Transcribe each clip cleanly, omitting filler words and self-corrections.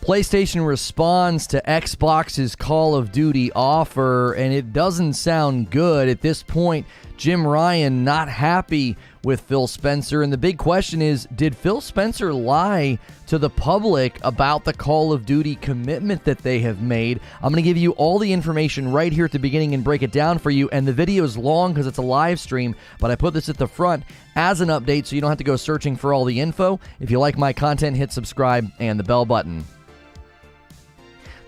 PlayStation responds to Xbox's Call of Duty offer, and it doesn't sound good. At this point, Jim Ryan not happy with Phil Spencer, and the big question is, did Phil Spencer lie to the public about the Call of Duty commitment that they have made? I'm going to give you all the information right here at the beginning and break it down for you, and the video is long because it's a live stream, but I put this at the front as an update so you don't have to go searching for all the info. If you like my content, hit subscribe and the bell button.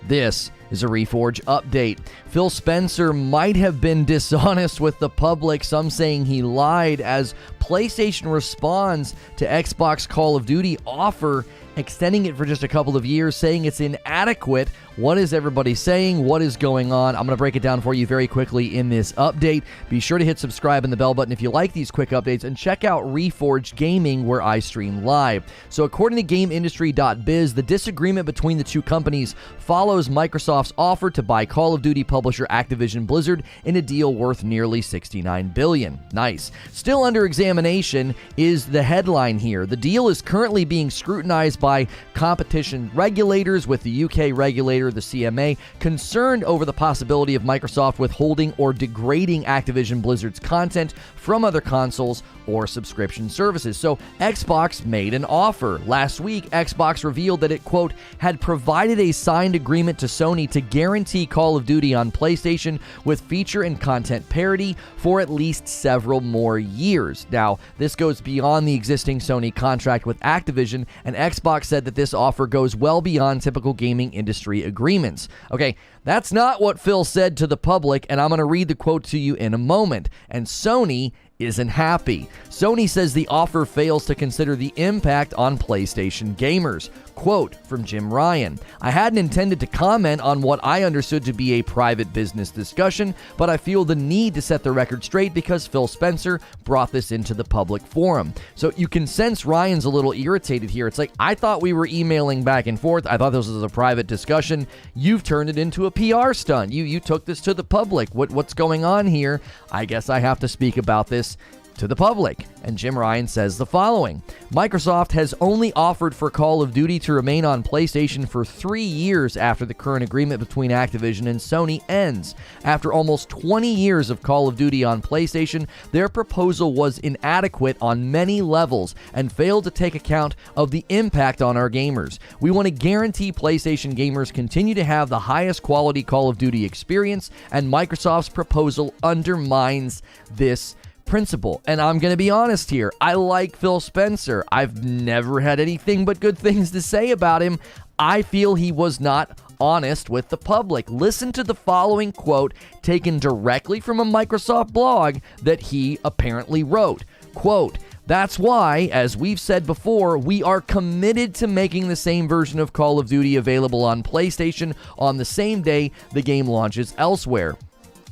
This is a Reforge update. Phil Spencer might have been dishonest with the public, some saying he lied, as PlayStation responds to Xbox Call of Duty offer, extending it for just a couple of years, saying it's inadequate. What is everybody saying? What is going on? I'm going to break it down for you very quickly in this update. Be sure to hit subscribe and the bell button if you like these quick updates, and check out Reforge Gaming, where I stream live. So according to GameIndustry.biz, the disagreement between the two companies follows Microsoft's offer to buy Call of Duty publisher Activision Blizzard in a deal worth nearly $69 billion. Nice. Still under examination is the headline here. The deal is currently being scrutinized by competition regulators, with the UK regulator, the CMA, concerned over the possibility of Microsoft withholding or degrading Activision Blizzard's content from other consoles or subscription services. So Xbox made an offer. Last week, Xbox revealed that it, quote, had provided a signed agreement to Sony to guarantee Call of Duty on PlayStation with feature and content parity for at least several more years. Now, this goes beyond the existing Sony contract with Activision, and Xbox said that this offer goes well beyond typical gaming industry agreements. Okay, that's not what Phil said to the public, and I'm going to read the quote to you in a moment. And Sony isn't happy. Sony says the offer fails to consider the impact on PlayStation gamers. Quote from Jim Ryan: "I hadn't intended to comment on what I understood to be a private business discussion, but I feel the need to set the record straight because Phil Spencer brought this into the public forum." So you can sense Ryan's a little irritated here. It's like, I thought we were emailing back and forth. I thought this was a private discussion. You've turned it into a PR stunt. You took this to the public. What's going on here? I guess I have to speak about this to the public. And Jim Ryan says the following: Microsoft has only offered for Call of Duty to remain on PlayStation for 3 years after the current agreement between Activision and Sony ends. After almost 20 years of Call of Duty on PlayStation, their proposal was inadequate on many levels and failed to take account of the impact on our gamers. We want to guarantee PlayStation gamers continue to have the highest quality Call of Duty experience, and Microsoft's proposal undermines this principle. And I'm going to be honest here. I like Phil Spencer. I've never had anything but good things to say about him. I feel he was not honest with the public. Listen to the following quote taken directly from a Microsoft blog that he apparently wrote. Quote, "That's why, as we've said before, we are committed to making the same version of Call of Duty available on PlayStation on the same day the game launches elsewhere.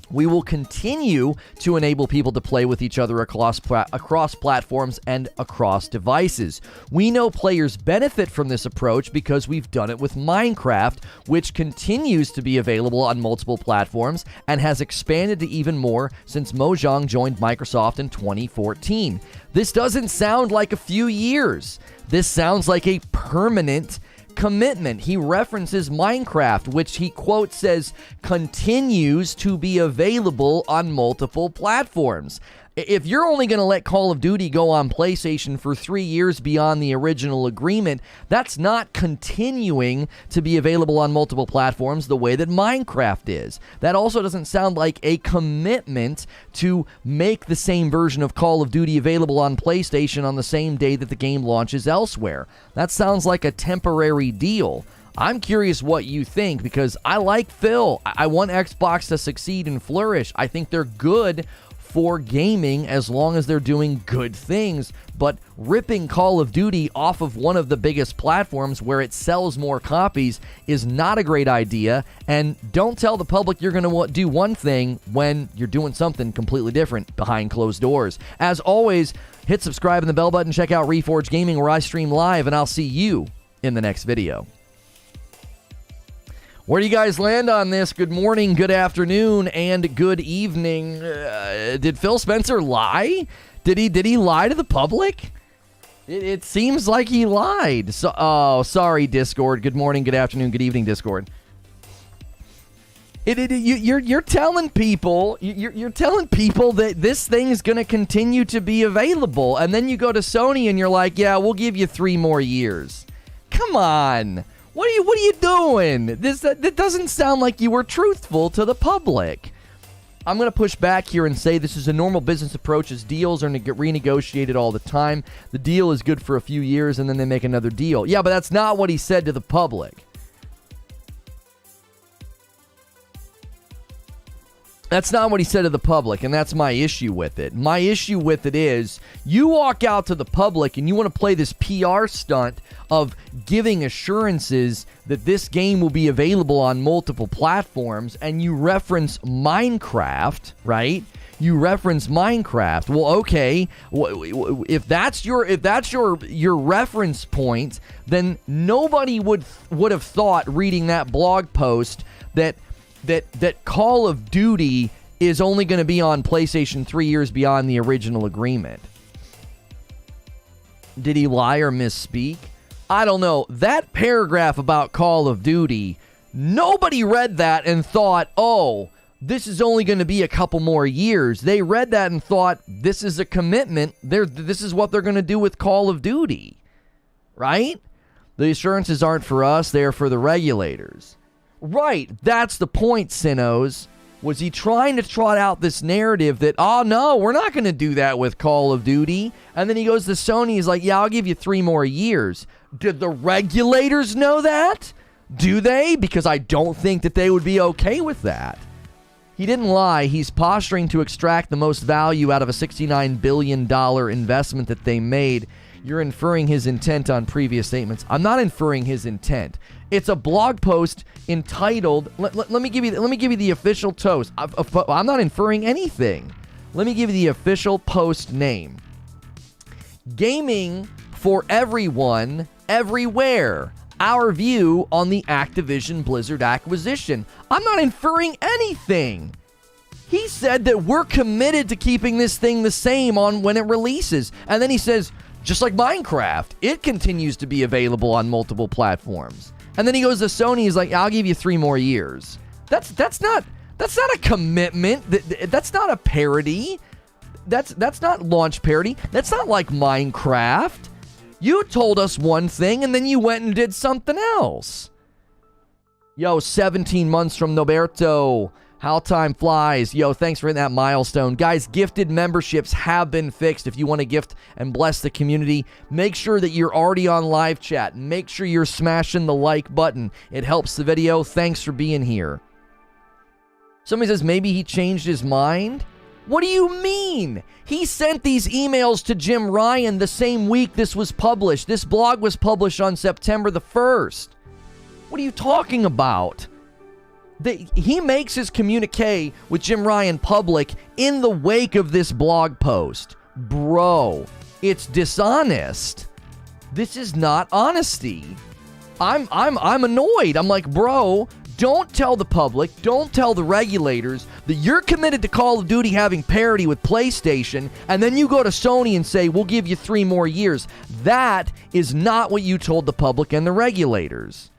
We will continue to enable people to play with each other across platforms and across devices. We know players benefit from this approach because we've done it with Minecraft, which continues to be available on multiple platforms and has expanded to even more since Mojang joined Microsoft in 2014. This doesn't sound like a few years. This sounds like a permanent commitment." He references Minecraft, which he, quote, says continues to be available on multiple platforms. If you're only going to let Call of Duty go on PlayStation for 3 years beyond the original agreement, that's not continuing to be available on multiple platforms the way that Minecraft is. That also doesn't sound like a commitment to make the same version of Call of Duty available on PlayStation on the same day that the game launches elsewhere. That sounds like a temporary deal. I'm curious what you think, because I like Phil. I want Xbox to succeed and flourish. I think they're good for gaming as long as they're doing good things, but ripping Call of Duty off of one of the biggest platforms where it sells more copies is not a great idea. And don't tell the public you're going to do one thing when you're doing something completely different behind closed doors. As always, hit subscribe and the bell button. Check out Reforge Gaming, where I stream live, and I'll see you in the next video. Where do you guys land on this? Good morning, good afternoon, and good evening. Did Phil Spencer lie? Did he lie to the public? It seems like he lied. So, oh, sorry, Discord. Good morning, good afternoon, good evening, Discord. You're telling people you're telling people that this thing is going to continue to be available, and then you go to Sony and you're like, yeah, we'll give you 3 more years. Come on, what are you doing? That doesn't sound like you were truthful to the public. I'm going to push back here and say this is a normal business approach, as deals are renegotiated all the time. The deal is good for a few years and then they make another deal. Yeah, but that's not what he said to the public. That's not what he said to the public, and that's my issue with it. My issue with it is you walk out to the public and you want to play this PR stunt of giving assurances that this game will be available on multiple platforms, and you reference Minecraft, right? You reference Minecraft. Well, okay, if that's your reference point, then nobody would have thought reading that blog post that Call of Duty is only going to be on PlayStation 3 years beyond the original agreement. Did he lie or misspeak? I don't know. That paragraph about Call of Duty, nobody read that and thought, oh, this is only going to be a couple more years. They read that and thought, this is a commitment. This is what they're going to do with Call of Duty, right? The assurances aren't for us. They're for the regulators. Right, that's the point, Sinos. Was he trying to trot out this narrative that, oh no, we're not going to do that with Call of Duty? And then he goes to Sony, he's like, yeah, I'll give you 3 more years. Did the regulators know that? Do they? Because I don't think that they would be okay with that. He didn't lie. He's posturing to extract the most value out of a $69 billion investment that they made. You're inferring his intent on previous statements. I'm not inferring his intent. It's a blog post entitled. Let me give you the official toast. I'm not inferring anything. Let me give you the official post name. Gaming for everyone, everywhere. Our view on the Activision Blizzard acquisition. I'm not inferring anything. He said that we're committed to keeping this thing the same on when it releases, and then he says, just like Minecraft, it continues to be available on multiple platforms. And then he goes to Sony, he's like, I'll give you 3 more years. That's not a commitment. That's not a parody. That's not launch parody. That's not like Minecraft. You told us one thing and then you went and did something else. Yo, 17 months from Noberto. How time flies. Yo, thanks for hitting that milestone. Guys, gifted memberships have been fixed. If you want to gift and bless the community, make sure that you're already on live chat. Make sure you're smashing the like button. It helps the video. Thanks for being here. Somebody says maybe he changed his mind. What do you mean? He sent these emails to Jim Ryan the same week this was published. This blog was published on September the 1st. What are you talking about? He makes his communique with Jim Ryan public in the wake of this blog post. Bro, it's dishonest. This is not honesty. I'm annoyed. I'm like, bro, don't tell the public, don't tell the regulators that you're committed to Call of Duty having parity with PlayStation, and then you go to Sony and say, we'll give you 3 more years. That is not what you told the public and the regulators.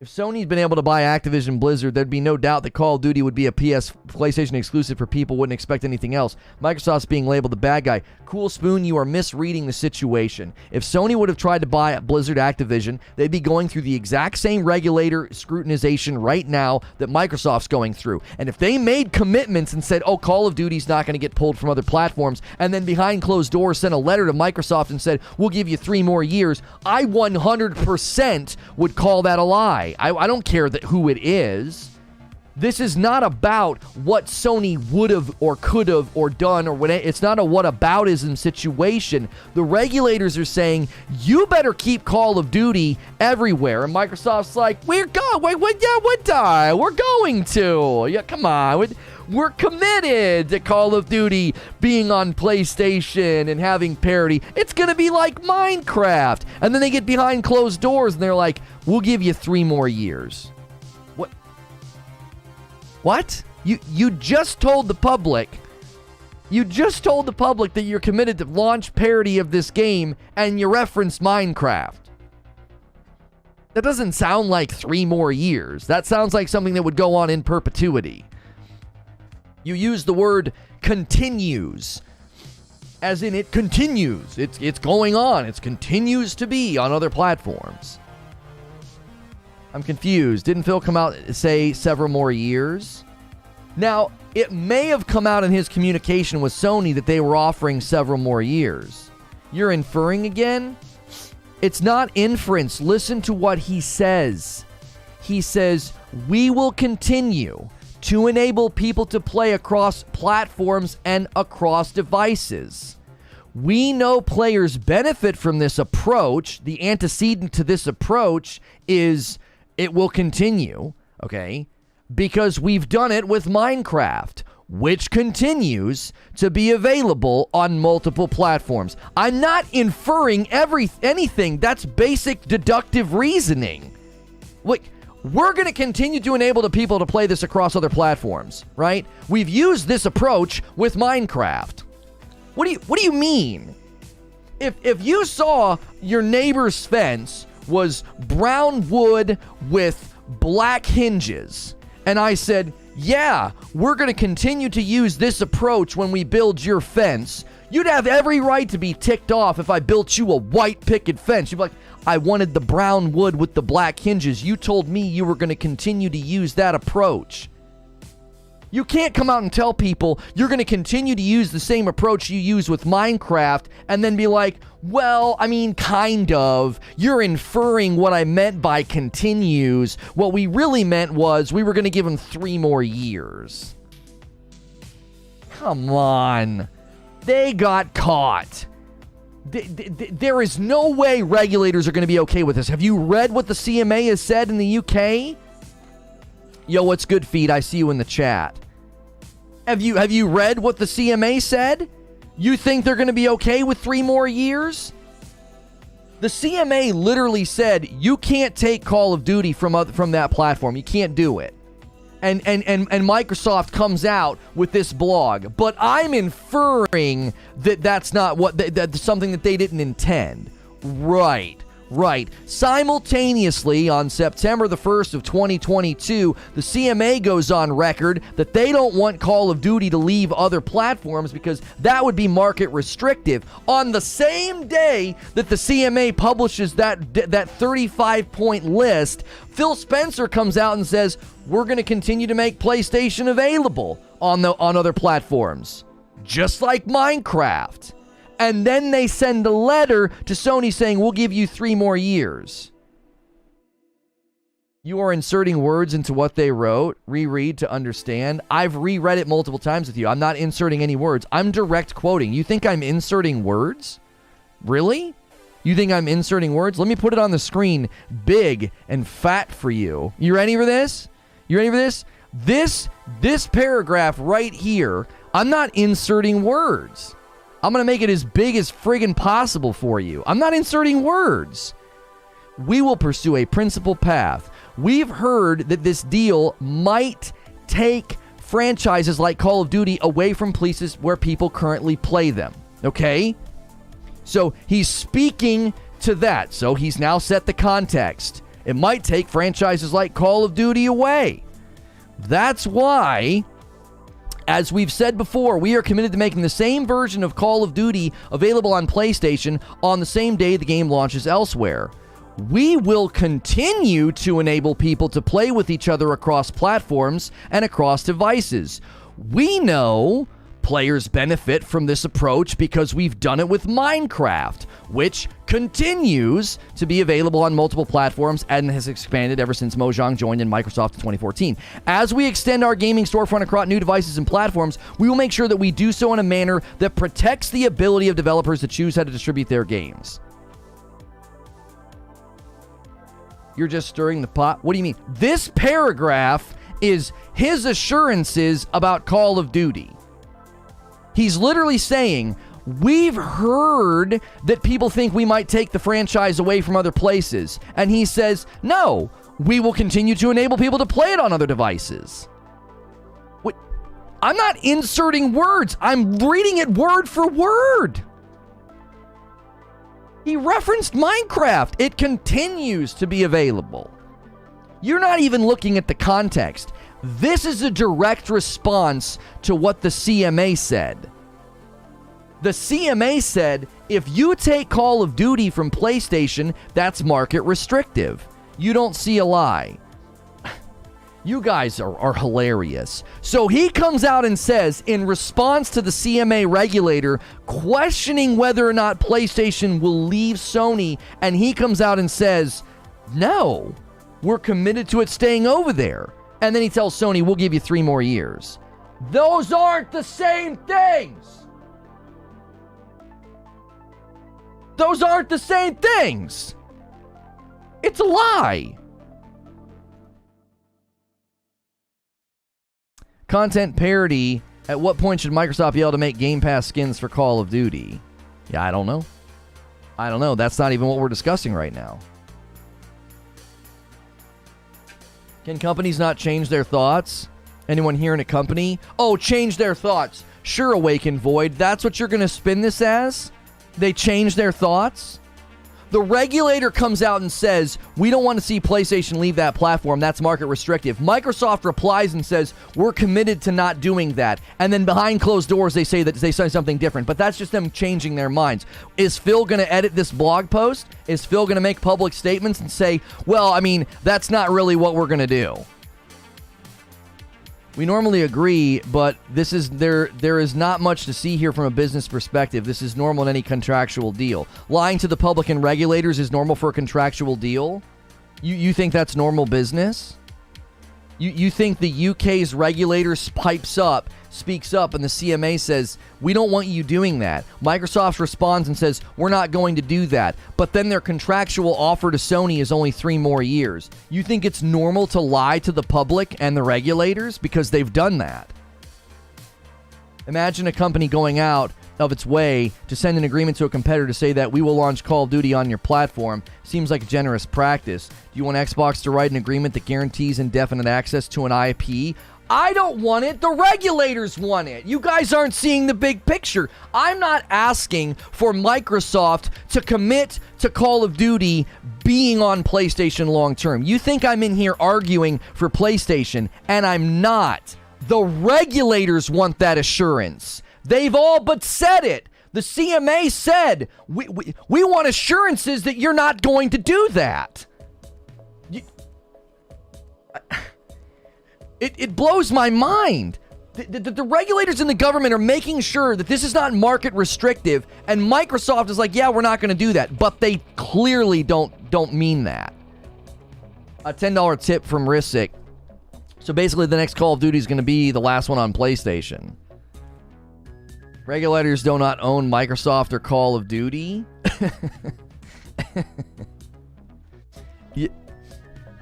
If Sony's been able to buy Activision Blizzard, there'd be no doubt that Call of Duty would be a PlayStation exclusive for people wouldn't expect anything else. Microsoft's being labeled the bad guy. Cool Spoon, you are misreading the situation. If Sony would have tried to buy Blizzard Activision, they'd be going through the exact same regulator scrutinization right now that Microsoft's going through. And if they made commitments and said, oh, Call of Duty's not going to get pulled from other platforms, and then behind closed doors sent a letter to Microsoft and said, we'll give you 3 more years, I 100% would call that a lie. I don't care who it is. This is not about what Sony would have or could have or done or what. It's not a whataboutism situation. The regulators are saying you better keep Call of Duty everywhere, and Microsoft's like, we're going. We're going to. Yeah, come on. We're committed to Call of Duty being on PlayStation and having parity. It's going to be like Minecraft. And then they get behind closed doors and they're like, we'll give you 3 more years. What? You just told the public You just told the public that you're committed to launch parody of this game, and you referenced Minecraft. That doesn't sound like 3 more years. That sounds like something that would go on in perpetuity. You use the word continues, as in it continues. It's going on. It continues to be on other platforms. I'm confused. Didn't Phil come out and say several more years? Now, it may have come out in his communication with Sony that they were offering several more years. You're inferring again? It's not inference. Listen to what he says. He says, we will continue to enable people to play across platforms and across devices. We know players benefit from this approach. The antecedent to this approach is it will continue, okay? Because we've done it with Minecraft, which continues to be available on multiple platforms. I'm not inferring anything. That's basic deductive reasoning. Like, we're going to continue to enable the people to play this across other platforms, right? We've used this approach with Minecraft. What do you mean? If you saw your neighbor's fence was brown wood with black hinges, and I said, yeah, we're going to continue to use this approach when we build your fence, you'd have every right to be ticked off if I built you a white picket fence. You'd be like, I wanted the brown wood with the black hinges. You told me you were going to continue to use that approach. You can't come out and tell people you're going to continue to use the same approach you use with Minecraft and then be like, well, I mean, kind of. You're inferring what I meant by continues. What we really meant was we were going to give them 3 more years. Come on. They got caught. There is no way regulators are going to be okay with this. Have you read what the CMA has said in the UK? Yo, what's good, Feed? I see you in the chat. Have you read what the CMA said? You think they're going to be okay with 3 more years? The CMA literally said you can't take Call of Duty from that platform. You can't do it. And Microsoft comes out with this blog, but I'm inferring that that's not that's something that they didn't intend. Right. Simultaneously, on September the 1st of 2022, the CMA goes on record that they don't want Call of Duty to leave other platforms because that would be market restrictive. On the same day that the CMA publishes that 35-point list, Phil Spencer comes out and says, we're going to continue to make PlayStation available on other platforms, just like Minecraft. And then they send a letter to Sony saying, we'll give you 3 more years. You are inserting words into what they wrote. Reread to understand. I've reread it multiple times with you. I'm not inserting any words. I'm direct quoting. You think I'm inserting words? Really? You think I'm inserting words? Let me put it on the screen big and fat for you. You ready for this? This paragraph right here, I'm not inserting words. I'm going to make it as big as friggin' possible for you. I'm not inserting words. We will pursue a principled path. We've heard that this deal might take franchises like Call of Duty away from places where people currently play them. Okay? So he's speaking to that. So he's now set the context. It might take franchises like Call of Duty away. That's why, as we've said before, we are committed to making the same version of Call of Duty available on PlayStation on the same day the game launches elsewhere. We will continue to enable people to play with each other across platforms and across devices. We know players benefit from this approach because we've done it with Minecraft, which continues to be available on multiple platforms and has expanded ever since Mojang joined in Microsoft in 2014. As we extend our gaming storefront across new devices and platforms, we will make sure that we do so in a manner that protects the ability of developers to choose how to distribute their games. You're just stirring the pot? What do you mean? This paragraph is his assurances about Call of Duty. He's literally saying, we've heard that people think we might take the franchise away from other places. And he says, no, we will continue to enable people to play it on other devices. I'm not inserting words. I'm reading it word for word. He referenced Minecraft. It continues to be available. You're not even looking at the context. This is a direct response to what the CMA said. The CMA said, if you take Call of Duty from PlayStation, that's market restrictive. You don't see a lie. You guys are hilarious. So he comes out and says, in response to the CMA regulator questioning whether or not PlayStation will leave Sony, and he comes out and says, no, we're committed to it staying over there. And then he tells Sony, we'll give you 3 more years. Those aren't the same things. Those aren't the same things. It's a lie. Content parody. At what point should Microsoft be able to make Game Pass skins for Call of Duty? Yeah, I don't know. I don't know. That's not even what we're discussing right now. Can companies not change their thoughts? Anyone here in a company? Oh, change their thoughts. Sure, Awaken Void. That's what you're going to spin this as? They change their thoughts? The regulator comes out and says, we don't want to see PlayStation leave that platform. That's market restrictive. Microsoft replies and says, we're committed to not doing that. And then behind closed doors, they say something different. But that's just them changing their minds. Is Phil going to edit this blog post? Is Phil going to make public statements and say, well, I mean, that's not really what we're going to do? We normally agree, but this is there is not much to see here from a business perspective. This is normal in any contractual deal. Lying to the public and regulators is normal for a contractual deal? You think that's normal business? You think the UK's regulator speaks up, and the CMA says, we don't want you doing that. Microsoft responds and says, we're not going to do that. But then their contractual offer to Sony is only 3 more years. You think it's normal to lie to the public and the regulators? Because they've done that. Imagine a company going out of its way to send an agreement to a competitor to say that we will launch Call of Duty on your platform. Seems like a generous practice. Do you want Xbox to write an agreement that guarantees indefinite access to an IP? I don't want it. The regulators want it. You guys aren't seeing the big picture. I'm not asking for Microsoft to commit to Call of Duty being on PlayStation long term. You think I'm in here arguing for PlayStation, and I'm not. The regulators want that assurance. They've all but said it. The CMA said, we want assurances that you're not going to do that. It blows my mind. The regulators in the government are making sure that this is not market restrictive, and Microsoft is like, yeah, we're not going to do that. But they clearly don't mean that. A $10 tip from Rissick. So basically the next Call of Duty is going to be the last one on PlayStation. Regulators do not own Microsoft or Call of Duty.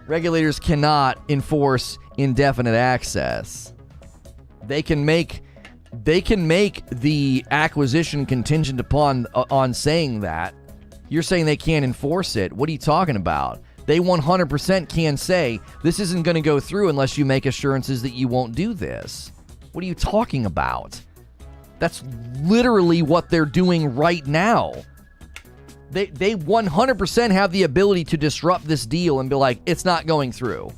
Regulators cannot enforce indefinite access. They can make the acquisition contingent upon on saying that. You're saying they can't enforce it. What are you talking about? They 100% can say this isn't going to go through unless you make assurances that you won't do this. What are you talking about? That's literally what they're doing right now. They 100% have the ability to disrupt this deal and be like, it's not going through.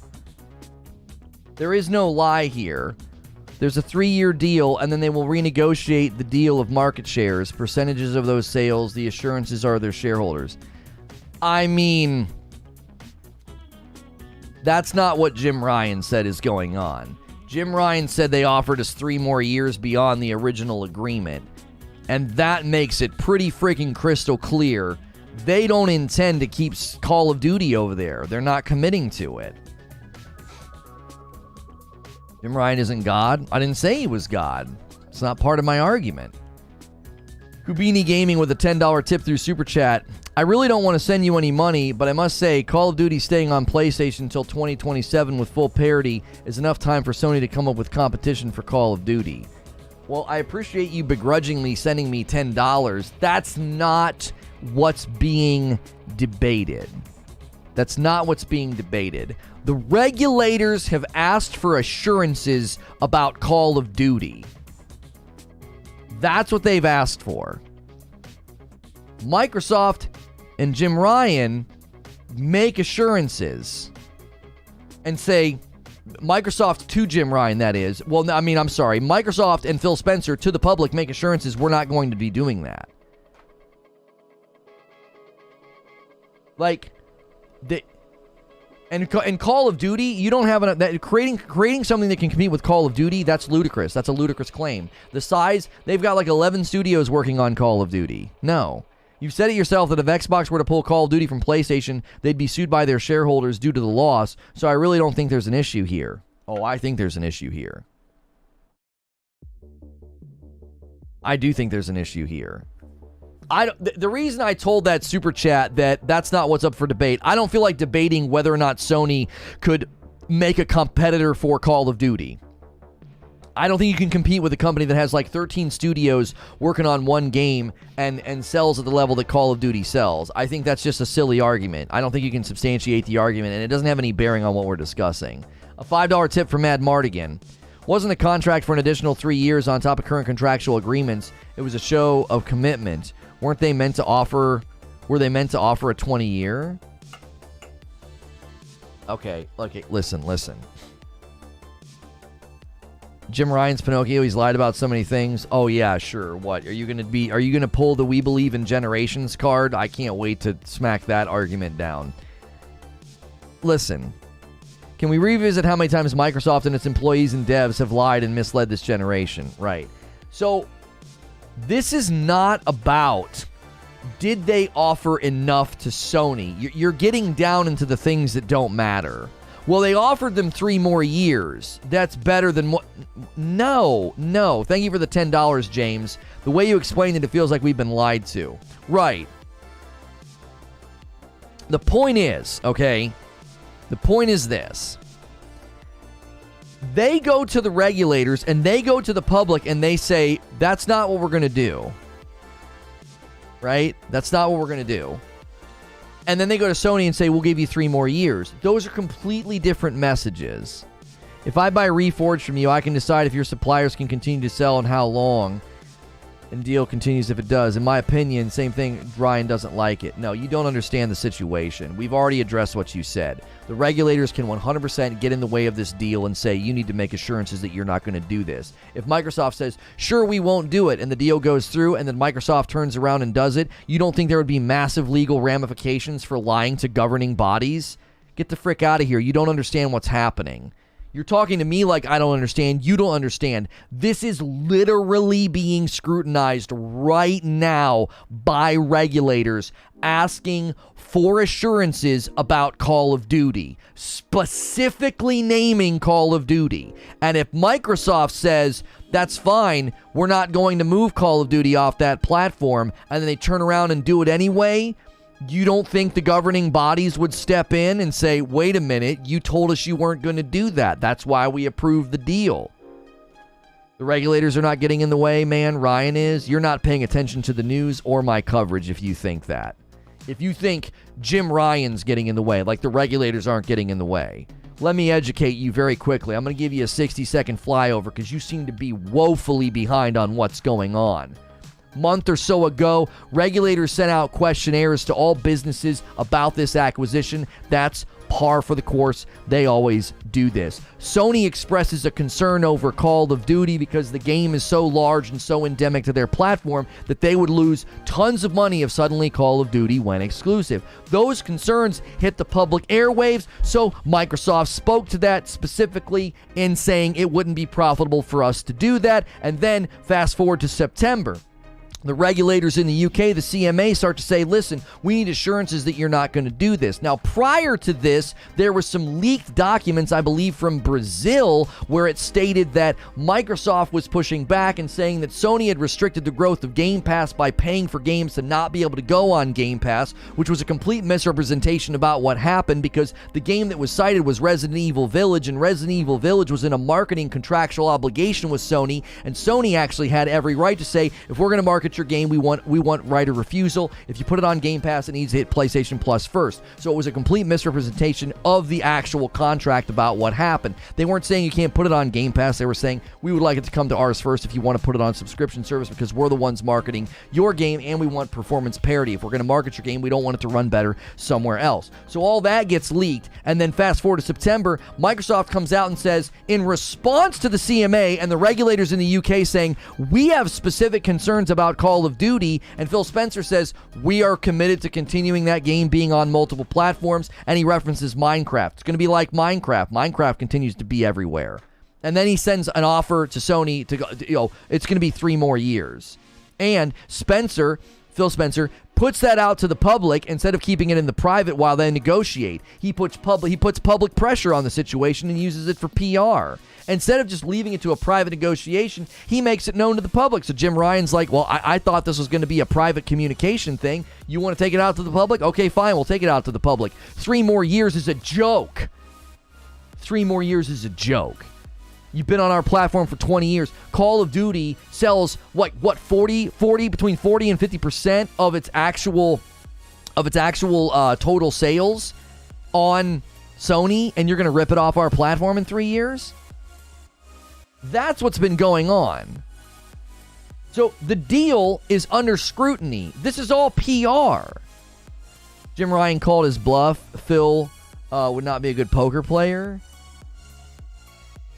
There is no lie here. There's a 3-year deal, and then they will renegotiate the deal of market shares, percentages of those sales. The assurances are their shareholders. I mean, that's not what Jim Ryan said is going on. Jim Ryan said they offered us 3 more years beyond the original agreement. And that makes it pretty freaking crystal clear. They don't intend to keep Call of Duty over there. They're not committing to it. Jim Ryan isn't God. I didn't say he was God. It's not part of my argument. Kubini Gaming with a $10 tip through Super Chat. I really don't want to send you any money, but I must say Call of Duty staying on PlayStation until 2027 with full parity is enough time for Sony to come up with competition for Call of Duty. Well, I appreciate you begrudgingly sending me $10. That's not what's being debated. That's not what's being debated. The regulators have asked for assurances about Call of Duty. That's what they've asked for. Microsoft and Jim Ryan make assurances and say, Microsoft to Jim Ryan, that is. Well, I mean, I'm sorry. Microsoft and Phil Spencer to the public make assurances we're not going to be doing that. Like, and Call of Duty, you don't have creating something that can compete with Call of Duty. That's ludicrous. That's a ludicrous claim. The size, they've got like 11 studios working on Call of Duty. No. You've said it yourself that if Xbox were to pull Call of Duty from PlayStation, they'd be sued by their shareholders due to the loss. So I really don't think there's an issue here. Oh, I think there's an issue here. I do think there's an issue here. The reason I told that super chat that that's not what's up for debate, I don't feel like debating whether or not Sony could make a competitor for Call of Duty. I don't think you can compete with a company that has like 13 studios working on one game and sells at the level that Call of Duty sells. I think that's just a silly argument. I don't think you can substantiate the argument, and it doesn't have any bearing on what we're discussing. A $5 tip from Mad Mardigan. Wasn't a contract for an additional 3 years on top of current contractual agreements. It was a show of commitment. Were they meant to offer a 20-year? Okay, listen. Jim Ryan's Pinocchio, he's lied about so many things. Oh yeah, sure. What? Are you going to pull the We Believe in Generations card? I can't wait to smack that argument down. Listen. Can we revisit how many times Microsoft and its employees and devs have lied and misled this generation? Right. So, this is not about did they offer enough to Sony. You're getting down into the things that don't matter. Well, they offered them 3 more years. That's better than what? No. Thank you for the $10, James. The way you explained it feels like we've been lied to. Right. The point is, okay? The point is this. They go to the regulators and they go to the public and they say, that's not what we're going to do. Right? That's not what we're going to do. And then they go to Sony and say, we'll give you 3 more years. Those are completely different messages. If I buy Reforge from you, I can decide if your suppliers can continue to sell and how long. And deal continues if it does. In my opinion, same thing, Ryan doesn't like it. No, you don't understand the situation. We've already addressed what you said. The regulators can 100% get in the way of this deal and say, you need to make assurances that you're not going to do this. If Microsoft says, sure, we won't do it, and the deal goes through, and then Microsoft turns around and does it, you don't think there would be massive legal ramifications for lying to governing bodies? Get the frick out of here. You don't understand what's happening. You're talking to me like I don't understand. You don't understand. This is literally being scrutinized right now by regulators asking for assurances about Call of Duty, specifically naming Call of Duty. And if Microsoft says, that's fine, we're not going to move Call of Duty off that platform, and then they turn around and do it anyway, you don't think the governing bodies would step in and say, wait a minute, you told us you weren't going to do that. That's why we approved the deal. The regulators are not getting in the way, man. Ryan is. You're not paying attention to the news or my coverage if you think that. If you think Jim Ryan's getting in the way, like the regulators aren't getting in the way. Let me educate you very quickly. I'm going to give you a 60-second flyover because you seem to be woefully behind on what's going on. Month or so ago, regulators sent out questionnaires to all businesses about this acquisition. That's par for the course. They always do this. Sony expresses a concern over Call of Duty because the game is so large and so endemic to their platform that they would lose tons of money if suddenly Call of Duty went exclusive. Those concerns hit the public airwaves, so Microsoft spoke to that specifically in saying it wouldn't be profitable for us to do that. And then fast forward to September. The regulators in the UK, the CMA, start to say, listen, we need assurances that you're not going to do this. Now, prior to this, there were some leaked documents, I believe, from Brazil, where it stated that Microsoft was pushing back and saying that Sony had restricted the growth of Game Pass by paying for games to not be able to go on Game Pass, which was a complete misrepresentation about what happened because the game that was cited was Resident Evil Village, and Resident Evil Village was in a marketing contractual obligation with Sony, and Sony actually had every right to say, if we're going to market market your game, we want right of refusal. If you put it on Game Pass, it needs to hit PlayStation Plus first. So it was a complete misrepresentation of the actual contract about what happened. They weren't saying you can't put it on Game Pass. They were saying we would like it to come to ours first if you want to put it on subscription service, because we're the ones marketing your game and we want performance parity. If we're going to market your game, we don't want it to run better somewhere else. So all that gets leaked, and then fast forward to September, Microsoft comes out and says, in response to the CMA and the regulators in the UK saying, we have specific concerns about Call of Duty, and Phil Spencer says, we are committed to continuing that game being on multiple platforms, and he references Minecraft. It's going to be like Minecraft. Minecraft continues to be everywhere. And then he sends an offer to Sony to go, it's going to be 3 more years. And Phil Spencer, puts that out to the public instead of keeping it in the private while they negotiate. He puts public pressure on the situation and uses it for PR. Instead of just leaving it to a private negotiation, he makes it known to the public. So Jim Ryan's like, well, I thought this was going to be a private communication thing. You want to take it out to the public? Okay, fine, we'll take it out to the public. 3 more years is a joke. 3 more years is a joke. You've been on our platform for 20 years. Call of Duty sells what 40 between 40 and 50% of its actual total sales on Sony, and you're going to rip it off our platform in 3 years? That's what's been going on. So the deal is under scrutiny. This is all PR. Jim Ryan called his bluff. Phil would not be a good poker player.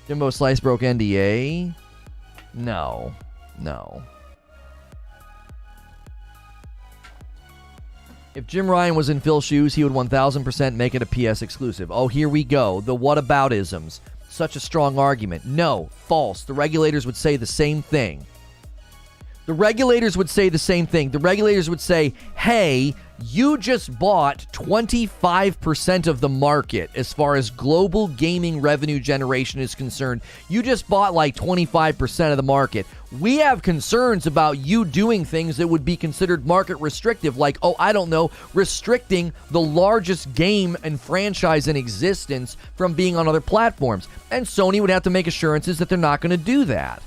Jimbo Slice broke NDA. No. If Jim Ryan was in Phil's shoes, he would 1000% make it a PS exclusive. Oh, here we go. The whataboutisms. Such a strong argument. No, false. The regulators would say the same thing. The regulators would say, hey, you just bought 25% of the market as far as global gaming revenue generation is concerned. You just bought like 25% of the market. We have concerns about you doing things that would be considered market restrictive, like, restricting the largest game and franchise in existence from being on other platforms. And Sony would have to make assurances that they're not going to do that.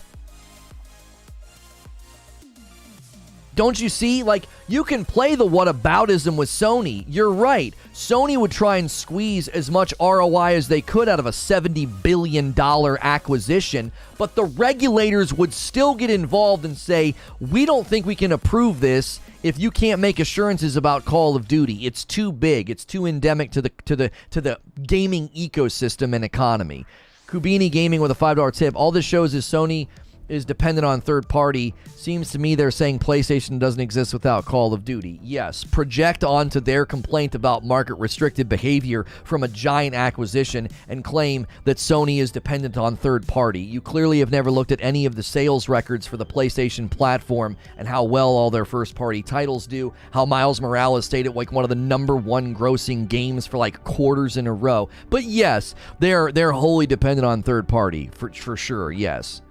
Don't you see? Like, you can play the whataboutism with Sony. You're right. Sony would try and squeeze as much ROI as they could out of a $70 billion acquisition, but the regulators would still get involved and say, we don't think we can approve this if you can't make assurances about Call of Duty. It's too big. It's too endemic to the gaming ecosystem and economy. Kubini Gaming with a $5 tip. All this shows is Sony is dependent on third party. Seems to me they're saying PlayStation doesn't exist without Call of Duty. Yes, project onto their complaint about market restricted behavior from a giant acquisition and claim that Sony is dependent on third party. You clearly have never looked at any of the sales records for the PlayStation platform and how well all their first party titles do, how Miles Morales stayed at like one of the #1 grossing games for like quarters in a row. But yes, they're wholly dependent on third party for sure. Yes.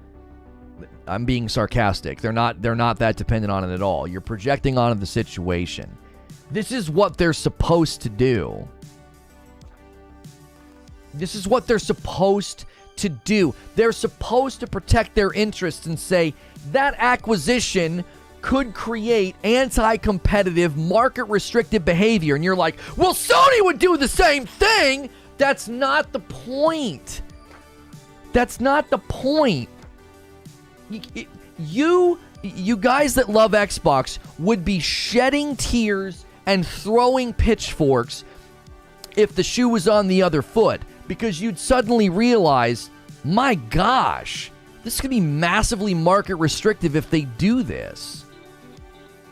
I'm being sarcastic. They're not that dependent on it at all. You're projecting onto the situation. This is what they're supposed to do. This is what they're supposed to do. They're supposed to protect their interests and say that acquisition could create anti-competitive, market-restricted behavior. And you're like, well, Sony would do the same thing. That's not the point. That's not the point. You guys that love Xbox would be shedding tears and throwing pitchforks if the shoe was on the other foot, because you'd suddenly realize, my gosh, this could be massively market restrictive if they do this.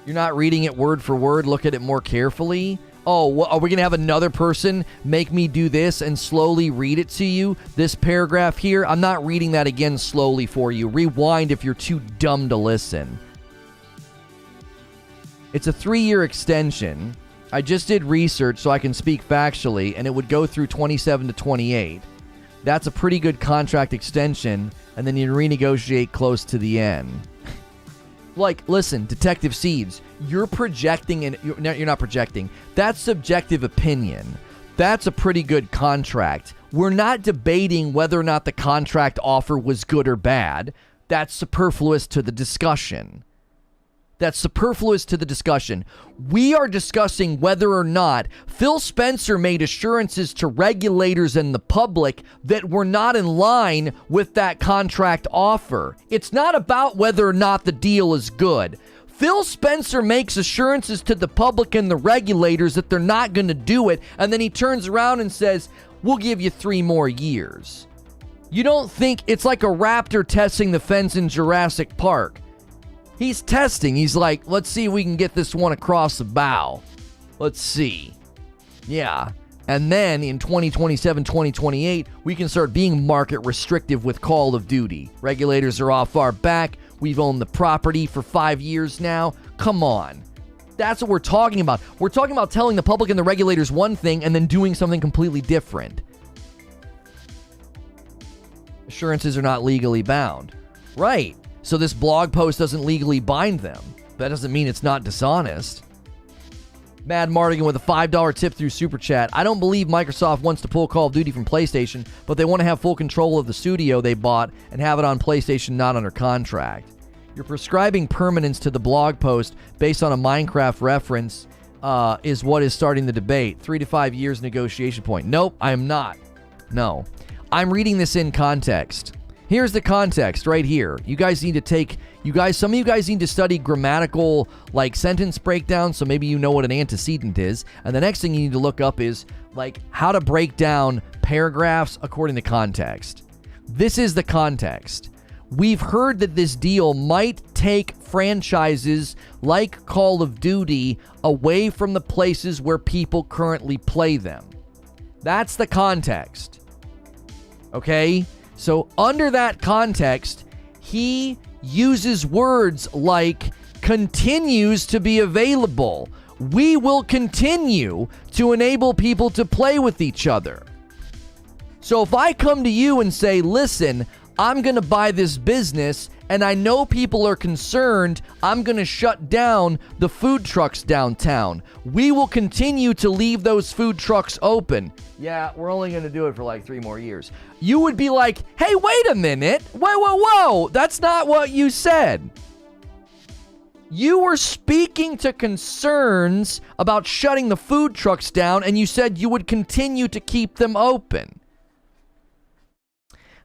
You're not reading it word for word. Look at it more carefully. Oh, are we going to have another person make me do this and slowly read it to you? This paragraph here, I'm not reading that again slowly for you. Rewind if you're too dumb to listen. It's a 3-year extension. I just did research so I can speak factually, and it would go through 27 to 28. That's a pretty good contract extension, and then you renegotiate close to the end. Like, listen, Detective Seeds, you're projecting, and you're not projecting. That's subjective opinion. That's a pretty good contract. We're not debating whether or not the contract offer was good or bad. That's superfluous to the discussion. That's superfluous to the discussion. We are discussing whether or not Phil Spencer made assurances to regulators and the public that were not in line with that contract offer. It's not about whether or not the deal is good. Phil Spencer makes assurances to the public and the regulators that they're not going to do it, and then he turns around and says, we'll give you 3 more years. You don't think it's like a raptor testing the fence in Jurassic Park. He's testing. He's like, let's see if we can get this one across the bow. Let's see. Yeah. And then in 2027, 2028, we can start being market restrictive with Call of Duty. Regulators are off our back. We've owned the property for 5 years now. Come on. That's what we're talking about. We're talking about telling the public and the regulators one thing and then doing something completely different. Assurances are not legally bound. Right. So this blog post doesn't legally bind them. That doesn't mean it's not dishonest. Mad Mardigan with a $5 tip through Super Chat. I don't believe Microsoft wants to pull Call of Duty from PlayStation, but they want to have full control of the studio they bought and have it on PlayStation, not under contract. You're prescribing permanence to the blog post based on a Minecraft reference is what is starting the debate. 3 to 5 years negotiation point. Nope, I am not. No. I'm reading this in context. Here's the context right here. You guys need to some of you guys need to study grammatical, like, sentence breakdown, so maybe you know what an antecedent is. And the next thing you need to look up is, like, how to break down paragraphs according to context. This is the context. We've heard that this deal might take franchises like Call of Duty away from the places where people currently play them. That's the context. Okay? So under that context, he uses words like continues to be available. We will continue to enable people to play with each other. So if I come to you and say, listen, I'm going to buy this business and I know people are concerned, I'm going to shut down the food trucks downtown. We will continue to leave those food trucks open. Yeah, we're only going to do it for like 3 more years. You would be like, hey, wait a minute. Whoa. That's not what you said. You were speaking to concerns about shutting the food trucks down, and you said you would continue to keep them open.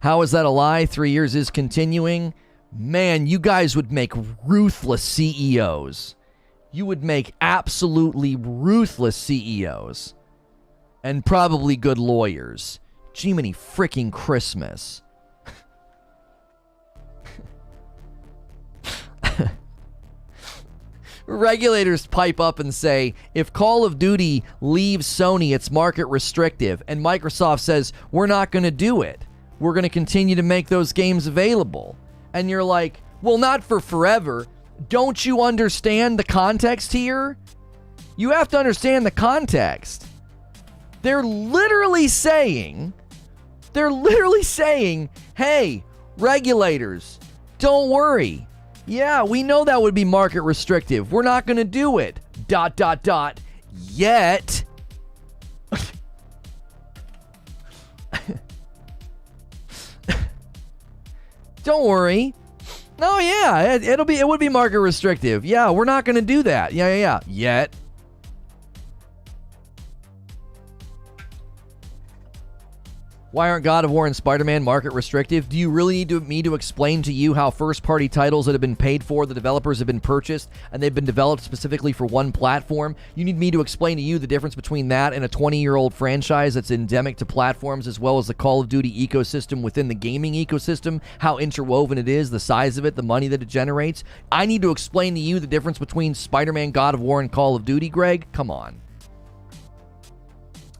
How is that a lie? 3 years is continuing. Man, you guys would make ruthless CEOs. You would make absolutely ruthless CEOs. And probably good lawyers. Jiminy freaking Christmas. Regulators pipe up and say, if Call of Duty leaves Sony, it's market restrictive. And Microsoft says, we're not going to do it. We're going to continue to make those games available. And you're like, well, not for forever. Don't you understand the context here? You have to understand the context. They're literally saying, hey, regulators, don't worry. Yeah, we know that would be market restrictive. We're not going to do it. ... Yet. Don't worry. No, yeah, it would be market restrictive. Yeah, we're not going to do that. Yeah. Yet. Why aren't God of War and Spider-Man market restrictive? Do you really need me to explain to you how first-party titles that have been paid for, the developers have been purchased, and they've been developed specifically for one platform? You need me to explain to you the difference between that and a 20-year-old franchise that's endemic to platforms, as well as the Call of Duty ecosystem within the gaming ecosystem, how interwoven it is, the size of it, the money that it generates? I need to explain to you the difference between Spider-Man, God of War, and Call of Duty, Greg? Come on.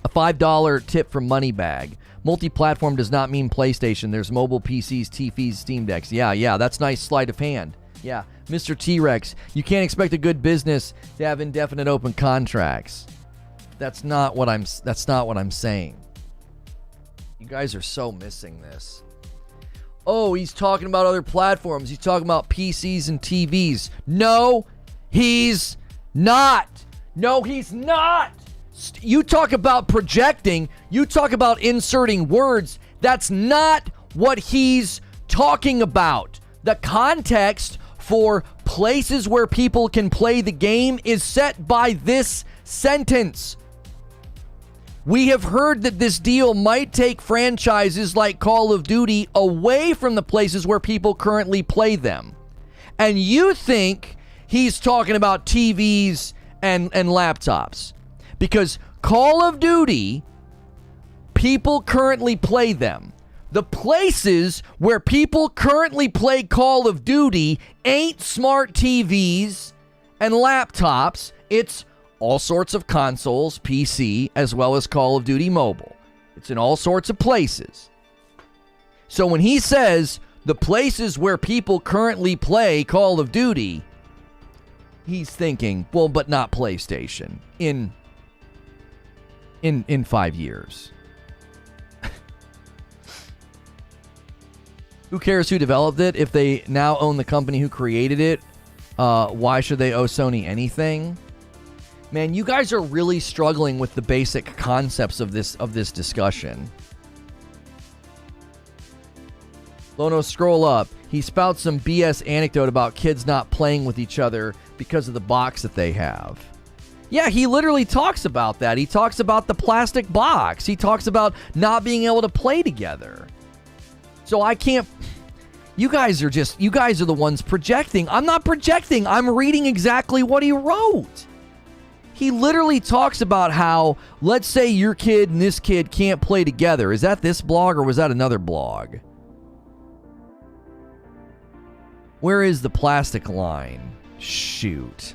A $5 tip from Moneybag. Multi-platform does not mean PlayStation. There's mobile PCs, TVs, Steam Decks. Yeah, that's nice sleight of hand. Yeah, Mr. T-Rex, you can't expect a good business to have indefinite open contracts. That's not what I'm saying. You guys are so missing this. Oh, he's talking about other platforms. He's talking about PCs and TVs. No, he's not. No, he's not. You talk about projecting, you talk about inserting words. That's not what he's talking about. The context for places where people can play the game is set by this sentence. We have heard that this deal might take franchises like Call of Duty away from the places where people currently play them. And you think he's talking about TVs and laptops. Because Call of Duty, people currently play them. The places where people currently play Call of Duty ain't smart TVs and laptops. It's all sorts of consoles, PC, as well as Call of Duty Mobile. It's in all sorts of places. So when he says the places where people currently play Call of Duty, he's thinking, well, but not PlayStation in 5 years. Who cares who developed it? If they now own the company who created it, why should they owe Sony anything? Man, you guys are really struggling with the basic concepts of this discussion. Lono, scroll up. He spouts some BS anecdote about kids not playing with each other because of the box that they have. Yeah, he literally talks about that. He talks about the plastic box. He talks about not being able to play together. So I can't... You guys are the ones projecting. I'm not projecting. I'm reading exactly what he wrote. He literally talks about how, let's say your kid and this kid can't play together. Is that this blog or was that another blog? Where is the plastic line? Shoot.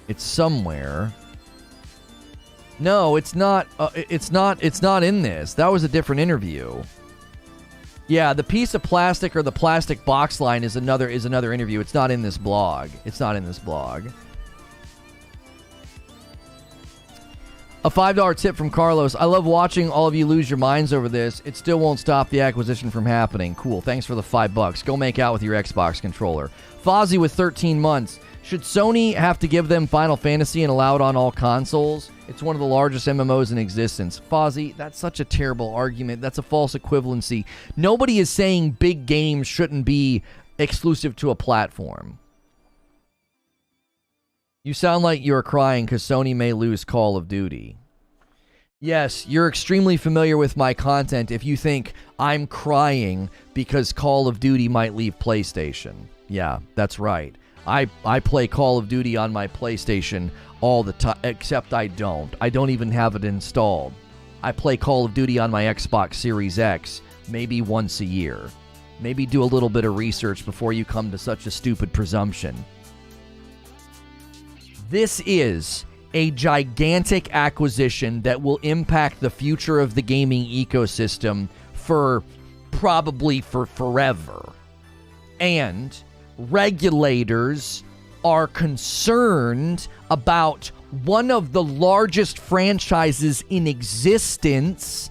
It's somewhere. No, it's not. It's not in this. That was a different interview. Yeah, the piece of plastic or the plastic box line is another interview. It's not in this blog. It's not in this blog. A $5 tip from Carlos. I love watching all of you lose your minds over this. It still won't stop the acquisition from happening. Cool. Thanks for the $5. Go make out with your Xbox controller. Fozzie with 13 months. Should Sony have to give them Final Fantasy and allow it on all consoles? It's one of the largest MMOs in existence. Fozzie, that's such a terrible argument. That's a false equivalency. Nobody is saying big games shouldn't be exclusive to a platform. You sound like you're crying because Sony may lose Call of Duty. Yes, you're extremely familiar with my content if you think I'm crying because Call of Duty might leave PlayStation. Yeah, that's right. I play Call of Duty on my PlayStation all the time, except I don't. I don't even have it installed. I play Call of Duty on my Xbox Series X maybe once a year. Maybe do a little bit of research before you come to such a stupid presumption. This is a gigantic acquisition that will impact the future of the gaming ecosystem for probably for forever. And regulators are concerned about one of the largest franchises in existence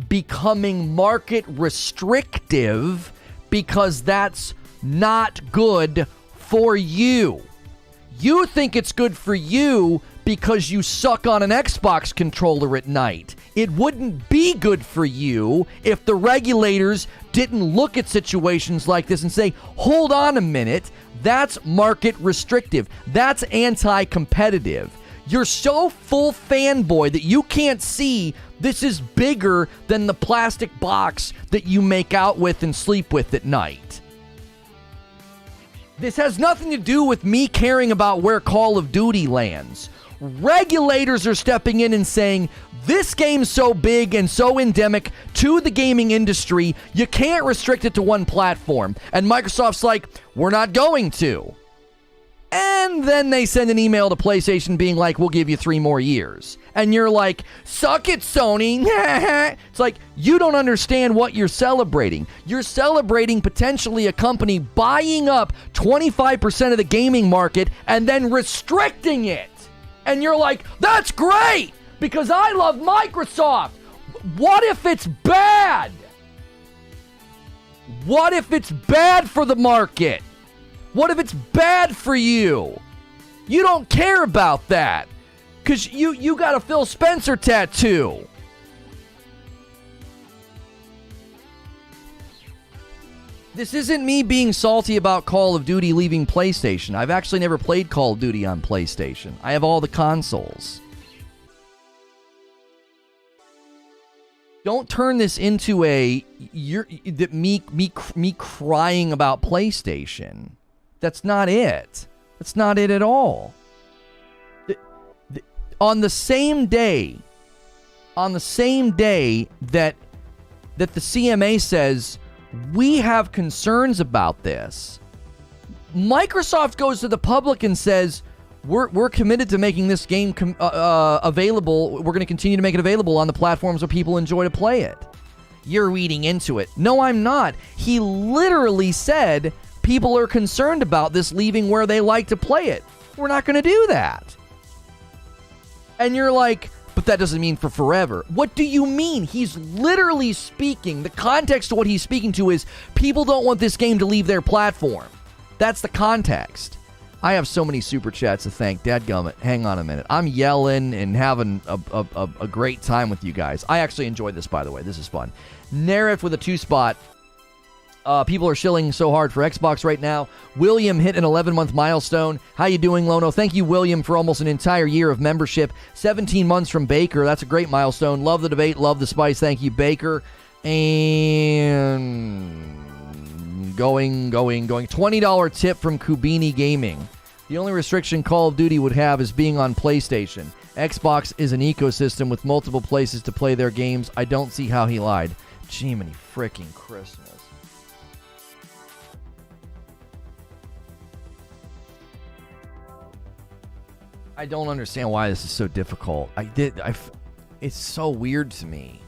becoming market restrictive because that's not good for you. You think it's good for you because you suck on an Xbox controller at night. It wouldn't be good for you if the regulators didn't look at situations like this and say, hold on a minute, that's market restrictive. That's anti-competitive. You're so full fanboy that you can't see this is bigger than the plastic box that you make out with and sleep with at night. This has nothing to do with me caring about where Call of Duty lands. Regulators are stepping in and saying, this game's so big and so endemic to the gaming industry, you can't restrict it to one platform. And Microsoft's like, we're not going to. And then they send an email to PlayStation being like, we'll give you 3 more years. And you're like, suck it, Sony. It's like, you don't understand what you're celebrating. You're celebrating potentially a company buying up 25% of the gaming market and then restricting it. And you're like, that's great because I love Microsoft. What if it's bad? What if it's bad for the market? What if it's bad for you? You don't care about that because you got a Phil Spencer tattoo. This isn't me being salty about Call of Duty leaving PlayStation. I've actually never played Call of Duty on PlayStation. I have all the consoles. Don't turn this into me crying about PlayStation. That's not it. That's not it at all. On the same day that the CMA says we have concerns about this, Microsoft goes to the public and says we're committed to making this game available. We're going to continue to make it available on the platforms where people enjoy to play it. You're reading into it. No, I'm not. He literally said people are concerned about this leaving where they like to play it. We're not going to do that. And you're like, but that doesn't mean for forever. What do you mean? He's literally speaking. The context of what he's speaking to is people don't want this game to leave their platform. That's the context. I have so many super chats to thank. Dadgummit, hang on a minute. I'm yelling and having a great time with you guys. I actually enjoyed this, by the way. This is fun. Nerif with a 2-spot. People are shilling so hard for Xbox right now. William hit an 11-month milestone. How you doing, Lono? Thank you, William, for almost an entire year of membership. 17 months from Baker. That's a great milestone. Love the debate. Love the spice. Thank you, Baker. And going. $20 tip from Kubini Gaming. The only restriction Call of Duty would have is being on PlayStation. Xbox is an ecosystem with multiple places to play their games. I don't see how he lied. Jiminy frickin' Christmas. I don't understand why this is so difficult. It's so weird to me.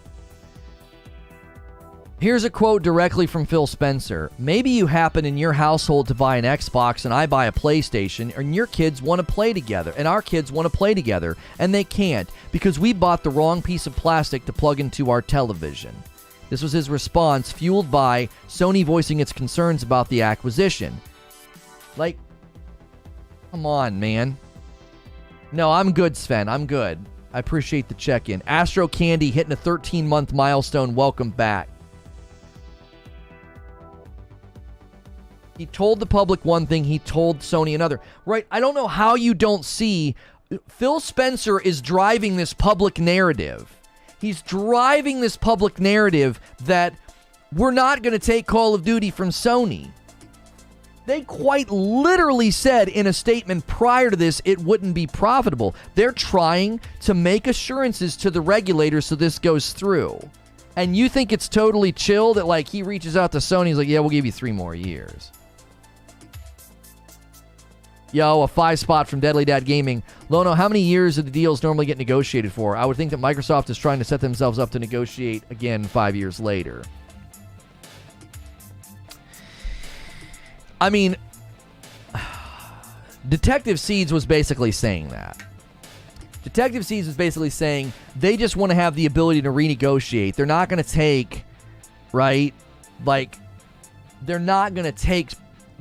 Here's a quote directly from Phil Spencer. Maybe you happen in your household to buy an Xbox and I buy a PlayStation, and your kids want to play together, and our kids want to play together, and they can't because we bought the wrong piece of plastic to plug into our television. This was his response, fueled by Sony voicing its concerns about the acquisition. Like, come on, man. No, I'm good, Sven. I'm good. I appreciate the check-in. Astro Candy hitting a 13-month milestone. Welcome back. He told the public one thing. He told Sony another. Right? I don't know how you don't see. Phil Spencer is driving this public narrative. He's driving this public narrative that we're not going to take Call of Duty from Sony. They quite literally said in a statement prior to this it wouldn't be profitable. They're trying to make assurances to the regulators so this goes through. And you think it's totally chill that, like, he reaches out to Sony, he's like, yeah, we'll give you 3 more years. Yo, a 5-spot from Deadly Dad Gaming. Lono, how many years do the deals normally get negotiated for? I would think that Microsoft is trying to set themselves up to negotiate again 5 years later. I mean, Detective Seeds was basically saying that. Detective Seeds was basically saying they just want to have the ability to renegotiate. They're not going to take, right? Like, they're not going to take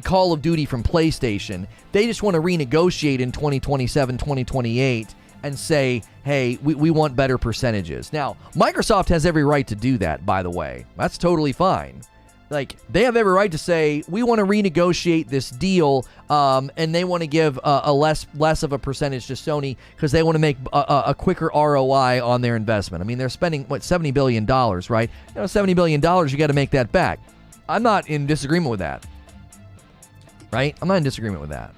Call of Duty from PlayStation. They just want to renegotiate in 2027, 2028 and say, hey, we want better percentages. Now, Microsoft has every right to do that, by the way. That's totally fine. Like, they have every right to say, we want to renegotiate this deal, and they want to give a less of a percentage to Sony because they want to make a quicker ROI on their investment. I mean, they're spending, $70 billion, right? You know, $70 billion, you got to make that back. I'm not in disagreement with that. Right? I'm not in disagreement with that.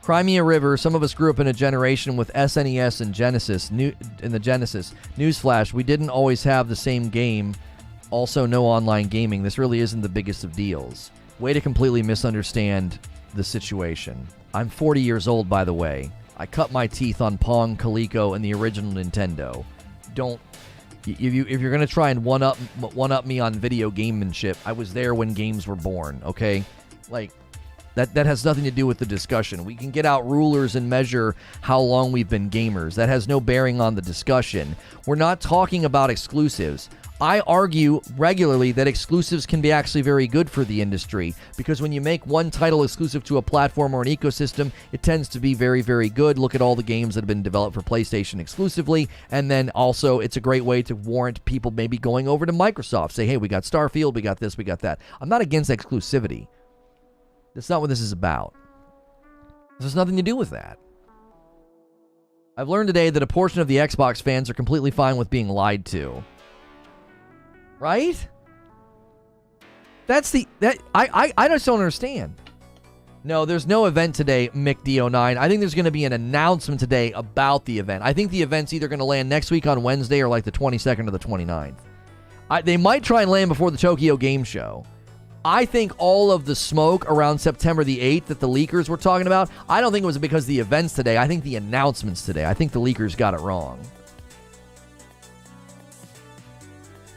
Crimea River, some of us grew up in a generation with SNES and Genesis. In the Genesis. Newsflash, we didn't always have the same game. Also, no online gaming. This really isn't the biggest of deals. Way to completely misunderstand the situation. I'm 40 years old, by the way. I cut my teeth on Pong, Coleco, and the original Nintendo. Don't... If you're going to try and one-up me on video gamemanship, I was there when games were born, okay? Like, that has nothing to do with the discussion. We can get out rulers and measure how long we've been gamers. That has no bearing on the discussion. We're not talking about exclusives. I argue regularly that exclusives can be actually very good for the industry, because when you make one title exclusive to a platform or an ecosystem, it tends to be very, very good. Look at all the games that have been developed for PlayStation exclusively, and then also it's a great way to warrant people maybe going over to Microsoft. Say, hey, we got Starfield, we got this, we got that. I'm not against exclusivity. That's not what this is about. This has nothing to do with that. I've learned today that a portion of the Xbox fans are completely fine with being lied to. Right? I just don't understand. No, there's no event today, Mick D09. I think there's going to be an announcement today about the event. I think the event's either going to land next week on Wednesday or like the 22nd or the 29th. They might try and land before the Tokyo Game Show. I think all of the smoke around September the 8th that the leakers were talking about, I don't think it was because of the events today. I think the announcements today. I think the leakers got it wrong.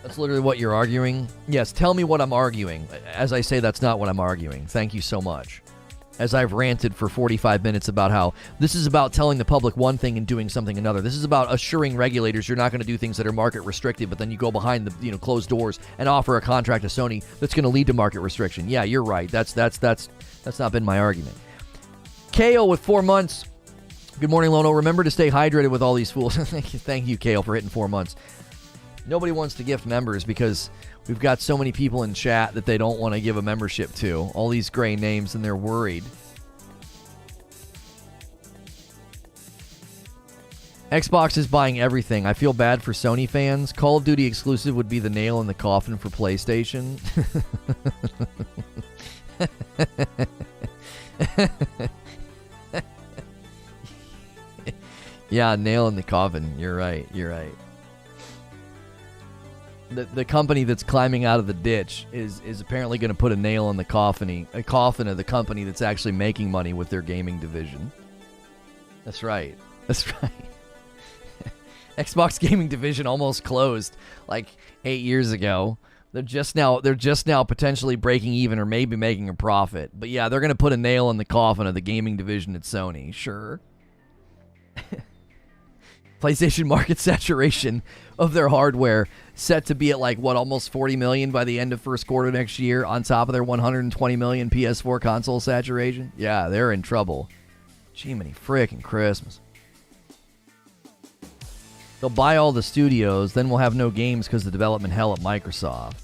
That's literally what you're arguing? Yes, tell me what I'm arguing. As I say, that's not what I'm arguing. Thank you so much. As I've ranted for 45 minutes about how this is about telling the public one thing and doing something another. This is about assuring regulators you're not going to do things that are market restricted, but then you go behind the closed doors and offer a contract to Sony that's going to lead to market restriction. Yeah, you're right. That's not been my argument. Kale with 4 months. Good morning, Lono. Remember to stay hydrated with all these fools. Thank you, Kale, for hitting 4 months. Nobody wants to gift members because we've got so many people in chat that they don't want to give a membership to. All these gray names, and they're worried. Xbox is buying everything. I feel bad for Sony fans. Call of Duty exclusive would be the nail in the coffin for PlayStation. Yeah, nail in the coffin. You're right. You're right. The company that's climbing out of the ditch is apparently going to put a nail in the coffin of the company that's actually making money with their gaming division. That's right. That's right. Xbox gaming division almost closed like 8 years ago. They're just now potentially breaking even or maybe making a profit. But yeah, they're going to put a nail in the coffin of the gaming division at Sony. Sure. PlayStation market saturation of their hardware set to be at like almost 40 million by the end of first quarter next year, on top of their 120 million PS4 console saturation. Yeah, they're in trouble. Jiminy frickin' Christmas. They'll buy all the studios, then we'll have no games because of the development hell at Microsoft.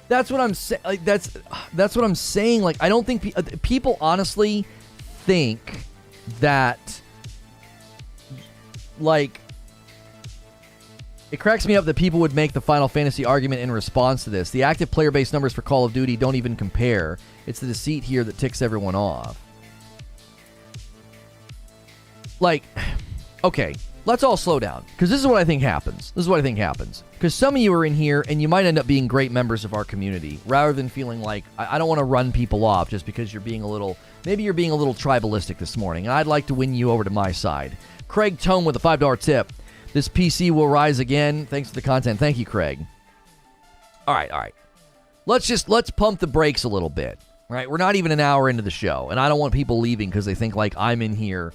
That's what I'm saying. Like, that's what I'm saying. Like, I don't think people honestly think that. Like, it cracks me up that people would make the Final Fantasy argument in response to this. The active player base numbers for Call of Duty don't even compare. It's the deceit here that ticks everyone off. Like, okay, let's all slow down, because this is what I think happens. Because some of you are in here, and you might end up being great members of our community, rather than feeling like, I don't want to run people off just because you're being a little tribalistic this morning, and I'd like to win you over to my side. Craig Tone with a $5 tip. This PC will rise again. Thanks for the content. Thank you, Craig. All right. Let's pump the brakes a little bit. All right, we're not even an hour into the show, and I don't want people leaving because they think like I'm in here.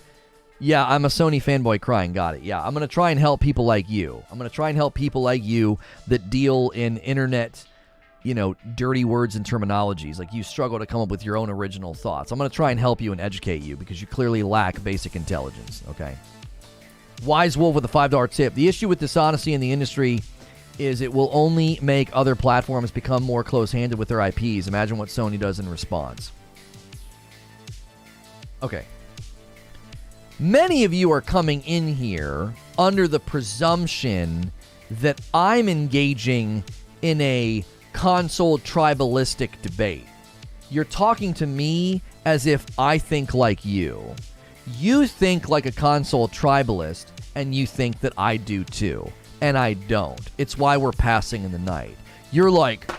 Yeah, I'm a Sony fanboy crying. Got it. Yeah, I'm going to try and help people like you. That deal in internet, dirty words and terminologies. Like, you struggle to come up with your own original thoughts. I'm going to try and help you and educate you because you clearly lack basic intelligence, okay? Wise Wolf with a $5 tip. The issue with dishonesty in the industry is it will only make other platforms become more close-handed with their IPs. Imagine what Sony does in response. Okay. Many of you are coming in here under the presumption that I'm engaging in a console tribalistic debate. You're talking to me as if I think like you. You think like a console tribalist, and you think that I do too. And I don't. It's why we're passing in the night. You're like,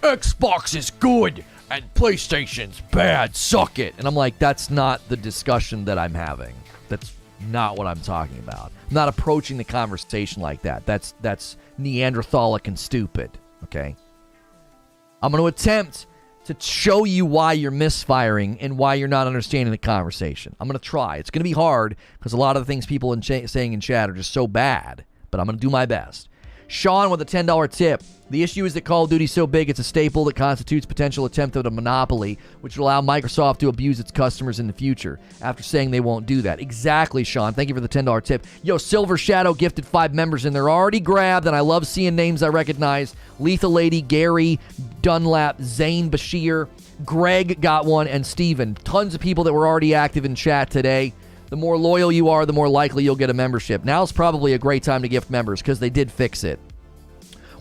Xbox is good, and PlayStation's bad, suck it. And I'm like, that's not the discussion that I'm having. That's not what I'm talking about. I'm not approaching the conversation like that. That's Neanderthalic and stupid, okay? I'm going to attempt to show you why you're misfiring and why you're not understanding the conversation. I'm going to try. It's going to be hard because a lot of the things people saying in chat are just so bad, but I'm going to do my best. Sean with a $10 tip. The issue is that Call of Duty is so big it's a staple that constitutes potential attempt at a monopoly, which will allow Microsoft to abuse its customers in the future, after saying they won't do that. Exactly, Sean. Thank you for the $10 tip. Yo, Silver Shadow gifted 5 members, and they're already grabbed, and I love seeing names I recognize. Lethal Lady, Gary, Dunlap, Zane Bashir, Greg got one, and Steven. Tons of people that were already active in chat today. The more loyal you are, the more likely you'll get a membership. Now's probably a great time to gift members, because they did fix it.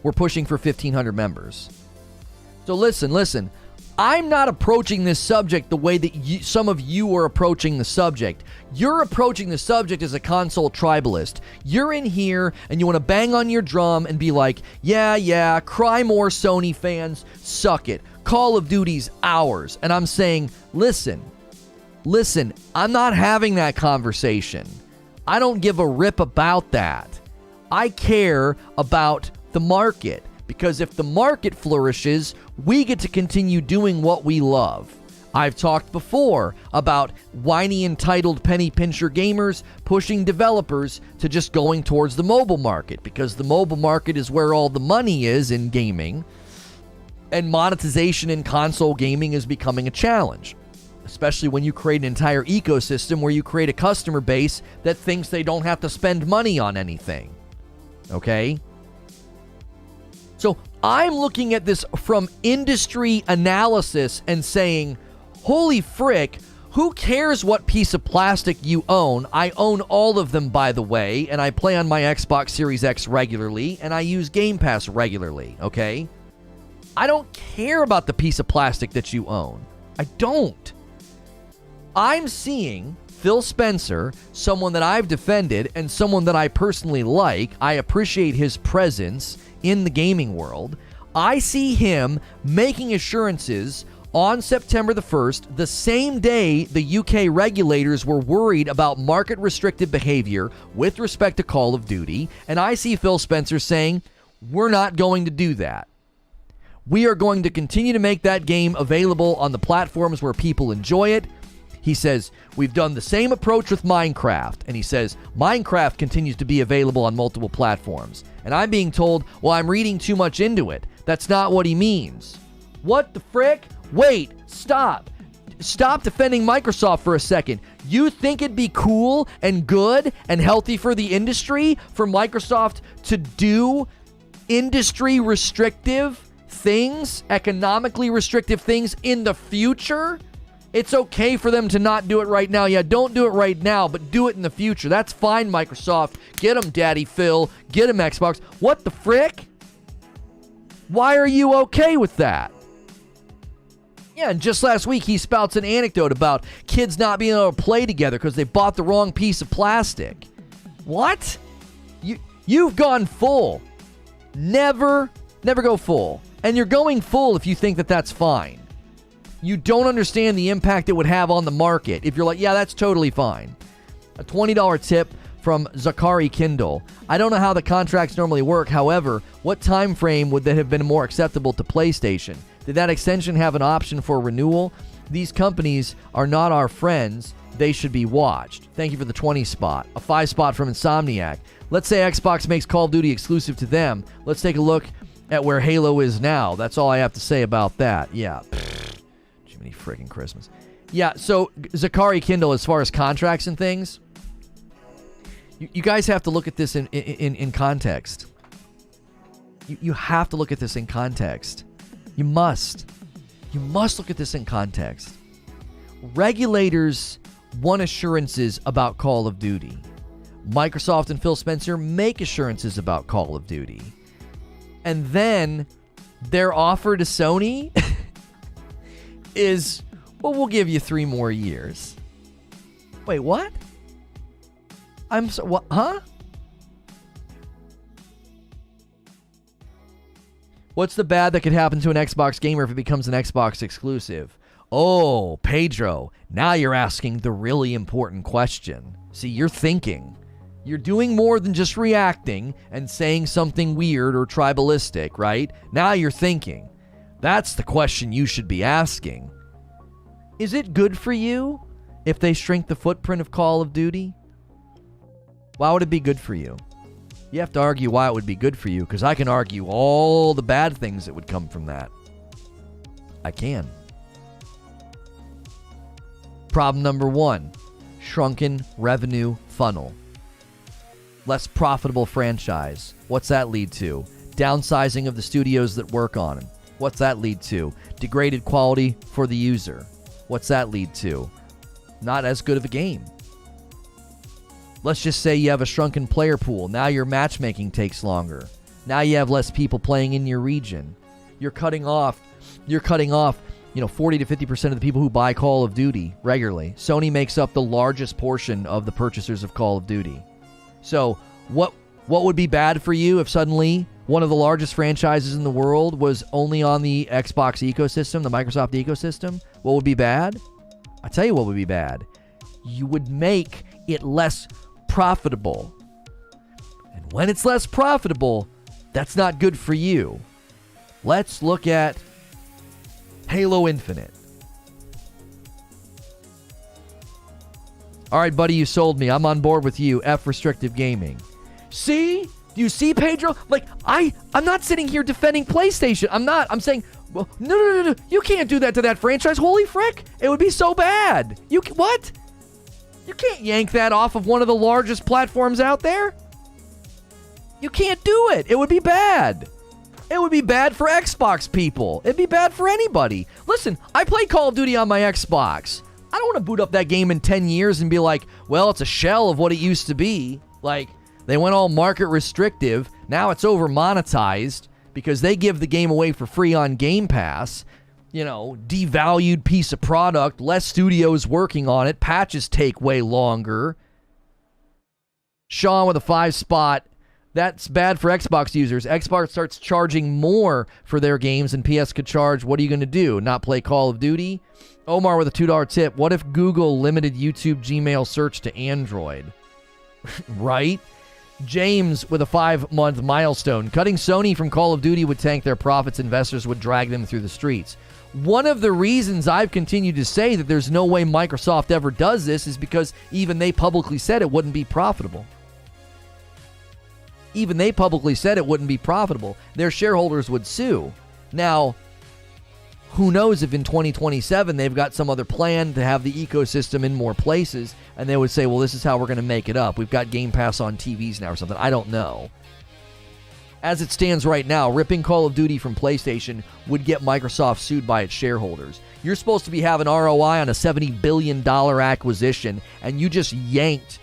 We're pushing for 1,500 members. So listen. I'm not approaching this subject the way that some of you are approaching the subject. You're approaching the subject as a console tribalist. You're in here and you want to bang on your drum and be like, yeah, cry more, Sony fans, suck it. Call of Duty's ours. And I'm saying, listen, I'm not having that conversation. I don't give a rip about that. I care about the market, because if the market flourishes, we get to continue doing what we love. I've talked before about whiny, entitled penny pincher gamers pushing developers to just going towards the mobile market, because the mobile market is where all the money is in gaming, and monetization in console gaming is becoming a challenge, especially when you create an entire ecosystem where you create a customer base that thinks they don't have to spend money on anything. Okay? So I'm looking at this from industry analysis and saying, holy frick, who cares what piece of plastic you own? I own all of them, by the way, and I play on my Xbox Series X regularly, and I use Game Pass regularly, okay? I don't care about the piece of plastic that you own. I don't. I'm seeing Phil Spencer, someone that I've defended and someone that I personally like. I appreciate his presence in the gaming world. I see him making assurances on September the 1st, the same day the UK regulators were worried about market restrictive behavior with respect to Call of Duty, and I see Phil Spencer saying, we're not going to do that. We are going to continue to make that game available on the platforms where people enjoy it. He says, we've done the same approach with Minecraft. And he says, Minecraft continues to be available on multiple platforms. And I'm being told, well, I'm reading too much into it. That's not what he means. What the frick? Wait, stop. Stop defending Microsoft for a second. You think it'd be cool and good and healthy for the industry for Microsoft to do industry restrictive things, economically restrictive things in the future? It's okay for them to not do it right now. Yeah, don't do it right now, but do it in the future. That's fine, Microsoft. Get them, Daddy Phil. Get them, Xbox. What the frick? Why are you okay with that? Yeah, and just last week, he spouts an anecdote about kids not being able to play together because they bought the wrong piece of plastic. What? You've gone full. Never go full. And you're going full if you think that that's fine. You don't understand the impact it would have on the market if you're like, yeah, that's totally fine. A $20 tip from Zachary Kindle. I don't know how the contracts normally work. However, what time frame would that have been more acceptable to PlayStation? Did that extension have an option for renewal? These companies are not our friends. They should be watched. Thank you for the 20 spot. A 5 spot from Insomniac. Let's say Xbox makes Call of Duty exclusive to them. Let's take a look at where Halo is now. That's all I have to say about that. Yeah. Jiminy freaking Christmas. Yeah, so Zachary Kindle, as far as contracts and things, you guys have to look at this in context. You have to look at this in context. You must. You must look at this in context. Regulators want assurances about Call of Duty. Microsoft and Phil Spencer make assurances about Call of Duty. And then their offer to Sony is, well, we'll give you 3 more years. Wait, what? I'm so, what? Huh? What's the bad that could happen to an Xbox gamer if it becomes an Xbox exclusive? Oh, Pedro, now you're asking the really important question. See, you're thinking. You're doing more than just reacting and saying something weird or tribalistic, right? Now you're thinking. That's the question you should be asking. Is it good for you if they shrink the footprint of Call of Duty? Why would it be good for you? You have to argue why it would be good for you, because I can argue all the bad things that would come from that. I can. Problem number 1, shrunken revenue funnel. Less profitable franchise. What's that lead to? Downsizing of the studios that work on it. What's that lead to? Degraded quality for the user. What's that lead to? Not as good of a game. Let's just say you have a shrunken player pool. Now your matchmaking takes longer. Now you have less people playing in your region. You're cutting off, 40 to 50% of the people who buy Call of Duty regularly. Sony makes up the largest portion of the purchasers of Call of Duty. So what would be bad for you if suddenly one of the largest franchises in the world was only on the Xbox ecosystem, the Microsoft ecosystem? What would be bad? I'll tell you what would be bad. You would make it less profitable. And when it's less profitable, that's not good for you. Let's look at Halo Infinite. All right, buddy, you sold me. I'm on board with you. F Restrictive Gaming. See? Do you see, Pedro? Like, I'm not sitting here defending PlayStation. I'm saying, well, no. You can't do that to that franchise. Holy frick. It would be so bad. What? You can't yank that off of one of the largest platforms out there. You can't do it. It would be bad. It would be bad for Xbox people. It'd be bad for anybody. Listen, I play Call of Duty on my Xbox. I don't want to boot up that game in 10 years and be like, well, it's a shell of what it used to be. Like, they went all market restrictive. Now it's over monetized because they give the game away for free on Game Pass. Devalued piece of product, less studios working on it, patches take way longer. Sean with a 5-spot. That's bad for Xbox users. Xbox starts charging more for their games than PS could charge. What are you going to do? Not play Call of Duty? Omar with a $2 tip. What if Google limited YouTube Gmail search to Android? Right? James with a 5-month milestone. Cutting Sony from Call of Duty would tank their profits. Investors would drag them through the streets. One of the reasons I've continued to say that there's no way Microsoft ever does this is because even they publicly said it wouldn't be profitable. Even they publicly said it wouldn't be profitable. Their shareholders would sue. Now, who knows if in 2027 they've got some other plan to have the ecosystem in more places, and they would say, well, this is how we're going to make it up. We've got Game Pass on TVs now or something. I don't know. As it stands right now, ripping Call of Duty from PlayStation would get Microsoft sued by its shareholders. You're supposed to be having ROI on a $70 billion acquisition, and you just yanked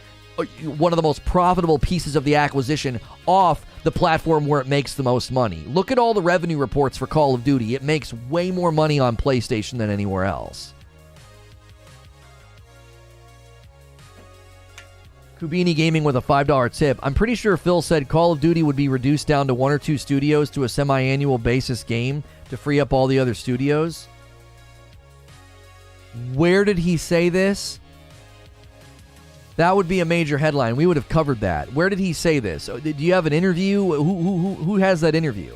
one of the most profitable pieces of the acquisition off the platform where it makes the most money. Look at all the revenue reports for Call of Duty. It makes way more money on PlayStation than anywhere else. Kubini Gaming with a $5 tip. I'm pretty sure Phil said Call of Duty would be reduced down to 1 or 2 studios to a semi-annual basis game to free up all the other studios. Where did he say this? That would be a major headline. We would have covered that. Where did he say this? Do you have an interview? Who has that interview?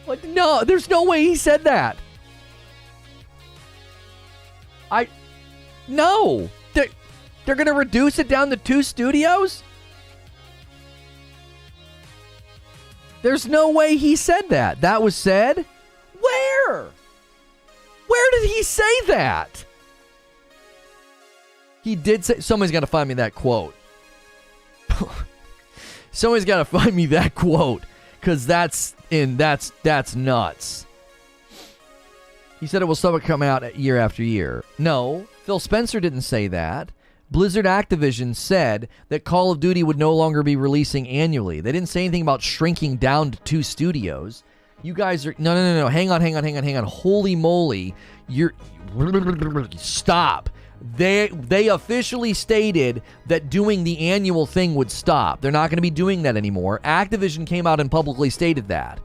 What? No, there's no way he said that. No. They're going to reduce it down to 2 studios? There's no way he said that. That was said? Where? Where did he say that? He did say... Somebody's got to find me that quote. Somebody's got to find me that quote. Because that's nuts. He said it will still come out year after year. No, Phil Spencer didn't say that. Blizzard Activision said that Call of Duty would no longer be releasing annually. They didn't say anything about shrinking down to 2 studios. You guys are... No. Hang on. Holy moly. Stop. They officially stated that doing the annual thing would stop. They're not going to be doing that anymore. Activision came out and publicly stated that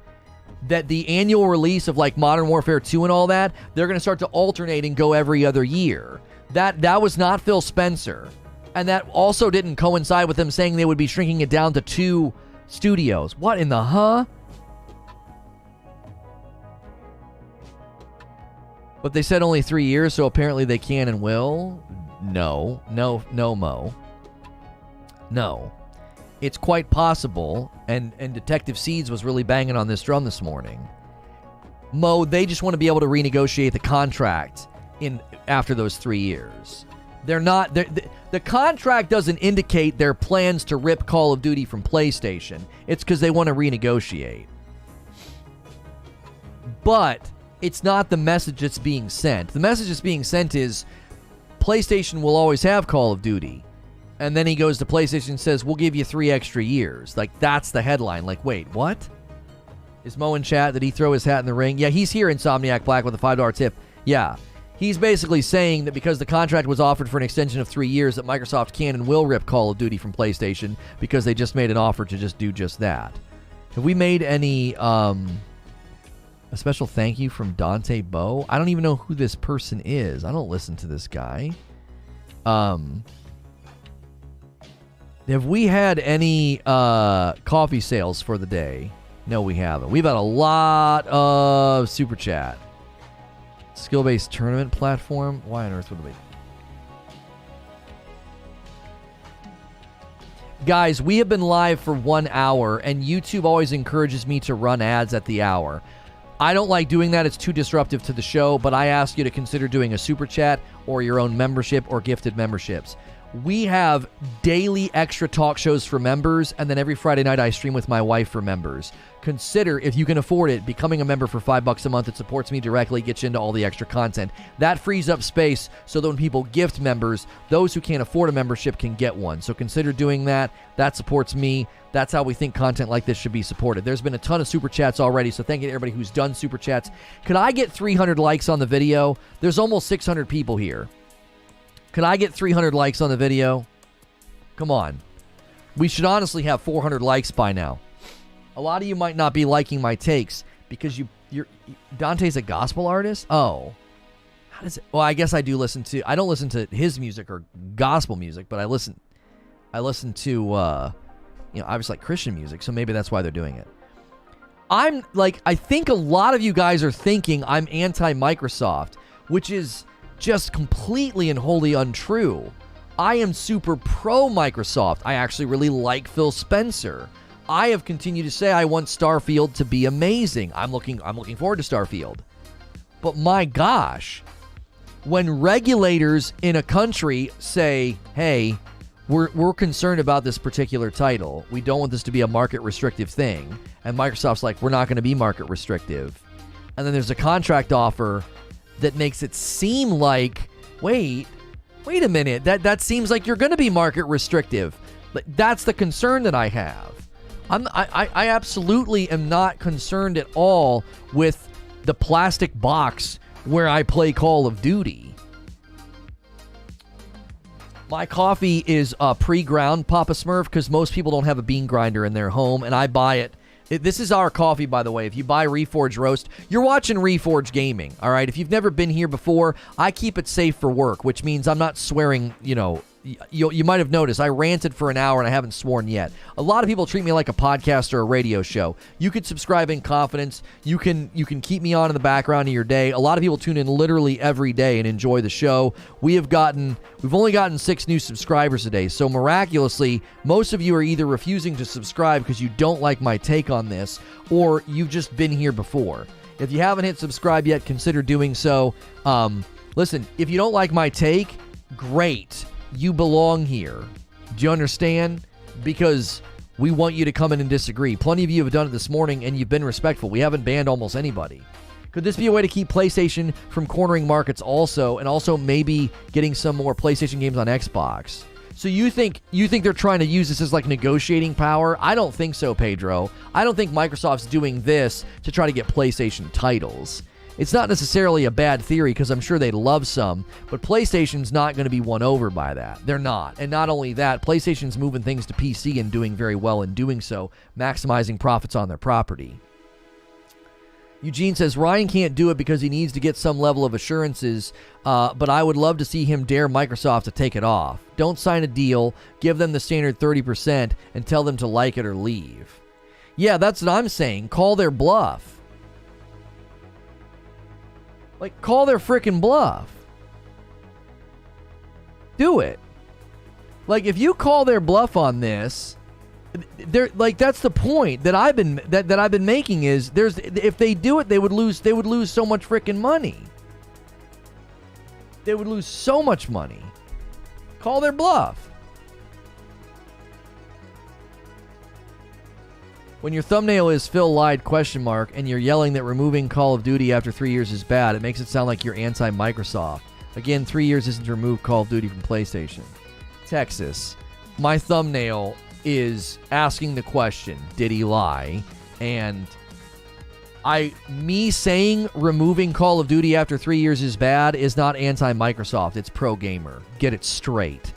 the annual release of like Modern Warfare 2 and all that, they're going to start to alternate and go every other year. That was not Phil Spencer. And that also didn't coincide with them saying they would be shrinking it down to 2 studios. What in the huh? But they said only 3 years, so apparently they can and will. No, Mo. No. It's quite possible, and Detective Seeds was really banging on this drum this morning. Mo, they just want to be able to renegotiate the contract after those 3 years. They're not... The contract doesn't indicate their plans to rip Call of Duty from PlayStation. It's because they want to renegotiate. But it's not the message that's being sent. The message that's being sent is PlayStation will always have Call of Duty. And then he goes to PlayStation and says, we'll give you 3 extra years. Like, that's the headline. Like, wait, what? Is Mo in chat? Did he throw his hat in the ring? Yeah, he's here, Insomniac Black, with a $5 tip. Yeah. He's basically saying that because the contract was offered for an extension of 3 years, that Microsoft can and will rip Call of Duty from PlayStation because they just made an offer to just do just that. Have we made any, a special thank you from Dante Bow? I don't even know who this person is. I don't listen to this guy. Have we had any coffee sales for the day? No, we haven't. We've had a lot of Super Chat. Skill-based tournament platform? Why on earth would it be? Guys, we have been live for 1 hour, and YouTube always encourages me to run ads at the hour. I don't like doing that. It's too disruptive to the show, but I ask you to consider doing a Super Chat or your own membership or gifted memberships. We have daily extra talk shows for members, and then every Friday night I stream with my wife for members. Consider, if you can afford it, becoming a member for $5 a month. It supports me directly, gets you into all the extra content. That frees up space so that when people gift members, those who can't afford a membership can get one. So consider doing that. That supports me. That's how we think content like this should be supported. There's been a ton of Super Chats already, so thank you to everybody who's done Super Chats. Could I get 300 likes on the video? There's almost 600 people here. Could I get 300 likes on the video? Come on. We should honestly have 400 likes by now. A lot of you might not be liking my takes because you're Dante's a gospel artist? Oh. How does it? Well, I guess I don't listen to his music or gospel music, but I listen to obviously like Christian music, so maybe that's why they're doing it. I think a lot of you guys are thinking I'm anti-Microsoft, which is just completely and wholly untrue. I am super pro Microsoft. I actually really like Phil Spencer. I have continued to say I want Starfield to be amazing. I'm looking forward to Starfield. But my gosh, when regulators in a country say, "Hey, we're concerned about this particular title. We don't want this to be a market restrictive thing," and Microsoft's like, "We're not going to be market restrictive," and then there's a contract offer that makes it seem like, wait a minute, that seems like you're going to be market restrictive. That's the concern that I have. I absolutely am not concerned at all with the plastic box where I play Call of Duty. My coffee is pre-ground, Papa Smurf, because most people don't have a bean grinder in their home, and I buy it. This is our coffee, by the way. If you buy Reforge Roast, you're watching Reforge Gaming, all right? If you've never been here before, I keep it safe for work, which means I'm not swearing, you might have noticed I ranted for an hour and I haven't sworn yet. A lot of people treat me like a podcast or a radio show. You could subscribe in confidence. You can keep me on in the background of your day. A lot of people tune in literally every day and enjoy the show. We've only gotten 6 new subscribers today. So miraculously, most of you are either refusing to subscribe because you don't like my take on this, or you've just been here before. If you haven't hit subscribe yet, consider doing so. Listen, if you don't like my take, great. You belong here. Do you understand? Because we want you to come in and disagree. Plenty of you have done it this morning, and you've been respectful. We haven't banned almost anybody. Could this be a way to keep PlayStation from cornering markets also, and also maybe getting some more PlayStation games on Xbox? So you think they're trying to use this as like negotiating power? I don't think so, Pedro. I don't think Microsoft's doing this to try to get PlayStation titles. It's not necessarily a bad theory because I'm sure they'd love some, but PlayStation's not going to be won over by that. They're not. And not only that, PlayStation's moving things to PC and doing very well in doing so, maximizing profits on their property. Eugene says, Ryan can't do it because he needs to get some level of assurances, but I would love to see him dare Microsoft to take it off. Don't sign a deal, give them the standard 30%, and tell them to like it or leave. Yeah, that's what I'm saying. Call their bluff. Like, call their frickin' bluff. Do it. Like, if you call their bluff on this, they're like, that's the point that I've been making is if they do it, they would lose so much freaking money. They would lose so much money. Call their bluff. When your thumbnail is Phil lied ? And you're yelling that removing Call of Duty after 3 years is bad, it makes it sound like you're anti-Microsoft. Again, 3 years isn't to remove Call of Duty from PlayStation. Texas, my thumbnail is asking the question, did he lie? And me saying removing Call of Duty after 3 years is bad is not anti-Microsoft. It's pro-gamer. Get it straight.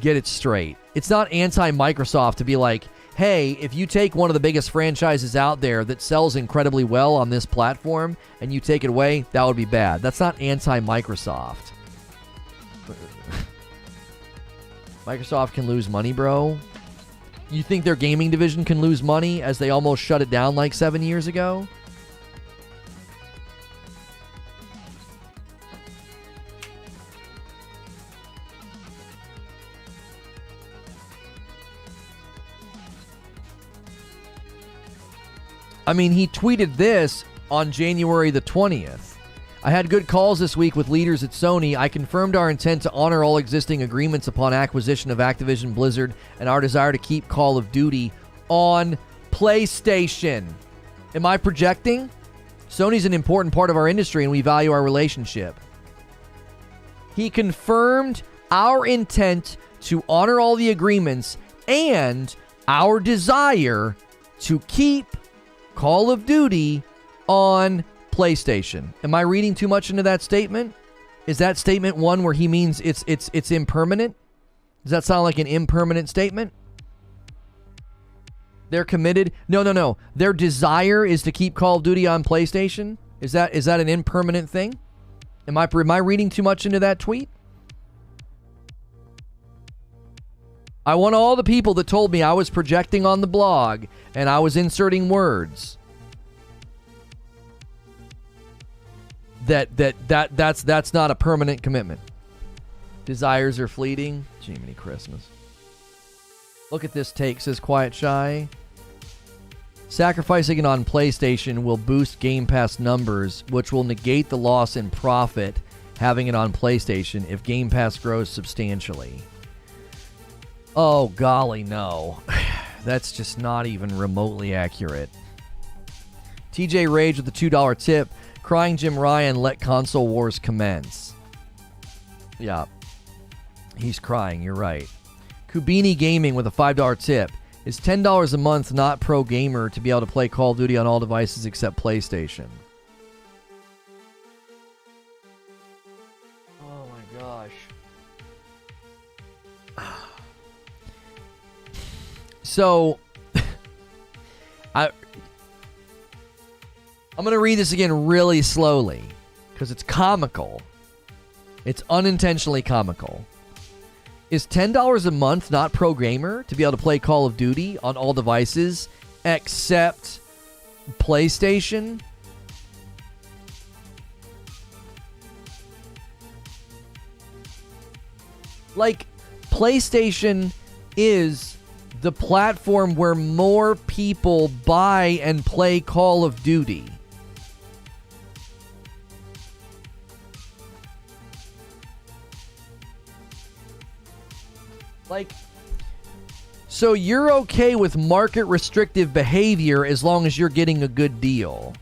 Get it straight. It's not anti-Microsoft to be like, hey, if you take one of the biggest franchises out there that sells incredibly well on this platform and you take it away, that would be bad. That's not anti-Microsoft. Microsoft can lose money, bro. You think their gaming division can lose money as they almost shut it down like 7 years ago? I mean, he tweeted this on January the 20th. I had good calls this week with leaders at Sony. I confirmed our intent to honor all existing agreements upon acquisition of Activision Blizzard and our desire to keep Call of Duty on PlayStation. Am I projecting? Sony's an important part of our industry and we value our relationship. He confirmed our intent to honor all the agreements and our desire to keep Call of Duty on PlayStation. Am I reading too much into that statement? Is that statement one where he means it's impermanent? Does that sound like an impermanent statement? They're committed? No. Their desire is to keep Call of Duty on PlayStation? Is that an impermanent thing? Am I reading too much into that tweet? I want all the people that told me I was projecting on the blog and I was inserting words. That's not a permanent commitment. Desires are fleeting. Jiminy Christmas. Look at this take, says Quiet Shy. Sacrificing it on PlayStation will boost Game Pass numbers, which will negate the loss in profit having it on PlayStation if Game Pass grows substantially. Oh, golly, no. That's just not even remotely accurate. TJ Rage with the $2 tip. Crying Jim Ryan, let console wars commence. Yeah. He's crying, you're right. Kubini Gaming with a $5 tip. Is $10 a month not pro gamer to be able to play Call of Duty on all devices except PlayStation? Oh my gosh. So, I'm going to read this again really slowly because it's comical. It's unintentionally comical. Is $10 a month not pro gamer to be able to play Call of Duty on all devices except PlayStation? Like, PlayStation is the platform where more people buy and play Call of Duty. Like, so you're okay with market restrictive behavior as long as you're getting a good deal.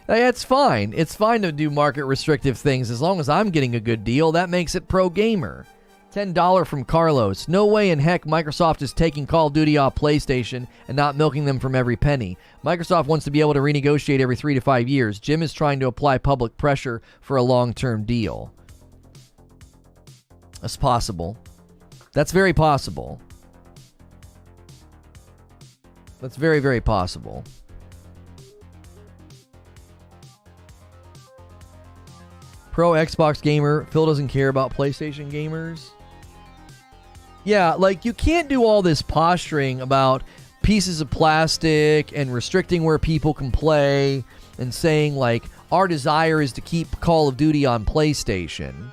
That's fine. It's fine to do market restrictive things as long as I'm getting a good deal. That makes it pro gamer. $10 from Carlos. No way in heck Microsoft is taking Call of Duty off PlayStation and not milking them from every penny. Microsoft wants to be able to renegotiate every 3 to 5 years. Jim is trying to apply public pressure for a long-term deal. That's possible. That's very possible. That's very, very possible. Pro Xbox gamer. Phil doesn't care about PlayStation gamers. Yeah, like, you can't do all this posturing about pieces of plastic and restricting where people can play and saying, like, our desire is to keep Call of Duty on PlayStation.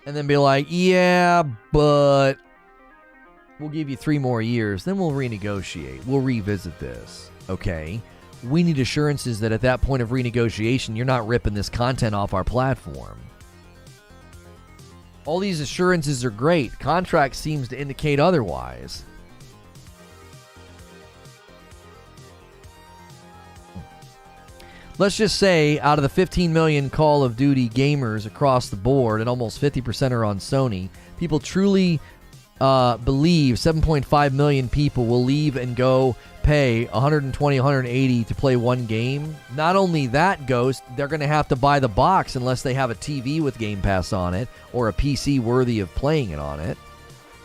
And then be like, yeah, but we'll give you 3 more years. Then we'll renegotiate. We'll revisit this. Okay. We need assurances that at that point of renegotiation, you're not ripping this content off our platform. All these assurances are great. Contract seems to indicate otherwise. Let's just say out of the 15 million Call of Duty gamers across the board, and almost 50% are on Sony, people truly believe 7.5 million people will leave and go pay 120, 180 to play one game. Not only that, Ghost, they're going to have to buy the box unless they have a TV with Game Pass on it or a PC worthy of playing it on it.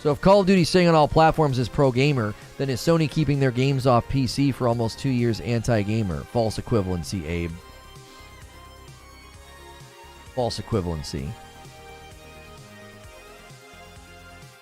So if Call of Duty staying on all platforms is pro-gamer, then is Sony keeping their games off PC for almost 2 years anti-gamer? False equivalency, Abe. False equivalency.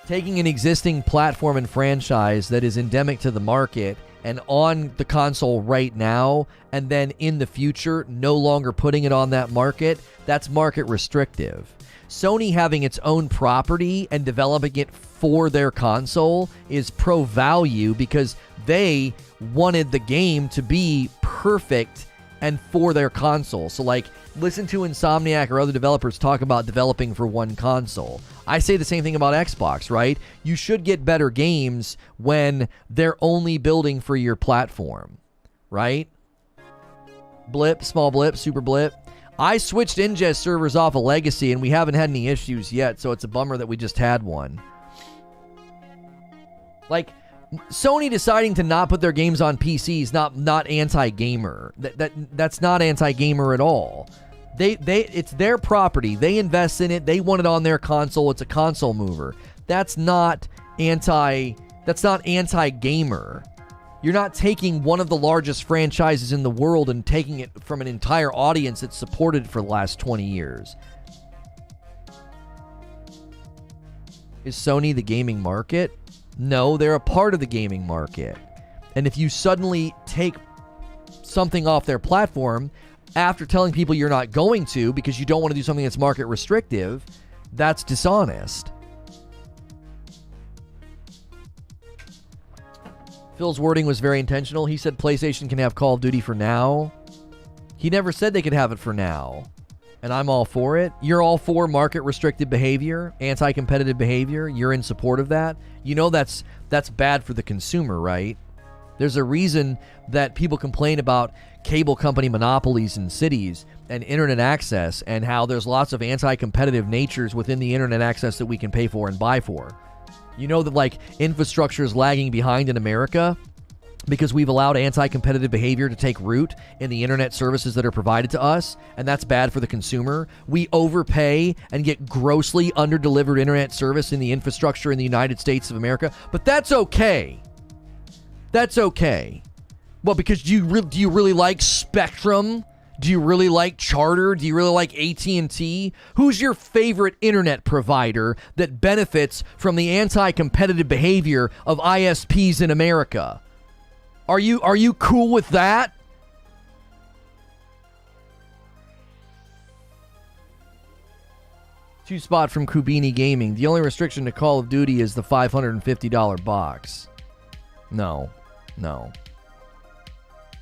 Taking an existing platform and franchise that is endemic to the market and on the console right now, and then in the future no longer putting it on that market, that's market restrictive. Sony having its own property and developing it for their console is pro-value because they wanted the game to be perfect and for their console. So, like, listen to Insomniac or other developers talk about developing for one console. I say the same thing about Xbox, right? You should get better games when they're only building for your platform, right? Blip, small blip, super blip. I switched ingest servers off of Legacy, and we haven't had any issues yet, so it's a bummer that we just had one. Like, Sony deciding to not put their games on PC is not anti-gamer. That's not anti-gamer at all. It's their property. They invest in it. They want it on their console. It's a console mover. That's not anti-gamer. You're not taking one of the largest franchises in the world and taking it from an entire audience that's supported it for the last 20 years. Is Sony the gaming market? No, they're a part of the gaming market. And if you suddenly take something off their platform after telling people you're not going to because you don't want to do something that's market restrictive, that's dishonest. Phil's wording was very intentional. He said PlayStation can have Call of Duty for now. He never said they could have it for now. And I'm all for it. You're all for market restricted behavior, anti-competitive behavior. You're in support of that. You know that's bad for the consumer, right? There's a reason that people complain about cable company monopolies in cities and internet access and how there's lots of anti-competitive natures within the internet access that we can pay for and buy for. You know that, like, infrastructure is lagging behind in America because we've allowed anti-competitive behavior to take root in the internet services that are provided to us, and that's bad for the consumer. We overpay and get grossly under-delivered internet service in the infrastructure in the United States of America, but that's okay. That's okay. Well, because do you really like Spectrum? Do you really like Charter? Do you really like AT&T? Who's your favorite internet provider that benefits from the anti-competitive behavior of ISPs in America? Are you cool with that? Two Spot from Kubini Gaming. The only restriction to Call of Duty is the $550 box. No.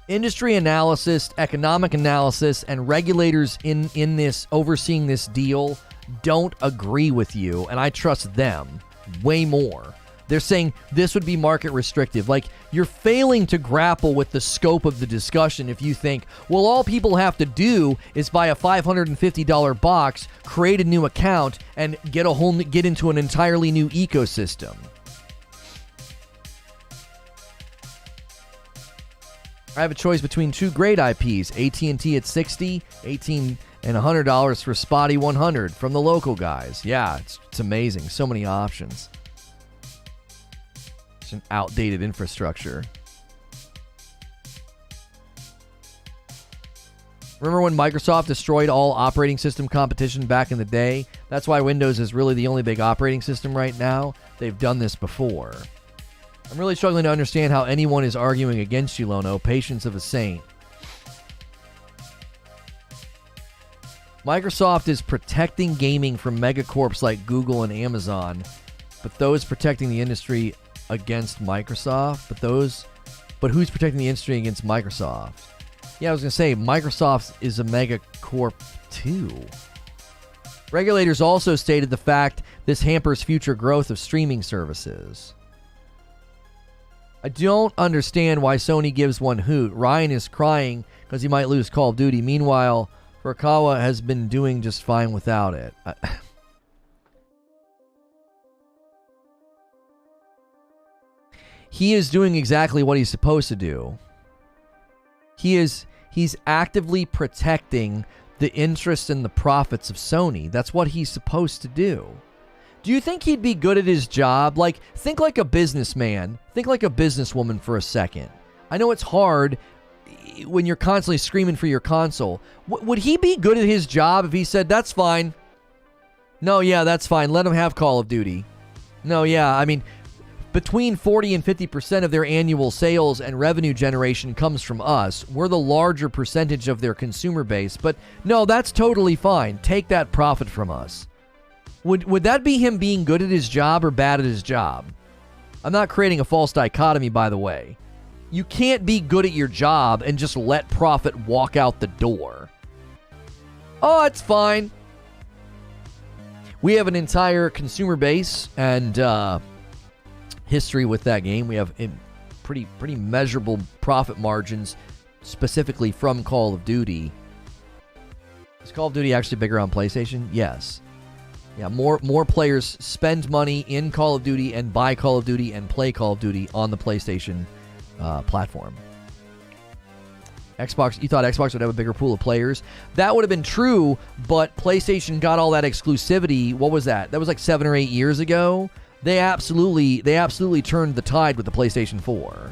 Industry analysis, economic analysis, and regulators in this overseeing this deal don't agree with you, and I trust them way more. They're saying this would be market restrictive. Like, you're failing to grapple with the scope of the discussion if you think, well, all people have to do is buy a $550 box, create a new account, and get into an entirely new ecosystem. I have a choice between two great IPs, AT&T at $60, $18 and $100 for Spotty 100 from the local guys. Yeah, it's amazing. So many options. It's an outdated infrastructure. Remember when Microsoft destroyed all operating system competition back in the day? That's why Windows is really the only big operating system right now. They've done this before. I'm really struggling to understand how anyone is arguing against you, Lono. Patience of a saint. Microsoft is protecting gaming from megacorps like Google and Amazon, but those protecting the industry against Microsoft. But who's protecting the industry against Microsoft? Yeah, I was going to say, Microsoft is a megacorp too. Regulators also stated the fact this hampers future growth of streaming services. I don't understand why Sony gives one hoot. Ryan is crying because he might lose Call of Duty. Meanwhile, Furukawa has been doing just fine without it. He is doing exactly what he's supposed to do. He's actively protecting the interests and the profits of Sony. That's what he's supposed to do. Do you think he'd be good at his job? Like, think like a businessman. Think like a businesswoman for a second. I know it's hard when you're constantly screaming for your console. Would he be good at his job if he said, that's fine? No, yeah, that's fine. Let him have Call of Duty. No, yeah, I mean, between 40 and 50% of their annual sales and revenue generation comes from us. We're the larger percentage of their consumer base, but no, that's totally fine. Take that profit from us. Would that be him being good at his job or bad at his job? I'm not creating a false dichotomy, by the way. You can't be good at your job and just let profit walk out the door. Oh, it's fine. We have an entire consumer base and history with that game. We have pretty measurable profit margins specifically from Call of Duty. Is Call of Duty actually bigger on PlayStation? Yes. Yeah, more players spend money in Call of Duty and buy Call of Duty and play Call of Duty on the PlayStation platform. Xbox, you thought Xbox would have a bigger pool of players? That would have been true, but PlayStation got all that exclusivity. What was that? That was like 7 or 8 years ago. They absolutely turned the tide with the PlayStation 4.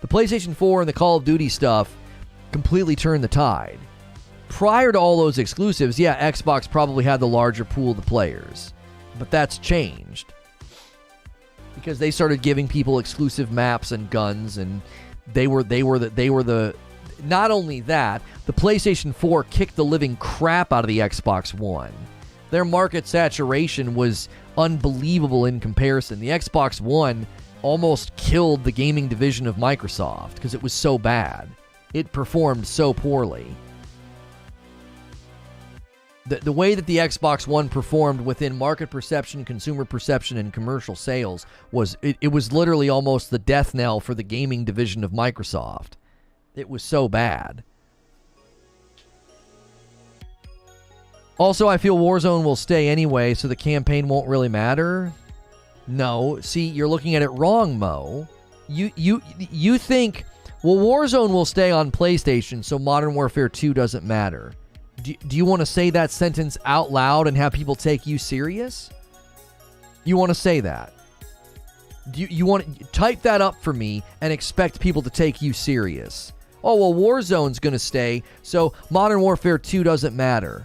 The PlayStation 4 and the Call of Duty stuff completely turned the tide. Prior to all those exclusives, yeah, Xbox probably had the larger pool of the players. But that's changed. Because they started giving people exclusive maps and guns, and they were the not only that, the PlayStation 4 kicked the living crap out of the Xbox One. Their market saturation was unbelievable in comparison. The Xbox One almost killed the gaming division of Microsoft because it was so bad. It performed so poorly. The way that the Xbox One performed within market perception, consumer perception, and commercial sales was it was literally almost the death knell for the gaming division of Microsoft. It was so bad. Also, I feel Warzone will stay anyway, so the campaign won't really matter. No, see, you're looking at it wrong, Mo. You think, well, Warzone will stay on PlayStation, so Modern Warfare 2 doesn't matter. Do you want to say that sentence out loud and have people take you serious? You want to say that? You want to type that up for me and expect people to take you serious? Oh, well, Warzone's going to stay, so Modern Warfare 2 doesn't matter.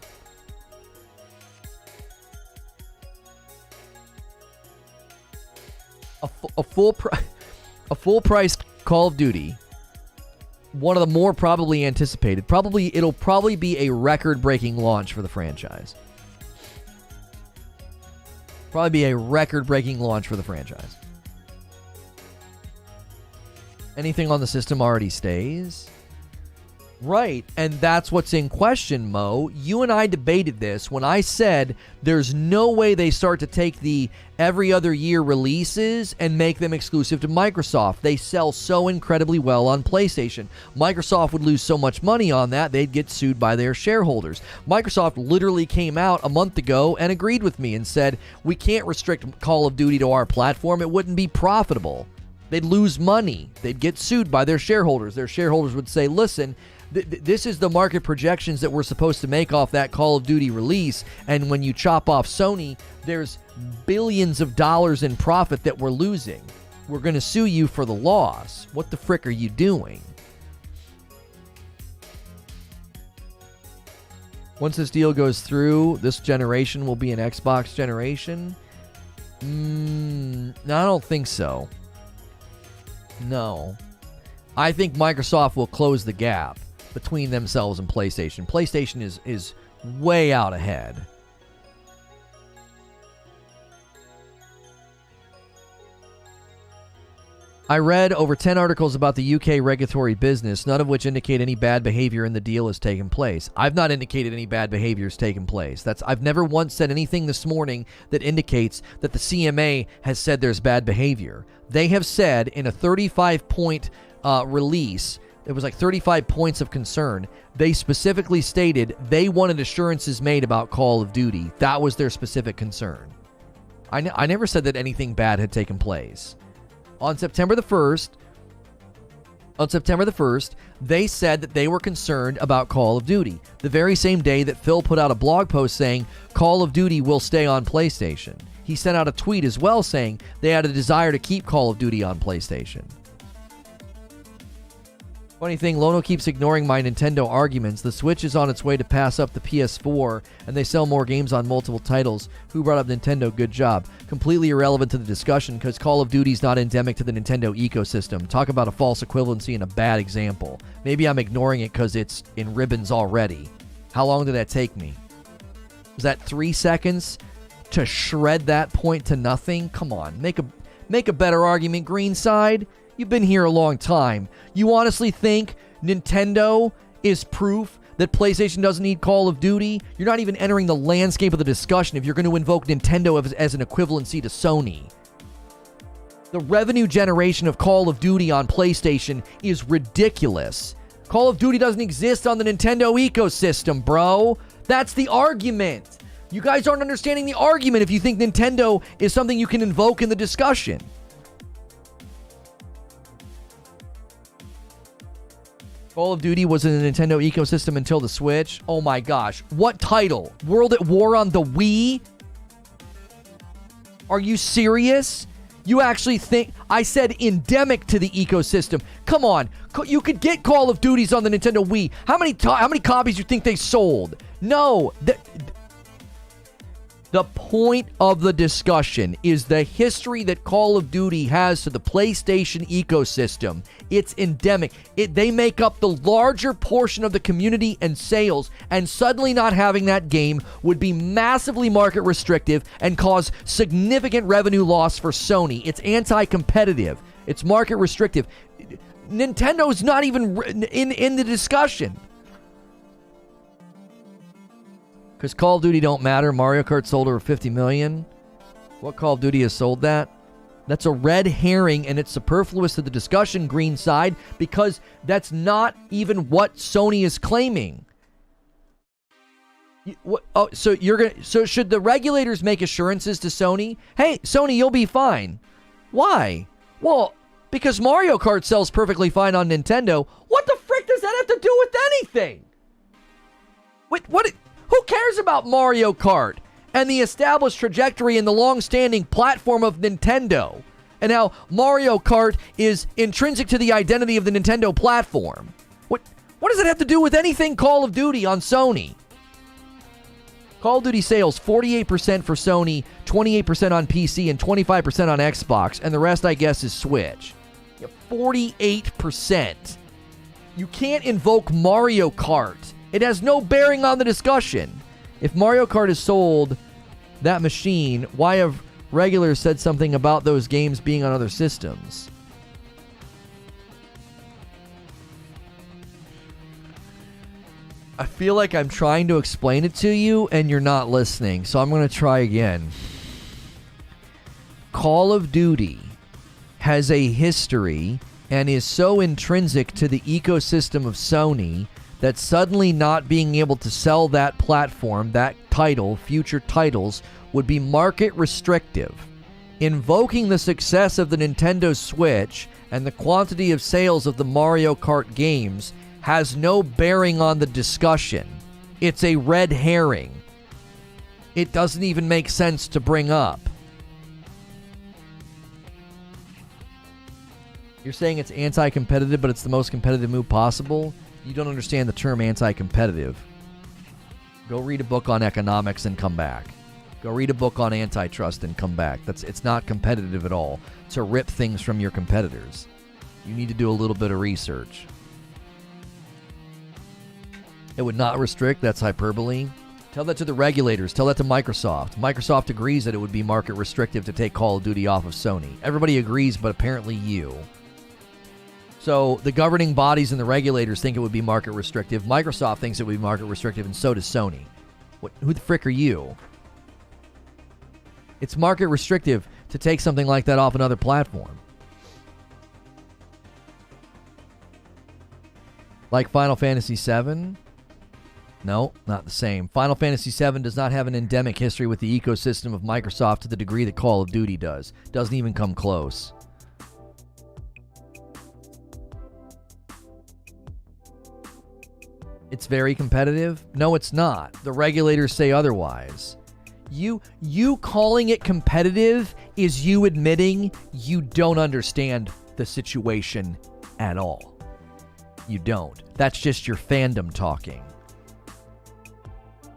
A full price Call of Duty, one of the more probably anticipated. It'll probably be a record-breaking launch for the franchise. Probably be a record-breaking launch for the franchise. Anything on the system already stays. Right, and that's what's in question, Mo. You and I debated this when I said there's no way they start to take the every other year releases and make them exclusive to Microsoft. They sell so incredibly well on PlayStation. Microsoft would lose so much money on that, they'd get sued by their shareholders. Microsoft literally came out a month ago and agreed with me and said, we can't restrict Call of Duty to our platform. It wouldn't be profitable. They'd lose money. They'd get sued by their shareholders. Their shareholders would say, listen, this is the market projections that we're supposed to make off that Call of Duty release, and when you chop off Sony, there's billions of dollars in profit that we're losing. We're going to sue you for the loss. What the frick are you doing? Once this deal goes through, this generation will be an Xbox generation? No, I don't think so. No. I think Microsoft will close the gap between themselves and PlayStation. PlayStation is way out ahead. I read over 10 articles about the UK regulatory business, none of which indicate any bad behavior in the deal has taken place. I've not indicated any bad behavior has taken place. I've never once said anything this morning that indicates that the CMA has said there's bad behavior. They have said in a 35-point release, it was like 35 points of concern. They specifically stated they wanted assurances made about Call of Duty. That was their specific concern. I never said that anything bad had taken place. On September the 1st, they said that they were concerned about Call of Duty. The very same day that Phil put out a blog post saying Call of Duty will stay on PlayStation. He sent out a tweet as well saying they had a desire to keep Call of Duty on PlayStation. Funny thing, Lono keeps ignoring my Nintendo arguments. The Switch is on its way to pass up the PS4, and they sell more games on multiple titles. Who brought up Nintendo? Good job. Completely irrelevant to the discussion because Call of Duty's not endemic to the Nintendo ecosystem. Talk about a false equivalency and a bad example. Maybe I'm ignoring it because it's in ribbons already. How long did that take me? Was that 3 seconds to shred that point to nothing? Come on, make a better argument, green side. You've been here a long time. You honestly think Nintendo is proof that PlayStation doesn't need Call of Duty? You're not even entering the landscape of the discussion if you're going to invoke Nintendo as an equivalency to Sony. The revenue generation of Call of Duty on PlayStation is ridiculous. Call of Duty doesn't exist on the Nintendo ecosystem, bro. That's the argument. You guys aren't understanding the argument if you think Nintendo is something you can invoke in the discussion. Call of Duty was in the Nintendo ecosystem until the Switch. Oh my gosh. What title? World at War on the Wii? Are you serious? You actually think... I said endemic to the ecosystem. Come on. You could get Call of Duties on the Nintendo Wii. How many copies do you think they sold? No. The point of the discussion is the history that Call of Duty has to the PlayStation ecosystem. It's endemic. They make up the larger portion of the community and sales, and suddenly not having that game would be massively market restrictive and cause significant revenue loss for Sony. It's anti-competitive. It's market restrictive. Nintendo's not even in the discussion. Because Call of Duty don't matter. Mario Kart sold over 50 million. What Call of Duty has sold that? That's a red herring, and it's superfluous to the discussion, green side, because that's not even what Sony is claiming. So should the regulators make assurances to Sony? Hey, Sony, you'll be fine. Why? Well, because Mario Kart sells perfectly fine on Nintendo. What the frick does that have to do with anything? What? Who cares about Mario Kart and the established trajectory and the long-standing platform of Nintendo and how Mario Kart is intrinsic to the identity of the Nintendo platform? What does it have to do with anything Call of Duty on Sony? Call of Duty sales 48% for Sony, 28% on PC, and 25% on Xbox, and the rest, I guess, is Switch. 48%. You can't invoke Mario Kart. It has no bearing on the discussion. If Mario Kart has sold that machine, why have regulars said something about those games being on other systems? I feel like I'm trying to explain it to you and you're not listening, so I'm going to try again. Call of Duty has a history and is so intrinsic to the ecosystem of Sony that suddenly not being able to sell that platform, that title, future titles, would be market restrictive. Invoking the success of the Nintendo Switch and the quantity of sales of the Mario Kart games has no bearing on the discussion. It's a red herring. It doesn't even make sense to bring up. You're saying it's anti-competitive, but it's the most competitive move possible? You don't understand the term anti-competitive. Go read a book on economics and come back. Go read a book on antitrust and come back. It's not competitive at all to rip things from your competitors. You need to do a little bit of research. It would not restrict, that's hyperbole. Tell that to the regulators. Tell that to Microsoft. Microsoft agrees that it would be market restrictive to take Call of Duty off of Sony. Everybody agrees, but apparently you. So the governing bodies and the regulators think it would be market restrictive. Microsoft thinks it would be market restrictive, and so does Sony. Who the frick are you? It's market restrictive to take something like that off another platform. Like Final Fantasy VII? No, not the same. Final Fantasy VII does not have an endemic history with the ecosystem of Microsoft to the degree that Call of Duty does. Doesn't even come close. It's very competitive? No, it's not. The regulators say otherwise. You calling it competitive is you admitting you don't understand the situation at all. You don't. That's just your fandom talking.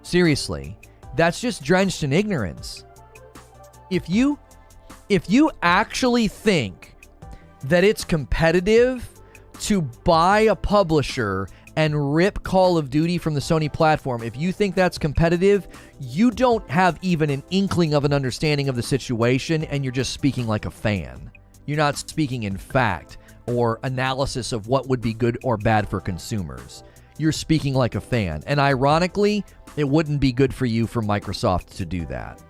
Seriously, that's just drenched in ignorance. If you actually think that it's competitive to buy a publisher and rip Call of Duty from the Sony platform, if you think that's competitive, you don't have even an inkling of an understanding of the situation, and you're just speaking like a fan. You're not speaking in fact or analysis of what would be good or bad for consumers. You're speaking like a fan. And ironically, it wouldn't be good for you for Microsoft to do that.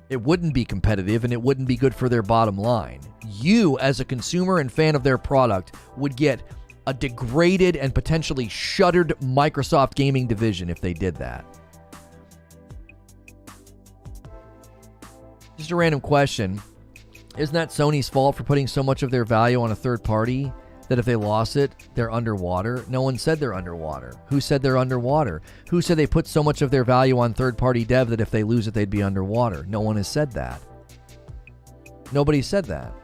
It wouldn't be competitive, and it wouldn't be good for their bottom line. You, as a consumer and fan of their product, would get a degraded and potentially shuttered Microsoft gaming division if they did that. Just a random question. Isn't that Sony's fault for putting so much of their value on a third party that if they lost it, they're underwater? No one said they're underwater. Who said they're underwater? Who said they put so much of their value on third-party dev that if they lose it, they'd be underwater? No one has said that. Nobody said that.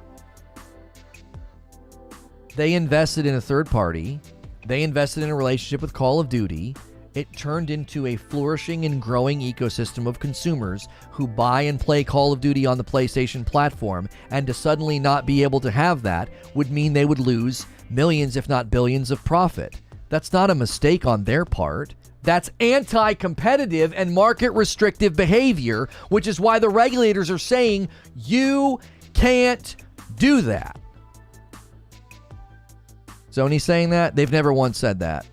They invested in a third party. They invested in a relationship with Call of Duty. It turned into a flourishing and growing ecosystem of consumers who buy and play Call of Duty on the PlayStation platform, and to suddenly not be able to have that would mean they would lose millions, if not billions, of profit. That's not a mistake on their part. That's anti-competitive and market-restrictive behavior, which is why the regulators are saying you can't do that. Sony's saying that? They've never once said that.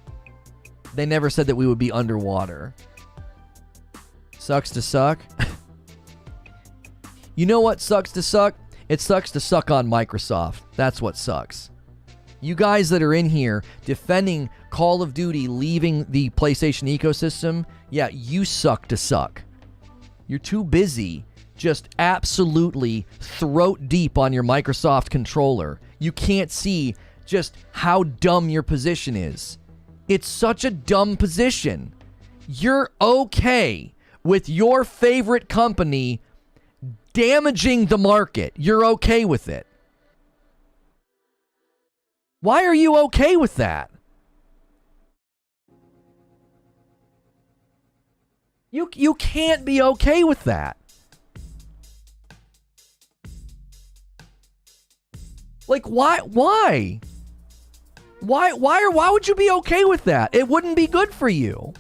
They never said that we would be underwater. Sucks to suck. You know what sucks to suck? It sucks to suck on Microsoft. That's what sucks. You guys that are in here defending Call of Duty leaving the PlayStation ecosystem, yeah, you suck to suck. You're too busy just absolutely throat deep on your Microsoft controller. You can't see just how dumb your position is. It's such a dumb position. You're okay with your favorite company damaging the market. You're okay with it. Why are you okay with that? You can't be okay with that. Like, why? Why would you be okay with that? It wouldn't be good for you.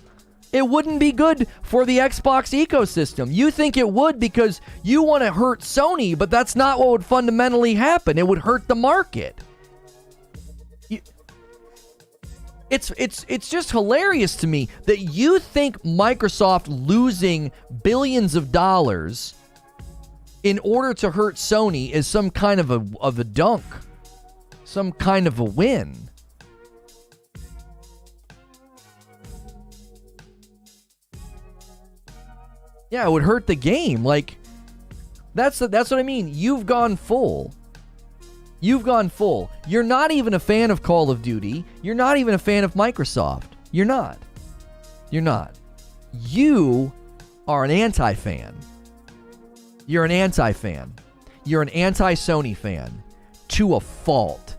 It wouldn't be good for the Xbox ecosystem. You think it would because you want to hurt Sony, but that's not what would fundamentally happen. It would hurt the market. It's just hilarious to me that you think Microsoft losing billions of dollars in order to hurt Sony is some kind of a dunk, some kind of a win. Yeah, it would hurt the game. Like, that's what I mean. You've gone full. You've gone full. You're not even a fan of Call of Duty. You're not even a fan of Microsoft. You're not. You're not. You are an anti-fan. You're an anti-fan. You're an anti-Sony fan. To a fault.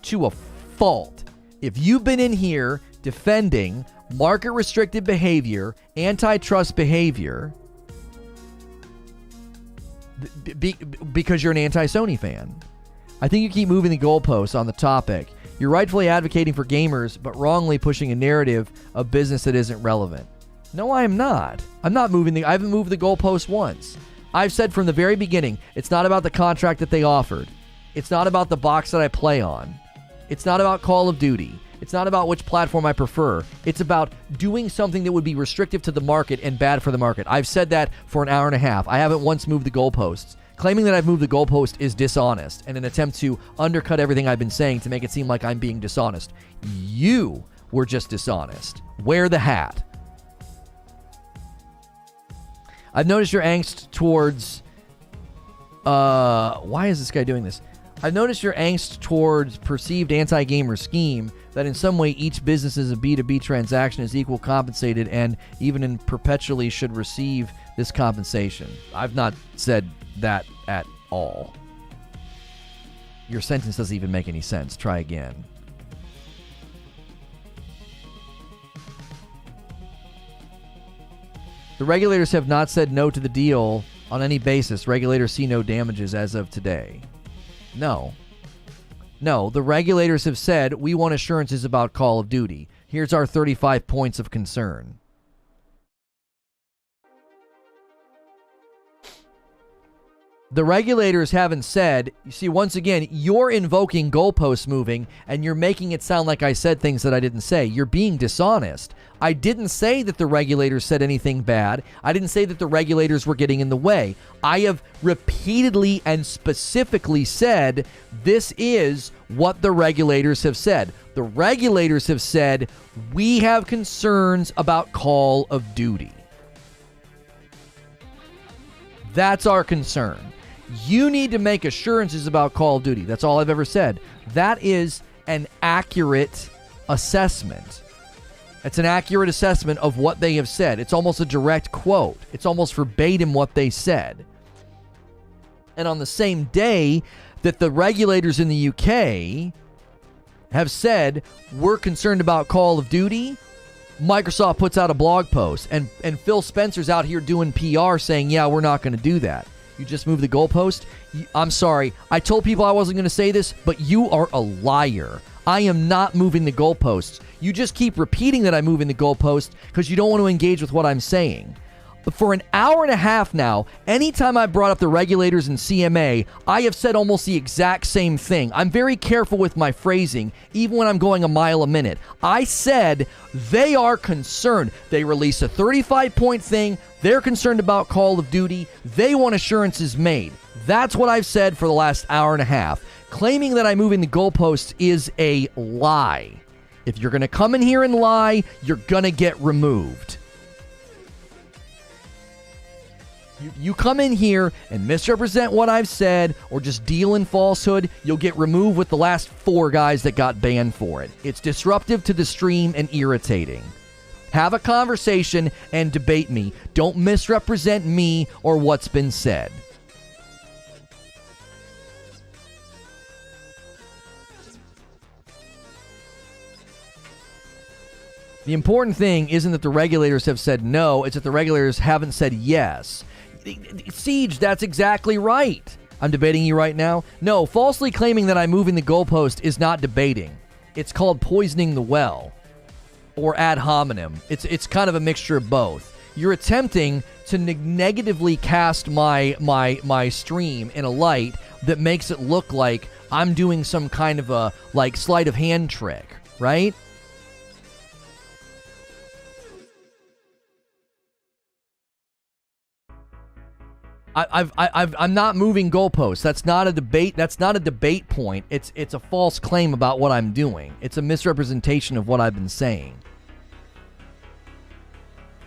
To a fault. If you've been in here defending market-restricted behavior, antitrust behavior, because you're an anti-Sony fan. I think you keep moving the goalposts on the topic. You're rightfully advocating for gamers, but wrongly pushing a narrative of business that isn't relevant. No, I am not. I haven't moved the goalpost once. I've said from the very beginning, it's not about the contract that they offered. It's not about the box that I play on. It's not about Call of Duty. It's not about which platform I prefer. It's about doing something that would be restrictive to the market and bad for the market. I've said that for an hour and a half. I haven't once moved the goalposts. Claiming that I've moved the goalpost is dishonest and an attempt to undercut everything I've been saying to make it seem like I'm being dishonest. You were just dishonest. Wear the hat. I've noticed your angst towards... why is this guy doing this? I've noticed your angst towards perceived anti-gamer scheme that in some way each business is a B2B transaction is equal compensated and even in perpetually should receive this compensation. I've not said that at all. Your sentence doesn't even make any sense. Try again. The regulators have not said no to the deal on any basis. Regulators see no damages as of today. No. No, the regulators have said we want assurances about Call of Duty. Here's our 35 points of concern. The regulators haven't said, you see, once again, you're invoking goalpost moving and you're making it sound like I said things that I didn't say. You're being dishonest. I didn't say that the regulators said anything bad. I didn't say that the regulators were getting in the way. I have repeatedly and specifically said this is what the regulators have said. The regulators have said we have concerns about Call of Duty. That's our concern. You need to make assurances about Call of Duty. That's all I've ever said. That is an accurate assessment. It's an accurate assessment of what they have said. It's almost a direct quote. It's almost verbatim what they said. And on the same day that the regulators in the UK have said, we're concerned about Call of Duty, Microsoft puts out a blog post, and Phil Spencer's out here doing PR saying, yeah, we're not going to do that. You just moved the goalpost? I'm sorry. I told people I wasn't going to say this, but you are a liar. I am not moving the goalposts. You just keep repeating that I'm moving the goalpost because you don't want to engage with what I'm saying. But for an hour and a half now, anytime I brought up the regulators and CMA, I have said almost the exact same thing. I'm very careful with my phrasing, even when I'm going a mile a minute. I said they are concerned. They release a 35-point thing. They're concerned about Call of Duty. They want assurances made. That's what I've said for the last hour and a half. Claiming that I'm moving the goalposts is a lie. If you're going to come in here and lie, you're going to get removed. You come in here and misrepresent what I've said or just deal in falsehood, you'll get removed with the last 4 guys that got banned for it. It's disruptive to the stream and irritating. Have a conversation and debate me. Don't misrepresent me or what's been said. The important thing isn't that the regulators have said no, it's that the regulators haven't said yes. Siege, that's exactly right. I'm debating you right now. No, falsely claiming that I'm moving the goalpost is not debating. It's called poisoning the well or ad hominem. It's kind of a mixture of both. You're attempting to negatively cast my stream in a light that makes it look like I'm doing some kind of a sleight of hand trick, right? I'm not moving goalposts. That's not a debate. That's not a debate point. It's a false claim about what I'm doing. It's a misrepresentation of what I've been saying.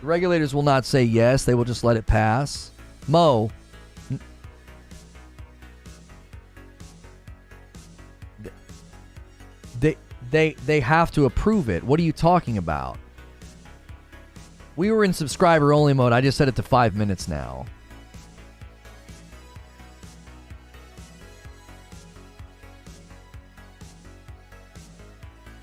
The regulators will not say yes. They will just let it pass. Mo. They have to approve it. What are you talking about? We were in subscriber only mode. I just set it to 5 minutes now.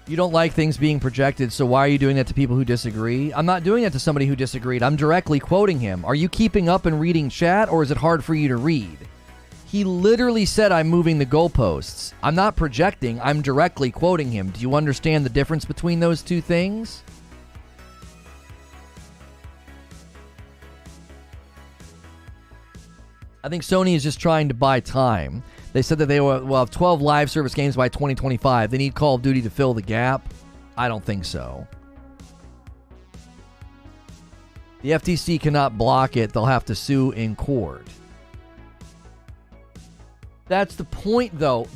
You don't like things being projected, so why are you doing that to people who disagree? I'm not doing that to somebody who disagreed. I'm directly quoting him. Are you keeping up and reading chat, or is it hard for you to read? He literally said I'm moving the goalposts. I'm not projecting. I'm directly quoting him. Do you understand the difference between those two things? I think Sony is just trying to buy time. They said that they will have 12 live service games by 2025. They need Call of Duty to fill the gap. I don't think so. The FTC cannot block it. They'll have to sue in court. That's the point, though.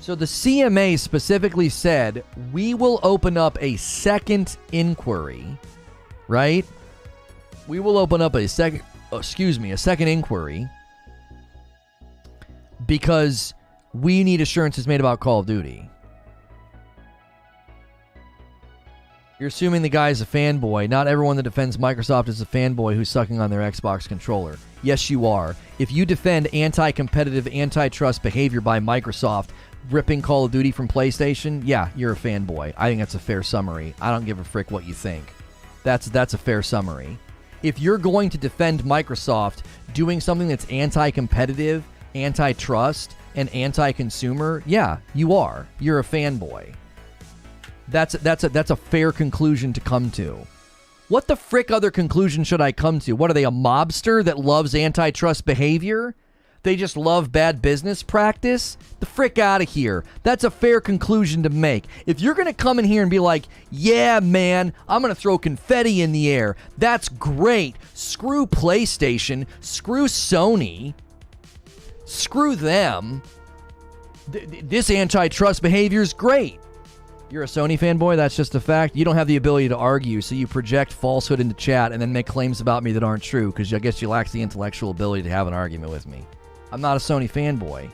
So the CMA specifically said, we will open up a second inquiry, right? We will open up a second inquiry because we need assurances made about Call of Duty. You're assuming the guy is a fanboy. Not everyone that defends Microsoft is a fanboy who's sucking on their Xbox controller. Yes, you are. If you defend anti-competitive, antitrust behavior by Microsoft, ripping Call of Duty from PlayStation, yeah, you're a fanboy. I think that's a fair summary. I don't give a frick what you think. That's a fair summary. If you're going to defend Microsoft doing something that's anti-competitive, antitrust, and anti-consumer, yeah, you are. You're a fanboy. That's a fair conclusion to come to. What the frick other conclusion should I come to? What are they, a mobster that loves antitrust behavior? They just love bad business practice? The frick out of here. That's a fair conclusion to make. If you're going to come in here and be like, yeah, man, I'm going to throw confetti in the air. That's great. Screw PlayStation. Screw Sony. Screw them. This antitrust behavior is great. You're a Sony fanboy? That's just a fact. You don't have the ability to argue, so you project falsehood into chat and then make claims about me that aren't true because I guess you lack the intellectual ability to have an argument with me. I'm not a Sony fanboy.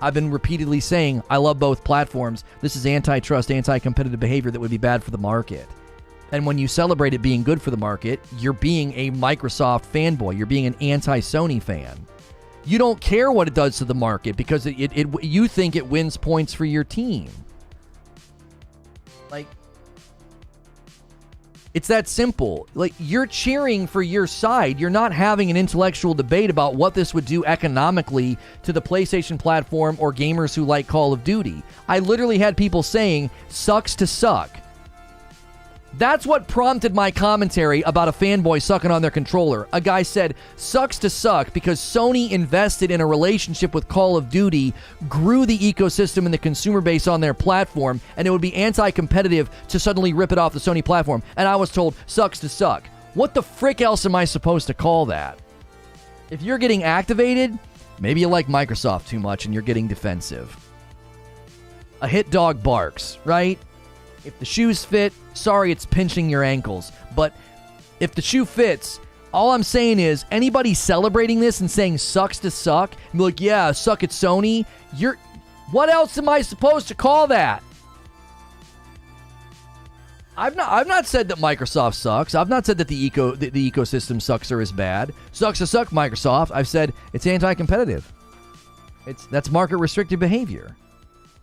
I've been repeatedly saying I love both platforms. This is antitrust, anti-competitive behavior that would be bad for the market. And when you celebrate it being good for the market, you're being a Microsoft fanboy. You're being an anti-Sony fan. You don't care what it does to the market because you think it wins points for your team. Like, it's that simple. Like, you're cheering for your side. You're not having an intellectual debate about what this would do economically to the PlayStation platform or gamers who like Call of Duty. I literally had people saying, sucks to suck. That's what prompted my commentary about a fanboy sucking on their controller. A guy said, sucks to suck because Sony invested in a relationship with Call of Duty, grew the ecosystem and the consumer base on their platform, and it would be anti-competitive to suddenly rip it off the Sony platform. And I was told, sucks to suck. What the frick else am I supposed to call that? If you're getting activated, maybe you like Microsoft too much and you're getting defensive. A hit dog barks, right? If the shoes fit, sorry it's pinching your ankles. But if the shoe fits, all I'm saying is anybody celebrating this and saying sucks to suck, and be like, yeah, suck at Sony, what else am I supposed to call that? I've not said that Microsoft sucks. I've not said that the ecosystem sucks or is bad. Sucks to suck, Microsoft. I've said it's anti-competitive. That's market restricted behavior.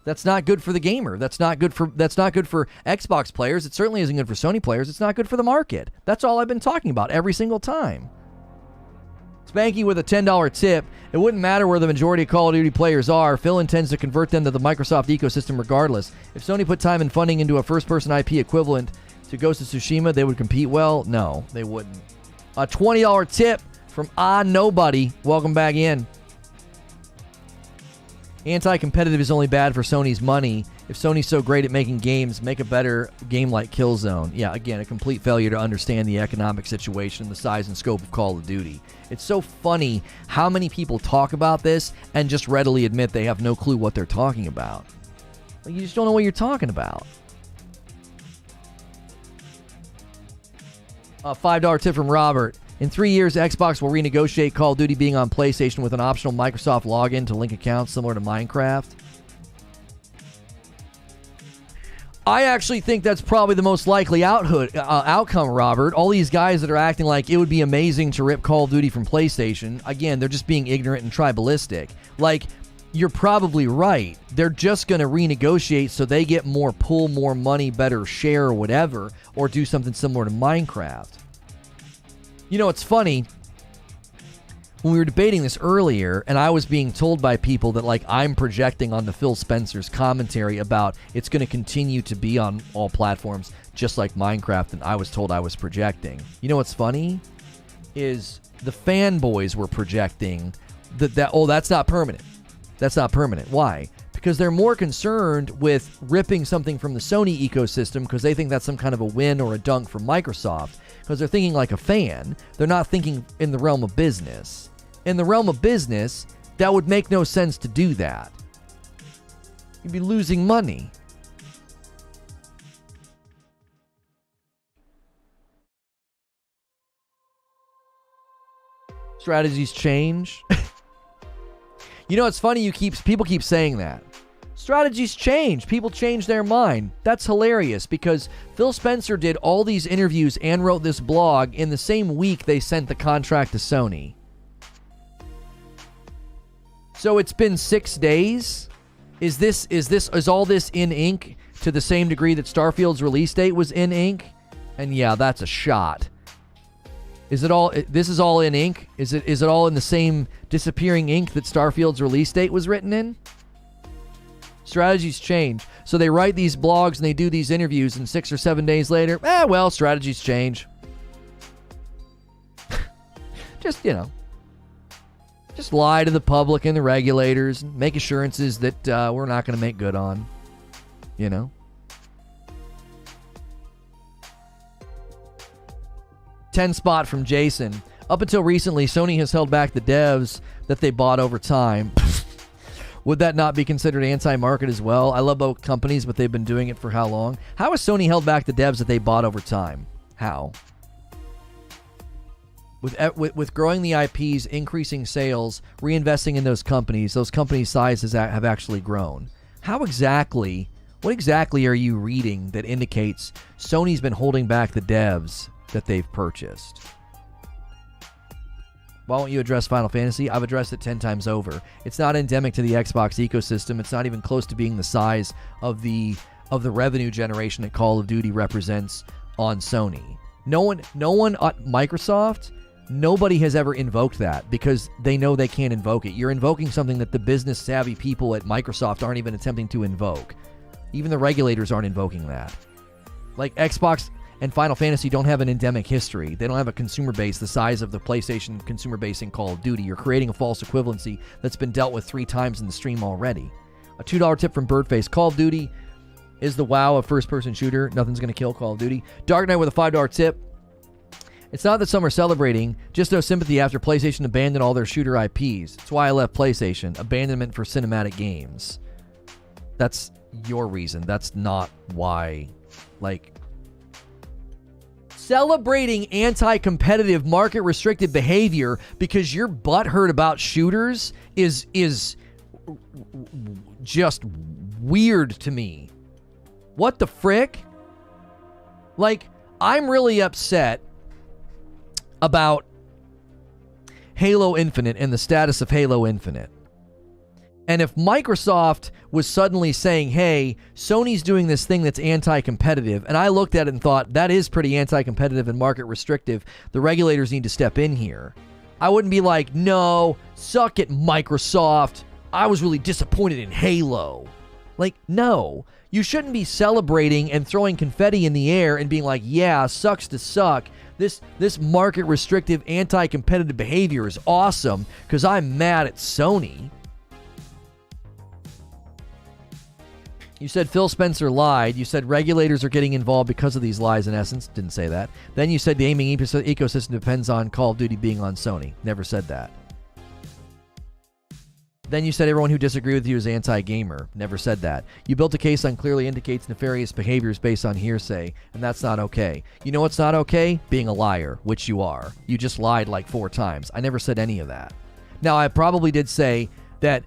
That's not good for the gamer. That's not good for Xbox players. It certainly isn't good for Sony players. It's not good for the market. That's all I've been talking about every single time. Spanky with a $10 tip. It wouldn't matter where the majority of Call of Duty players are. Phil intends to convert them to the Microsoft ecosystem regardless. If Sony put time and funding into a first-person IP equivalent to Ghost of Tsushima, they would compete well? No, they wouldn't. A $20 tip from Nobody. Welcome back in. Anti-competitive is only bad for Sony's money. If Sony's so great at making games, make a better game like Killzone. Yeah, again, a complete failure to understand the economic situation, the size and scope of Call of Duty. It's so funny how many people talk about this and just readily admit they have no clue what they're talking about. Like, you just don't know what you're talking about. A $5 tip from Robert. In 3 years, Xbox will renegotiate Call of Duty being on PlayStation with an optional Microsoft login to link accounts similar to Minecraft. I actually think that's probably the most likely outcome, Robert. All these guys that are acting like it would be amazing to rip Call of Duty from PlayStation, again, they're just being ignorant and tribalistic. Like, you're probably right. They're just going to renegotiate so they get more pull, more money, better share, or whatever, or do something similar to Minecraft. You know, it's funny, when we were debating this earlier, and I was being told by people that, like, I'm projecting on the Phil Spencer's commentary about it's going to continue to be on all platforms, just like Minecraft, and I was told I was projecting. You know what's funny? is the fanboys were projecting that's not permanent. That's not permanent. Why? Because they're more concerned with ripping something from the Sony ecosystem because they think that's some kind of a win or a dunk from Microsoft, because they're thinking like a fan. They're not thinking in the realm of business. In the realm of business, that would make no sense to do that. You'd be losing money. Strategies change. You know, it's funny people keep saying that. Strategies change. People change their mind. That's hilarious because Phil Spencer did all these interviews and wrote this blog in the same week they sent the contract to Sony. So it's been 6 days. Is all this in ink to the same degree that Starfield's release date was in ink? And yeah, that's a shot. This is all in ink? Is it all in the same disappearing ink that Starfield's release date was written in? Strategies change. So they write these blogs and they do these interviews, and 6 or 7 days later, strategies change. Just lie to the public and the regulators and make assurances that we're not going to make good on. 10 spot from Jason. Up until recently, Sony has held back the devs that they bought over time. Would that not be considered anti-market as well? I love both companies, but they've been doing it for how long? How has Sony held back the devs that they bought over time? How? With growing the IPs, increasing sales, reinvesting in those companies sizes have actually grown. What exactly are you reading that indicates Sony's been holding back the devs that they've purchased? Why won't you address Final Fantasy? I've addressed it 10 times over. It's not endemic to the Xbox ecosystem. It's not even close to being the size of the revenue generation that Call of Duty represents on Sony. No one at Microsoft, nobody has ever invoked that because they know they can't invoke it. You're invoking something that the business savvy people at Microsoft aren't even attempting to invoke. Even the regulators aren't invoking that. Like Xbox and Final Fantasy don't have an endemic history. They don't have a consumer base the size of the PlayStation consumer base in Call of Duty. You're creating a false equivalency that's been dealt with 3 times in the stream already. A $2 tip from Birdface. Call of Duty is the WoW of first-person shooter. Nothing's going to kill Call of Duty. Dark Knight with a $5 tip. It's not that some are celebrating, just no sympathy after PlayStation abandoned all their shooter IPs. That's why I left PlayStation. Abandonment for cinematic games. That's your reason. That's not why. Celebrating anti-competitive, market-restricted behavior because you're butthurt about shooters is just weird to me. What the frick? I'm really upset about Halo Infinite and the status of Halo Infinite. And if Microsoft was suddenly saying, hey, Sony's doing this thing that's anti-competitive, and I looked at it and thought, that is pretty anti-competitive and market restrictive, the regulators need to step in here, I wouldn't be like, no, suck it, Microsoft. I was really disappointed in Halo. No. You shouldn't be celebrating and throwing confetti in the air and being like, yeah, sucks to suck. This market restrictive anti-competitive behavior is awesome because I'm mad at Sony. You said Phil Spencer lied. You said regulators are getting involved because of these lies, in essence. Didn't say that. Then you said the gaming ecosystem depends on Call of Duty being on Sony. Never said that. Then you said everyone who disagreed with you is anti-gamer. Never said that. You built a case on clearly indicates nefarious behaviors based on hearsay, and that's not okay. You know what's not okay? Being a liar, which you are. You just lied 4 times. I never said any of that. Now, I probably did say that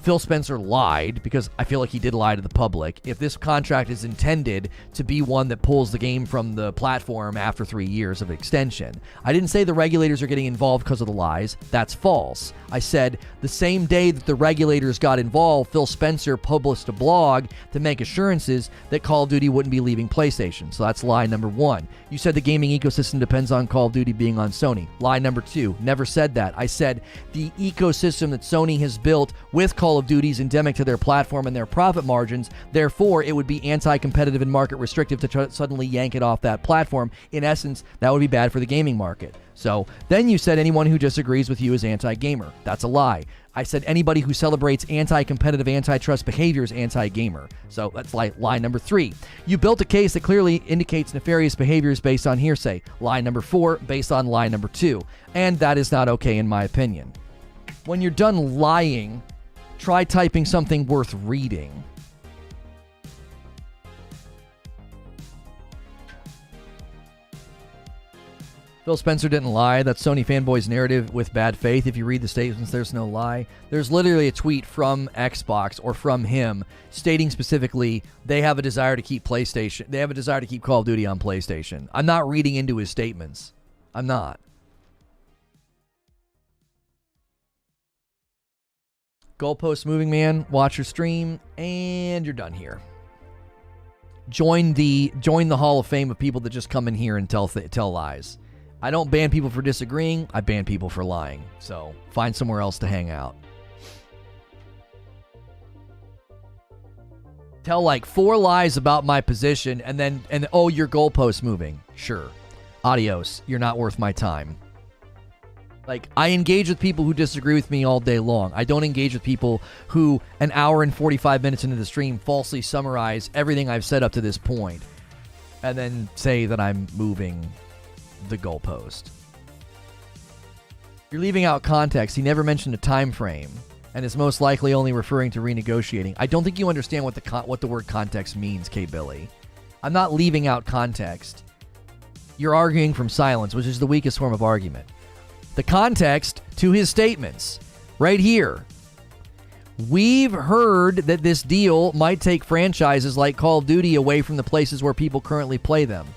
Phil Spencer lied because I feel like he did lie to the public. If this contract is intended to be one that pulls the game from the platform after 3 years of extension, I didn't say the regulators are getting involved because of the lies. That's false. I said the same day that the regulators got involved, Phil Spencer published a blog to make assurances that Call of Duty wouldn't be leaving PlayStation. So that's lie number 1. You said the gaming ecosystem depends on Call of Duty being on Sony. Lie number 2. Never said that. I said the ecosystem that Sony has built with Call Call of Duty is endemic to their platform and their profit margins. Therefore, it would be anti-competitive and market restrictive to suddenly yank it off that platform. In essence, that would be bad for the gaming market. So then you said anyone who disagrees with you is anti-gamer. That's a lie. I said anybody who celebrates anti-competitive, antitrust behavior is anti-gamer. So that's lie number 3. You built a case that clearly indicates nefarious behaviors based on hearsay. Lie number 4, based on lie number 2. And that is not okay in my opinion. When you're done lying, try typing something worth reading. Phil Spencer didn't lie. That's Sony fanboy's narrative with bad faith. If you read the statements, there's no lie. There's literally a tweet from Xbox or from him stating specifically they have a desire to keep PlayStation. They have a desire to keep Call of Duty on PlayStation. I'm not reading into his statements. I'm not. Goalpost moving, man. Watch your stream, and you're done here. Join the Hall of Fame of people that just come in here and tell lies. I don't ban people for disagreeing. I ban people for lying. So find somewhere else to hang out. Tell like 4 lies about my position and oh, your goalpost moving. Sure. Adios. You're not worth my time. Like, I engage with people who disagree with me all day long. I don't engage with people who, an hour and 45 minutes into the stream, falsely summarize everything I've said up to this point and then say that I'm moving the goalpost. You're leaving out context. He never mentioned a time frame and is most likely only referring to renegotiating. I don't think you understand what the word context means, K-Billy. I'm not leaving out context. You're arguing from silence, which is the weakest form of argument. The context to his statements right here. We've heard that this deal might take franchises like Call of Duty away from the places where people currently play them.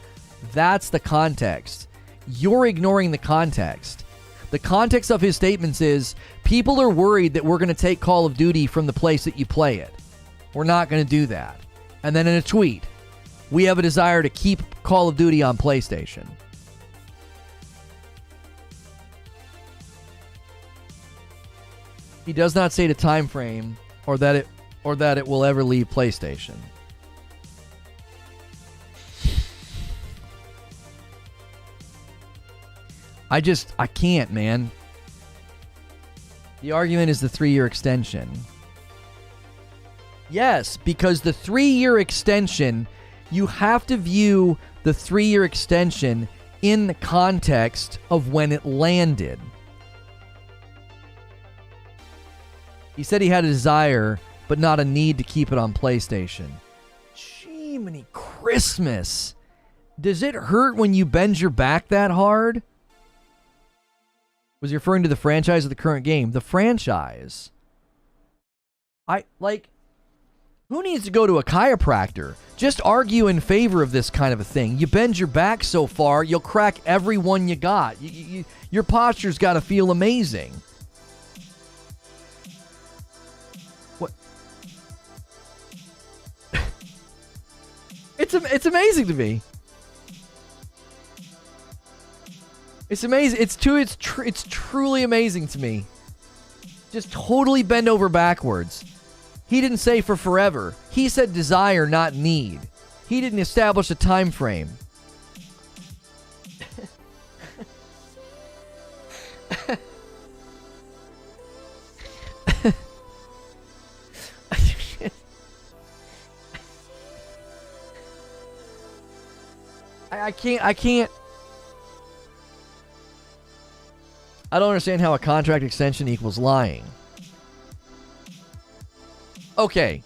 That's the context. You're ignoring the context. The context of his statements is people are worried that we're going to take Call of Duty from the place that you play it. We're not going to do that. And then in a tweet, we have a desire to keep Call of Duty on PlayStation. He does not state a time frame or that it will ever leave PlayStation. I can't, man. The argument is the 3-year extension. Yes, because the 3-year extension, you have to view the 3-year extension in the context of when it landed. He said he had a desire, but not a need to keep it on PlayStation. Jiminy Christmas. Does it hurt when you bend your back that hard? Was he referring to the franchise of the current game? The franchise. Who needs to go to a chiropractor? Just argue in favor of this kind of a thing. You bend your back so far, you'll crack every one you got. Your posture's got to feel amazing. What? It's amazing to me. It's amazing. It's truly amazing to me. Just totally bend over backwards. He didn't say for forever. He said desire, not need. He didn't establish a time frame. I can't. I don't understand how a contract extension equals lying. Okay.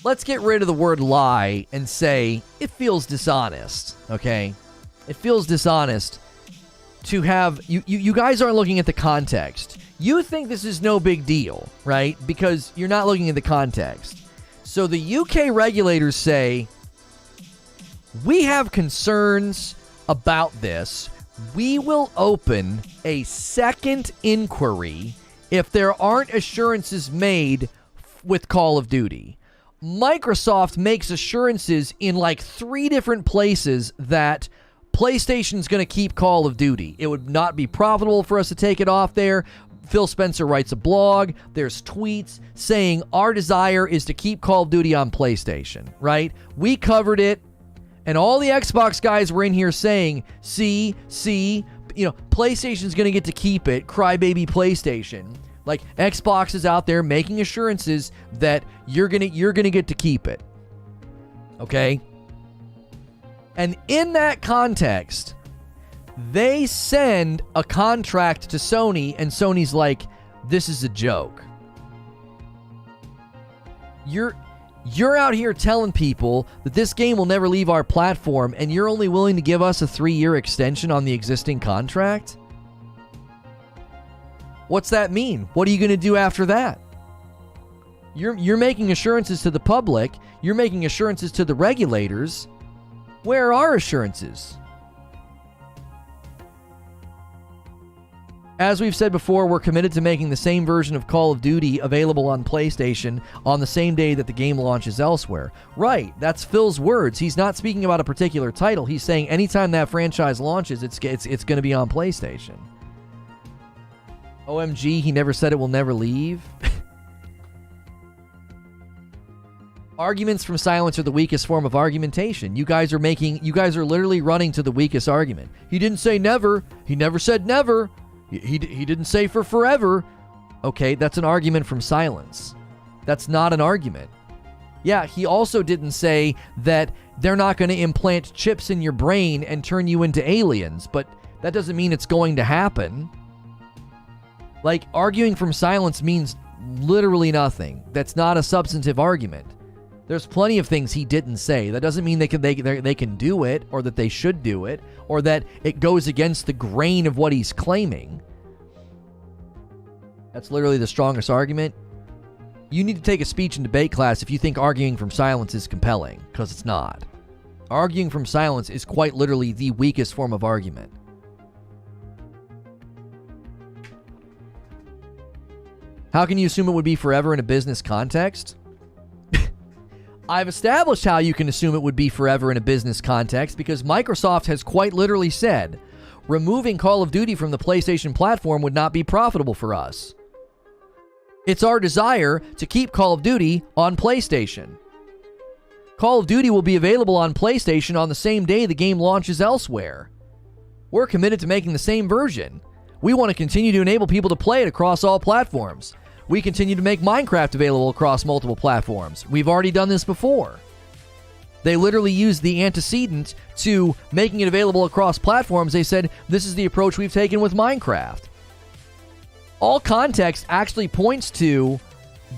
Let's get rid of the word lie and say it feels dishonest, okay? It feels dishonest to have... You guys aren't looking at the context. You think this is no big deal, right? Because you're not looking at the context. So the UK regulators say, we have concerns about this. We will open a second inquiry if there aren't assurances made with Call of Duty. Microsoft makes assurances in like 3 different places that PlayStation's going to keep Call of Duty. It would not be profitable for us to take it off there. Phil Spencer writes a blog. There's tweets saying our desire is to keep Call of Duty on PlayStation, right? We covered it, and all the Xbox guys were in here saying, see, PlayStation's going to get to keep it, crybaby PlayStation. Like, Xbox is out there making assurances that you're gonna get to keep it. Okay? And in that context, they send a contract to Sony, and Sony's like, this is a joke. You're out here telling people that this game will never leave our platform, and you're only willing to give us a 3-year extension on the existing contract? What's that mean? What are you going to do after that? You're making assurances to the public. You're making assurances to the regulators. Where are our assurances? As we've said before, we're committed to making the same version of Call of Duty available on PlayStation on the same day that the game launches elsewhere. Right, that's Phil's words. He's not speaking about a particular title. He's saying anytime that franchise launches, it's going to be on PlayStation. OMG, he never said it will never leave. Arguments from silence are the weakest form of argumentation. You guys are literally running to the weakest argument. He didn't say never. He never said never. He didn't say for forever. Okay, that's an argument from silence. That's not an argument. Yeah, he also didn't say that they're not going to implant chips in your brain and turn you into aliens, but that doesn't mean it's going to happen. Like, arguing from silence means literally nothing. That's not a substantive argument. There's plenty of things he didn't say. That doesn't mean they can do it, or that they should do it, or that it goes against the grain of what he's claiming. That's literally the strongest argument. You need to take a speech and debate class if you think arguing from silence is compelling, because it's not. Arguing from silence is quite literally the weakest form of argument. How can you assume it would be forever in a business context? I've established how you can assume it would be forever in a business context because Microsoft has quite literally said, removing Call of Duty from the PlayStation platform would not be profitable for us. It's our desire to keep Call of Duty on PlayStation. Call of Duty will be available on PlayStation on the same day the game launches elsewhere. We're committed to making the same version. We want to continue to enable people to play it across all platforms. We continue to make Minecraft available across multiple platforms. We've already done this before. They literally used the antecedent to making it available across platforms. They said, this is the approach we've taken with Minecraft. All context actually points to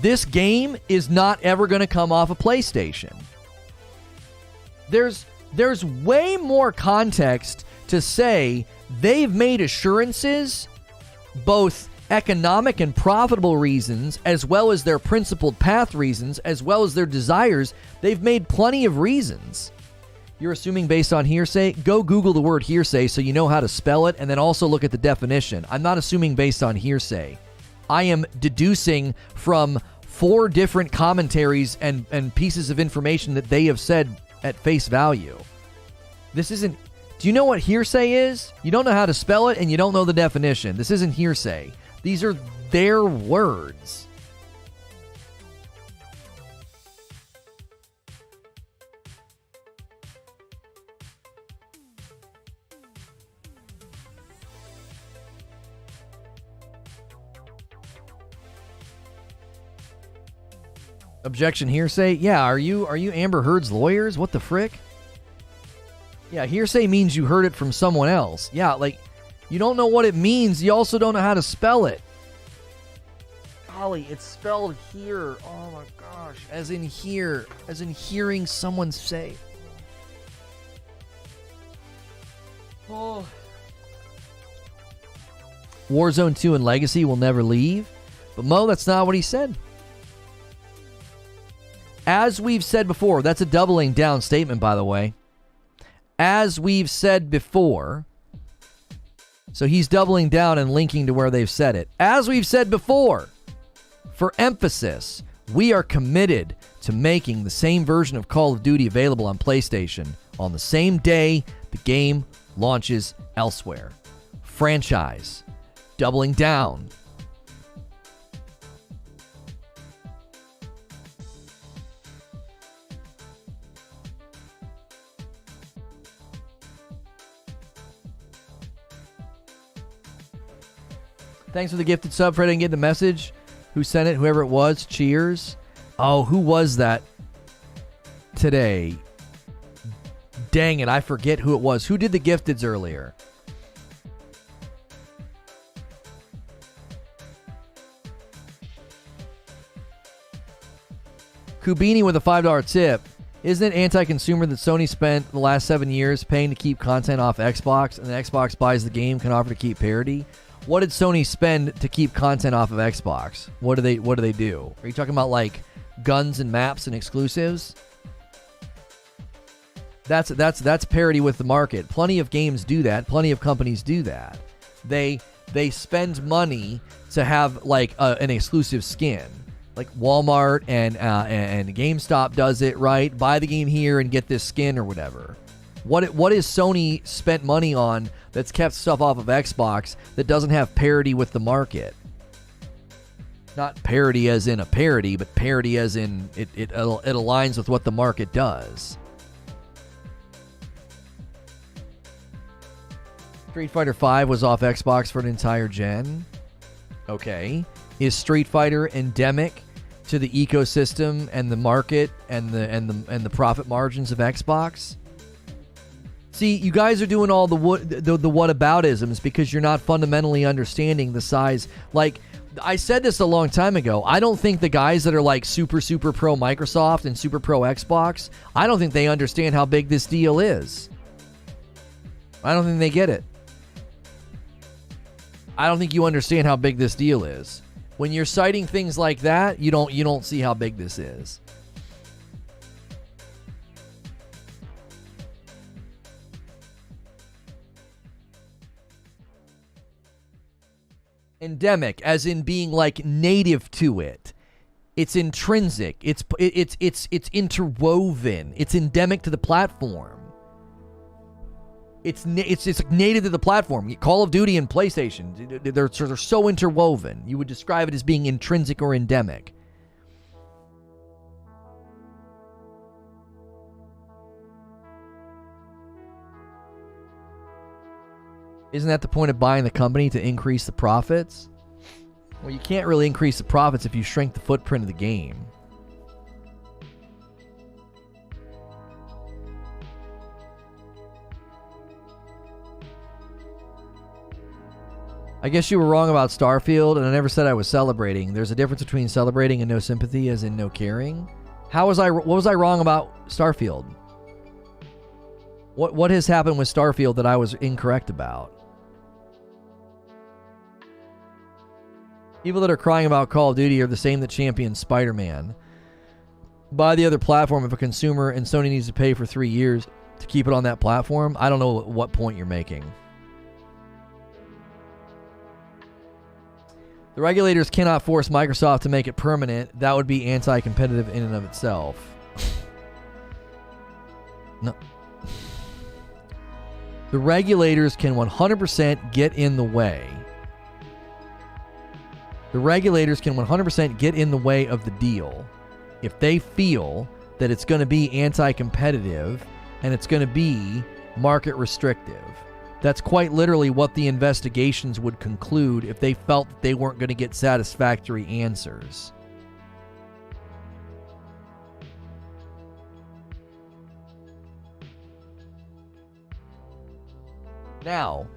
this game is not ever going to come off a PlayStation. There's way more context to say they've made assurances, both economic and profitable reasons, as well as their principled path reasons, as well as their desires. They've made plenty of reasons. You're assuming based on hearsay? Go Google the word hearsay so you know how to spell it, and then also look at the definition. I'm not assuming based on hearsay. I am deducing from 4 different commentaries and pieces of information that they have said at face value. This isn't... Do you know what hearsay is? You don't know how to spell it, and you don't know the definition. This isn't hearsay. These are their words. Objection hearsay? Yeah, are you Amber Heard's lawyers? What the frick? Yeah, hearsay means you heard it from someone else. Yeah, like, you don't know what it means. You also don't know how to spell it. Golly, it's spelled here. Oh my gosh. As in here. As in hearing someone say. Oh. Warzone 2 and Legacy will never leave. But Mo, that's not what he said. As we've said before, that's a doubling down statement, by the way. As we've said before. So he's doubling down and linking to where they've said it. As we've said before, for emphasis, we are committed to making the same version of Call of Duty available on PlayStation on the same day the game launches elsewhere. Franchise. Doubling down. Thanks for the gifted sub. Fred, I didn't get the message. Who sent it? Whoever it was. Cheers. Oh, who was that today? Dang it, I forget who it was. Who did the gifteds earlier? Kubini with a $5 tip. Isn't it anti-consumer that Sony spent the last 7 years paying to keep content off Xbox, and then Xbox buys the game, can offer to keep parity? What did Sony spend to keep content off of Xbox? What do they do? Are you talking about like guns and maps and exclusives? That's parity with the market. Plenty of games do that. Plenty of companies do that. They spend money to have like an exclusive skin. Like Walmart and GameStop does it, right? Buy the game here and get this skin or whatever. What is Sony spent money on that's kept stuff off of Xbox that doesn't have parity with the market? Not parity as in a parody, but parity as in it aligns with what the market does. Street Fighter V was off Xbox for an entire gen. Okay. Is Street Fighter endemic to the ecosystem and the market and the profit margins of Xbox? See, you guys are doing all the whataboutisms because you're not fundamentally understanding the size. Like, I said this a long time ago. I don't think the guys that are like super pro Microsoft and super pro Xbox, I don't think they understand how big this deal is. I don't think they get it. I don't think you understand how big this deal is. When you're citing things like that, you don't see how big this is. Endemic, as in being like native to it. It's intrinsic. It's interwoven. It's endemic to the platform. It's native to the platform. Call of Duty and PlayStation, they're so interwoven. You would describe it as being intrinsic or endemic. Isn't that the point of buying the company, to increase the profits? Well, you can't really increase the profits if you shrink the footprint of the game. I guess you were wrong about Starfield, and I never said I was celebrating. There's a difference between celebrating and no sympathy, as in no caring. What was I wrong about Starfield? What has happened with Starfield that I was incorrect about? People that are crying about Call of Duty are the same that champion Spider-Man. Buy the other platform if a consumer, and Sony needs to pay for 3 years to keep it on that platform. I don't know what point you're making. The regulators cannot force Microsoft to make it permanent. That would be anti-competitive in and of itself. No. The regulators can 100% get in the way. The regulators can 100% get in the way of the deal if they feel that it's going to be anti-competitive and it's going to be market restrictive. That's quite literally what the investigations would conclude if they felt that they weren't going to get satisfactory answers. Now,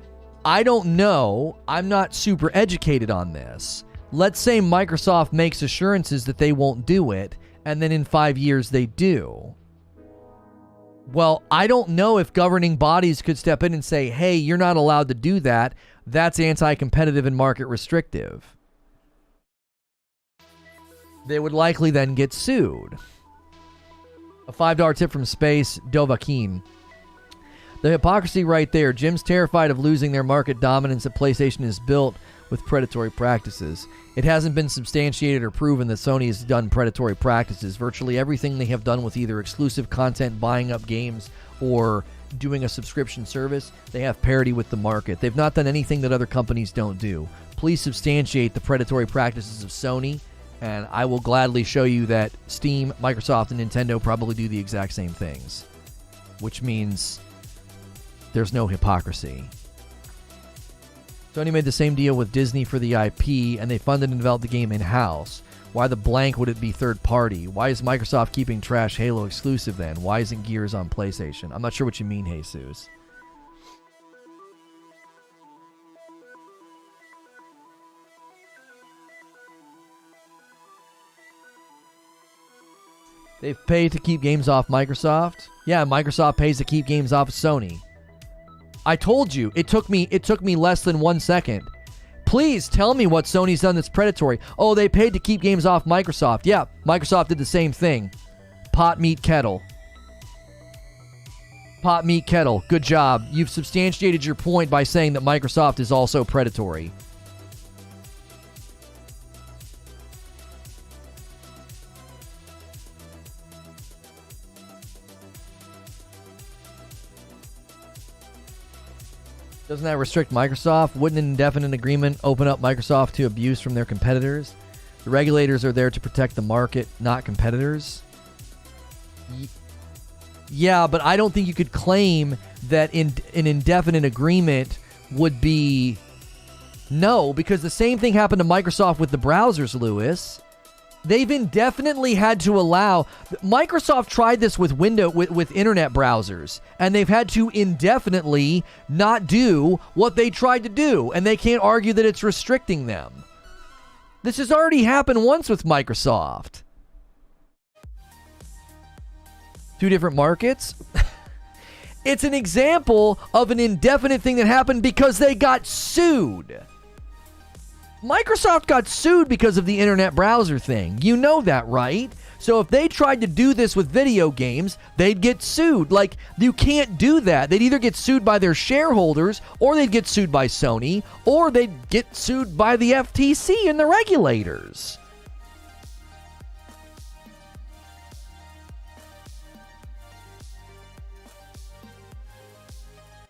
I don't know. I'm not super educated on this. Let's say Microsoft makes assurances that they won't do it, and then in 5 years they do. Well, I don't know if governing bodies could step in and say, hey, you're not allowed to do that. That's anti-competitive and market restrictive. They would likely then get sued. A $5 tip from Space Dovahkiin. The hypocrisy right there. Jim's terrified of losing their market dominance that PlayStation is built with predatory practices. It hasn't been substantiated or proven that Sony has done predatory practices. Virtually everything they have done with either exclusive content, buying up games, or doing a subscription service, they have parity with the market. They've not done anything that other companies don't do. Please substantiate the predatory practices of Sony, and I will gladly show you that Steam, Microsoft, and Nintendo probably do the exact same things. Which means there's no hypocrisy. Sony made the same deal with Disney for the IP, and they funded and developed the game in-house. Why the blank would it be third party? Why is Microsoft keeping trash Halo exclusive then? Why isn't Gears on PlayStation? I'm not sure what you mean, Jesus. They've paid to keep games off Microsoft. Yeah, Microsoft pays to keep games off of Sony. I told you, it took me less than 1 second. Please tell me what Sony's done that's predatory. Oh, they paid to keep games off Microsoft. Yeah, Microsoft did the same thing. Pot, meat, kettle. Pot, meat, kettle. Good job. You've substantiated your point by saying that Microsoft is also predatory. Doesn't that restrict Microsoft? Wouldn't an indefinite agreement open up Microsoft to abuse from their competitors? The regulators are there to protect the market, not competitors. Yeah, but I don't think you could claim that an indefinite agreement would be... No, because the same thing happened to Microsoft with the browsers, Lewis. They've indefinitely had to allow... Microsoft tried this with with internet browsers, and they've had to indefinitely not do what they tried to do, and they can't argue that it's restricting them. This has already happened once with Microsoft. Two different markets? It's an example of an indefinite thing that happened because they got sued. Microsoft got sued because of the internet browser thing. You know that, right? So if they tried to do this with video games, they'd get sued. Like, you can't do that. They'd either get sued by their shareholders, or they'd get sued by Sony, or they'd get sued by the FTC and the regulators.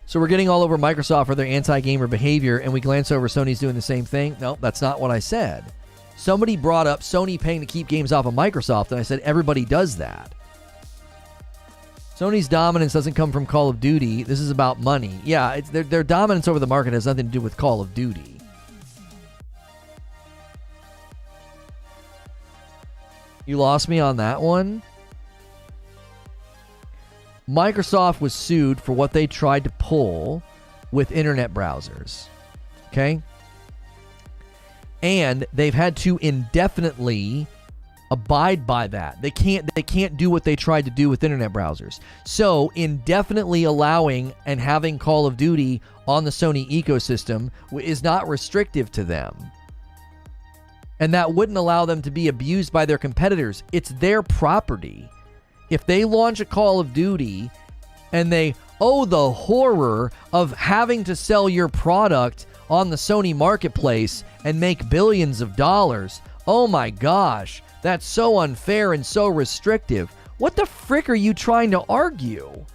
So we're getting all over Microsoft for their anti-gamer behavior, and we glance over Sony's doing the same thing? No, that's not what I said. Somebody brought up Sony paying to keep games off of Microsoft, and I said everybody does that. Sony's dominance doesn't come from Call of Duty. This is about money. Yeah, their dominance over the market has nothing to do with Call of Duty. You lost me on that one? Microsoft was sued for what they tried to pull with internet browsers. Okay? And they've had to indefinitely abide by that. They can't do what they tried to do with internet browsers. So, indefinitely allowing and having Call of Duty on the Sony ecosystem is not restrictive to them. And that wouldn't allow them to be abused by their competitors. It's their property. If they launch a Call of Duty and the horror of having to sell your product on the Sony marketplace and make billions of dollars. Oh my gosh, that's so unfair and so restrictive. What the frick are you trying to argue?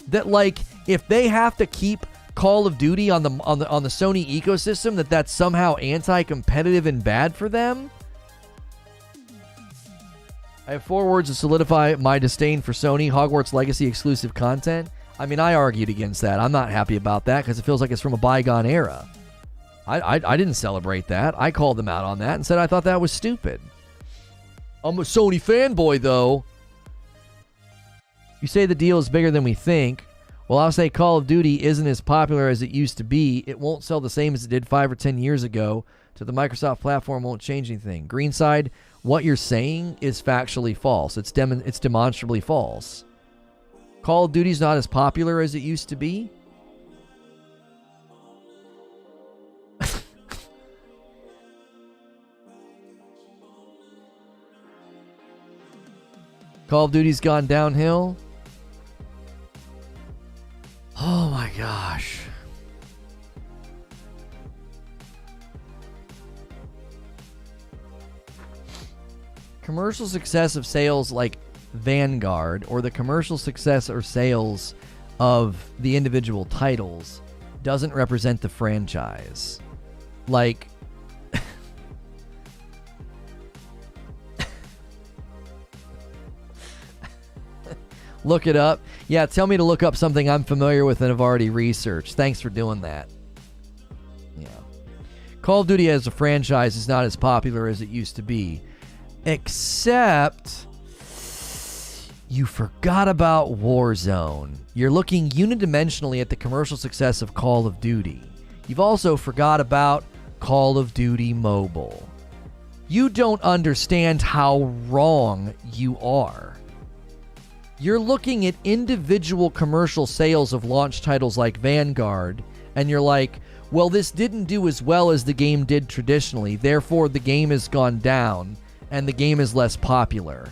That, like, if they have to keep Call of Duty on the Sony ecosystem, that's somehow anti-competitive and bad for them? I have 4 words to solidify my disdain for Sony. Hogwarts Legacy exclusive content. I mean, I argued against that. I'm not happy about that because it feels like it's from a bygone era. I didn't celebrate that. I called them out on that and said I thought that was stupid. I'm a Sony fanboy, though. You say the deal is bigger than we think. Well, I'll say Call of Duty isn't as popular as it used to be. It won't sell the same as it did 5 or 10 years ago. So the Microsoft platform won't change anything. Greenside, what you're saying is factually false. It's demonstrably false. Call of Duty's not as popular as it used to be. Call of Duty's gone downhill. Oh my gosh. Commercial success of sales like Vanguard, or the commercial success or sales of the individual titles, doesn't represent the franchise. Like, look it up. Yeah, tell me to look up something I'm familiar with and have already researched. Thanks for doing that. Yeah. Call of Duty as a franchise is not as popular as it used to be. Except you forgot about Warzone. You're looking unidimensionally at the commercial success of Call of Duty. You've also forgot about Call of Duty Mobile. You don't understand how wrong you are. You're looking at individual commercial sales of launch titles like Vanguard, and you're like, well, this didn't do as well as the game did traditionally, therefore the game has gone down, and the game is less popular.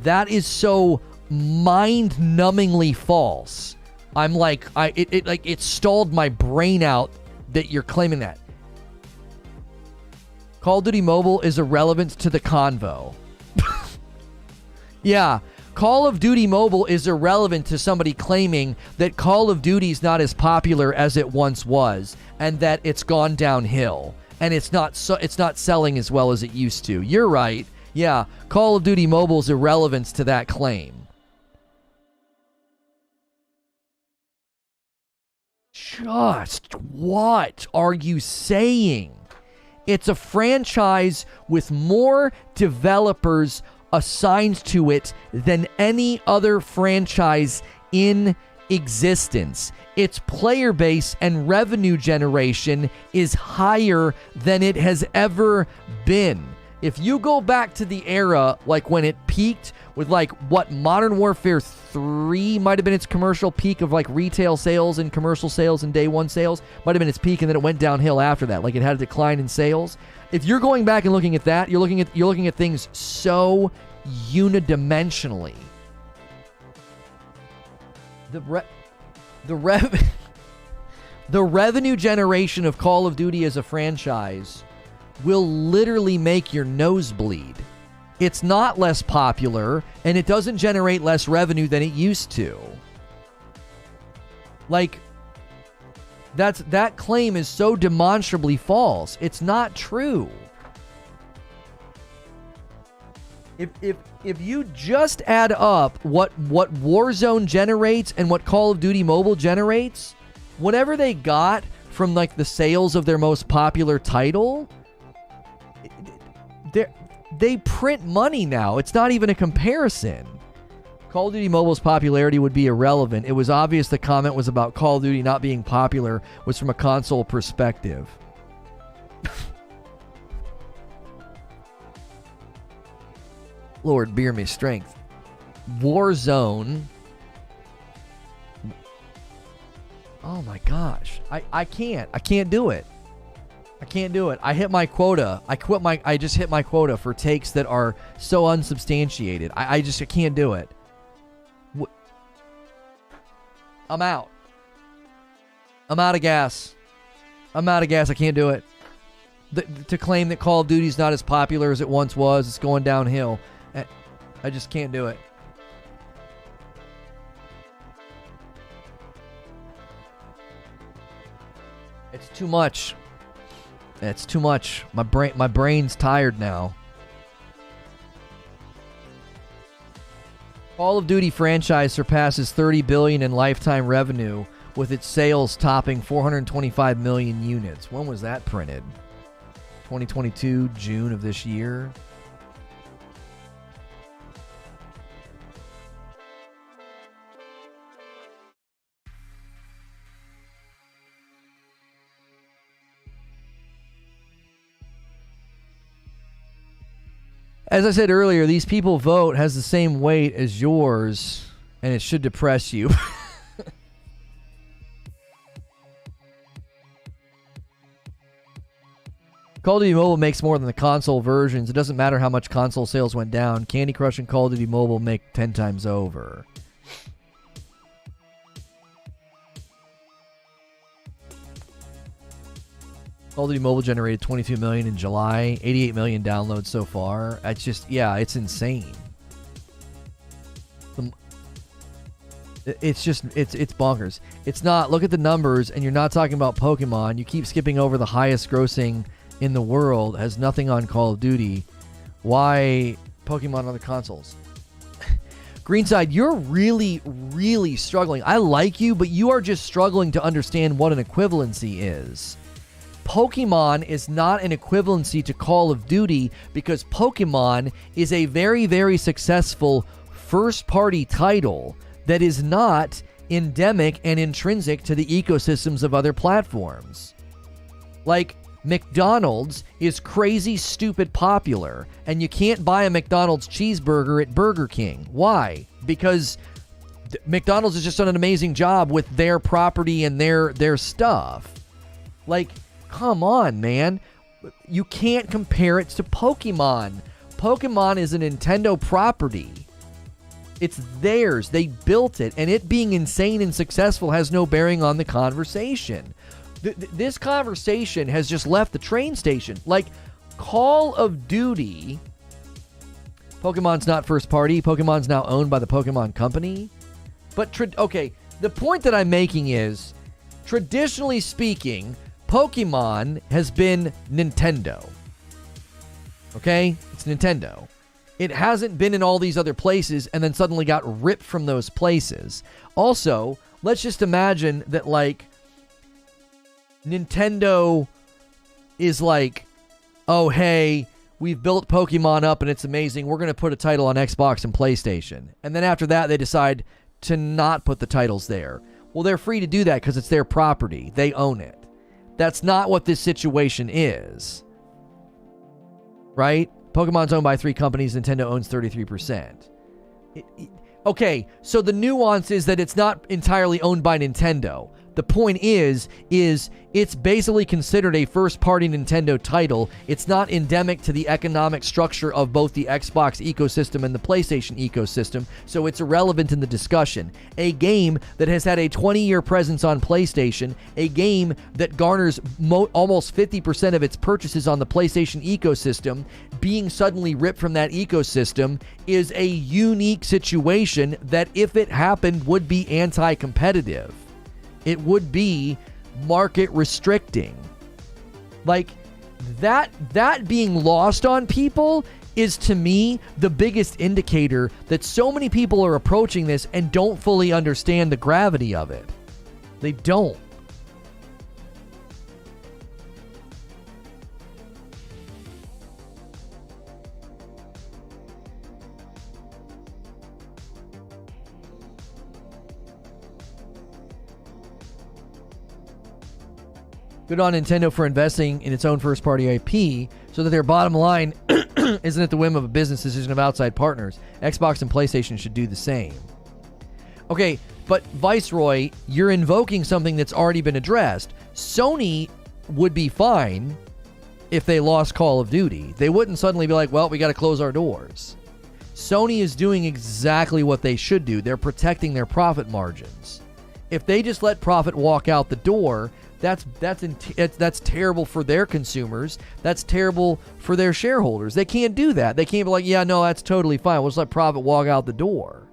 That is so mind-numbingly false. I'm like, it stalled my brain out that you're claiming that. Call of Duty Mobile is irrelevant to the convo. Yeah, Call of Duty Mobile is irrelevant to somebody claiming that Call of Duty is not as popular as it once was, and that it's gone downhill, and it's not selling as well as it used to. You're right. Yeah, Call of Duty Mobile's irrelevance to that claim. Just what are you saying? It's a franchise with more developers assigned to it than any other franchise in existence. Its player base and revenue generation is higher than it has ever been. If you go back to the era, like when it peaked with like what Modern Warfare 3 might have been its commercial peak of like retail sales and commercial sales and day one sales, might have been its peak, and then it went downhill after that. Like it had a decline in sales. If you're going back and looking at that, you're looking at things so unidimensionally. The revenue generation of Call of Duty as a franchise will literally make your nose bleed. It's not less popular, and it doesn't generate less revenue than it used to. Like, that claim is so demonstrably false. It's not true. If you just add up what Warzone generates and what Call of Duty Mobile generates, whatever they got from like the sales of their most popular title, they print money now. It's not even a comparison. Call of Duty Mobile's popularity would be irrelevant. It was obvious the comment was about Call of Duty not being popular was from a console perspective. Lord, bear me strength. Warzone. Oh my gosh. I can't do it. I can't do it. I hit my quota. I just hit my quota for takes that are so unsubstantiated. I can't do it. I'm out. I'm out of gas. I can't do it. To claim that Call of Duty is not as popular as it once was, it's going downhill. I just can't do it. It's too much. It's too much. My brain's tired now. Call of Duty franchise surpasses $30 billion in lifetime revenue, with its sales topping 425 million units. When was that printed? 2022, June of this year. As I said earlier, these people vote has the same weight as yours, and it should depress you. Call of Duty Mobile makes more than the console versions. It doesn't matter how much console sales went down. Candy Crush and Call of Duty Mobile make 10 times over. Call of Duty Mobile generated 22 million in July, 88 million downloads so far. It's just, yeah, it's insane. It's just, it's bonkers. It's not, look at the numbers, and you're not talking about Pokemon. You keep skipping over the highest grossing in the world, has nothing on Call of Duty. Why Pokemon on the consoles? Greenside, you're really, really struggling. I like you, but you are just struggling to understand what an equivalency is. Pokemon is not an equivalency to Call of Duty because Pokemon is a very, very successful first-party title that is not endemic and intrinsic to the ecosystems of other platforms. Like, McDonald's is crazy, stupid popular, and you can't buy a McDonald's cheeseburger at Burger King. Why? Because McDonald's has just done an amazing job with their property and their stuff. Like, come on, man. You can't compare it to Pokemon. Pokemon is a Nintendo property. It's theirs. They built it, and it being insane and successful has no bearing on the conversation. This conversation has just left the train station. Like, Call of Duty, Pokemon's not first party. Pokemon's now owned by the Pokemon Company. But, okay, the point that I'm making is, traditionally speaking, Pokemon has been Nintendo. Okay? It's Nintendo. It hasn't been in all these other places and then suddenly got ripped from those places. Also, let's just imagine that, like, Nintendo is like, oh, hey, we've built Pokemon up and it's amazing. We're going to put a title on Xbox and PlayStation. And then after that, they decide to not put the titles there. Well, they're free to do that because it's their property. They own it. That's not what this situation is. Right? Pokemon's owned by 3 companies. Nintendo owns 33%. Okay, so the nuance is that it's not entirely owned by Nintendo. The point is it's basically considered a first-party Nintendo title. It's not endemic to the economic structure of both the Xbox ecosystem and the PlayStation ecosystem, so it's irrelevant in the discussion. A game that has had a 20-year presence on PlayStation, a game that garners almost 50% of its purchases on the PlayStation ecosystem, being suddenly ripped from that ecosystem is a unique situation that, if it happened, would be anti-competitive. It would be market restricting. Like, that being lost on people is, to me, the biggest indicator that so many people are approaching this and don't fully understand the gravity of it. They don't. Good on Nintendo for investing in its own first-party IP so that their bottom line isn't at the whim of a business decision of outside partners. Xbox and PlayStation should do the same. Okay, but Viceroy, you're invoking something that's already been addressed. Sony would be fine if they lost Call of Duty. They wouldn't suddenly be like, well, we got to close our doors. Sony is doing exactly what they should do. They're protecting their profit margins. If they just let profit walk out the door, that's terrible for their consumers. That's terrible for their shareholders. They can't do that. They can't be like, yeah, no, that's totally fine. We'll just let profit walk out the door.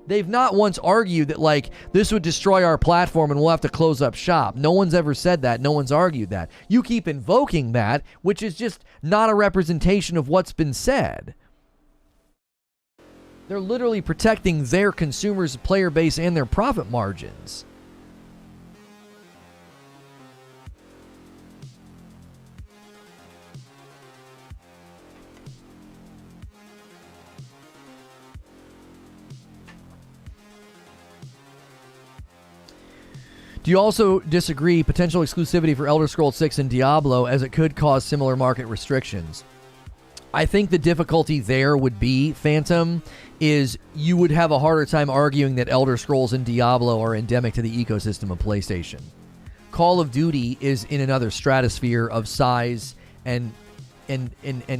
They've not once argued that, like, this would destroy our platform and we'll have to close up shop. No one's ever said that. No one's argued that. You keep invoking that, which is just not a representation of what's been said. They're literally protecting their consumers' player base and their profit margins. Do you also disagree potential exclusivity for Elder Scrolls 6 and Diablo, as it could cause similar market restrictions? I think the difficulty there would be, Phantom, is you would have a harder time arguing that Elder Scrolls and Diablo are endemic to the ecosystem of PlayStation. Call of Duty is in another stratosphere of size and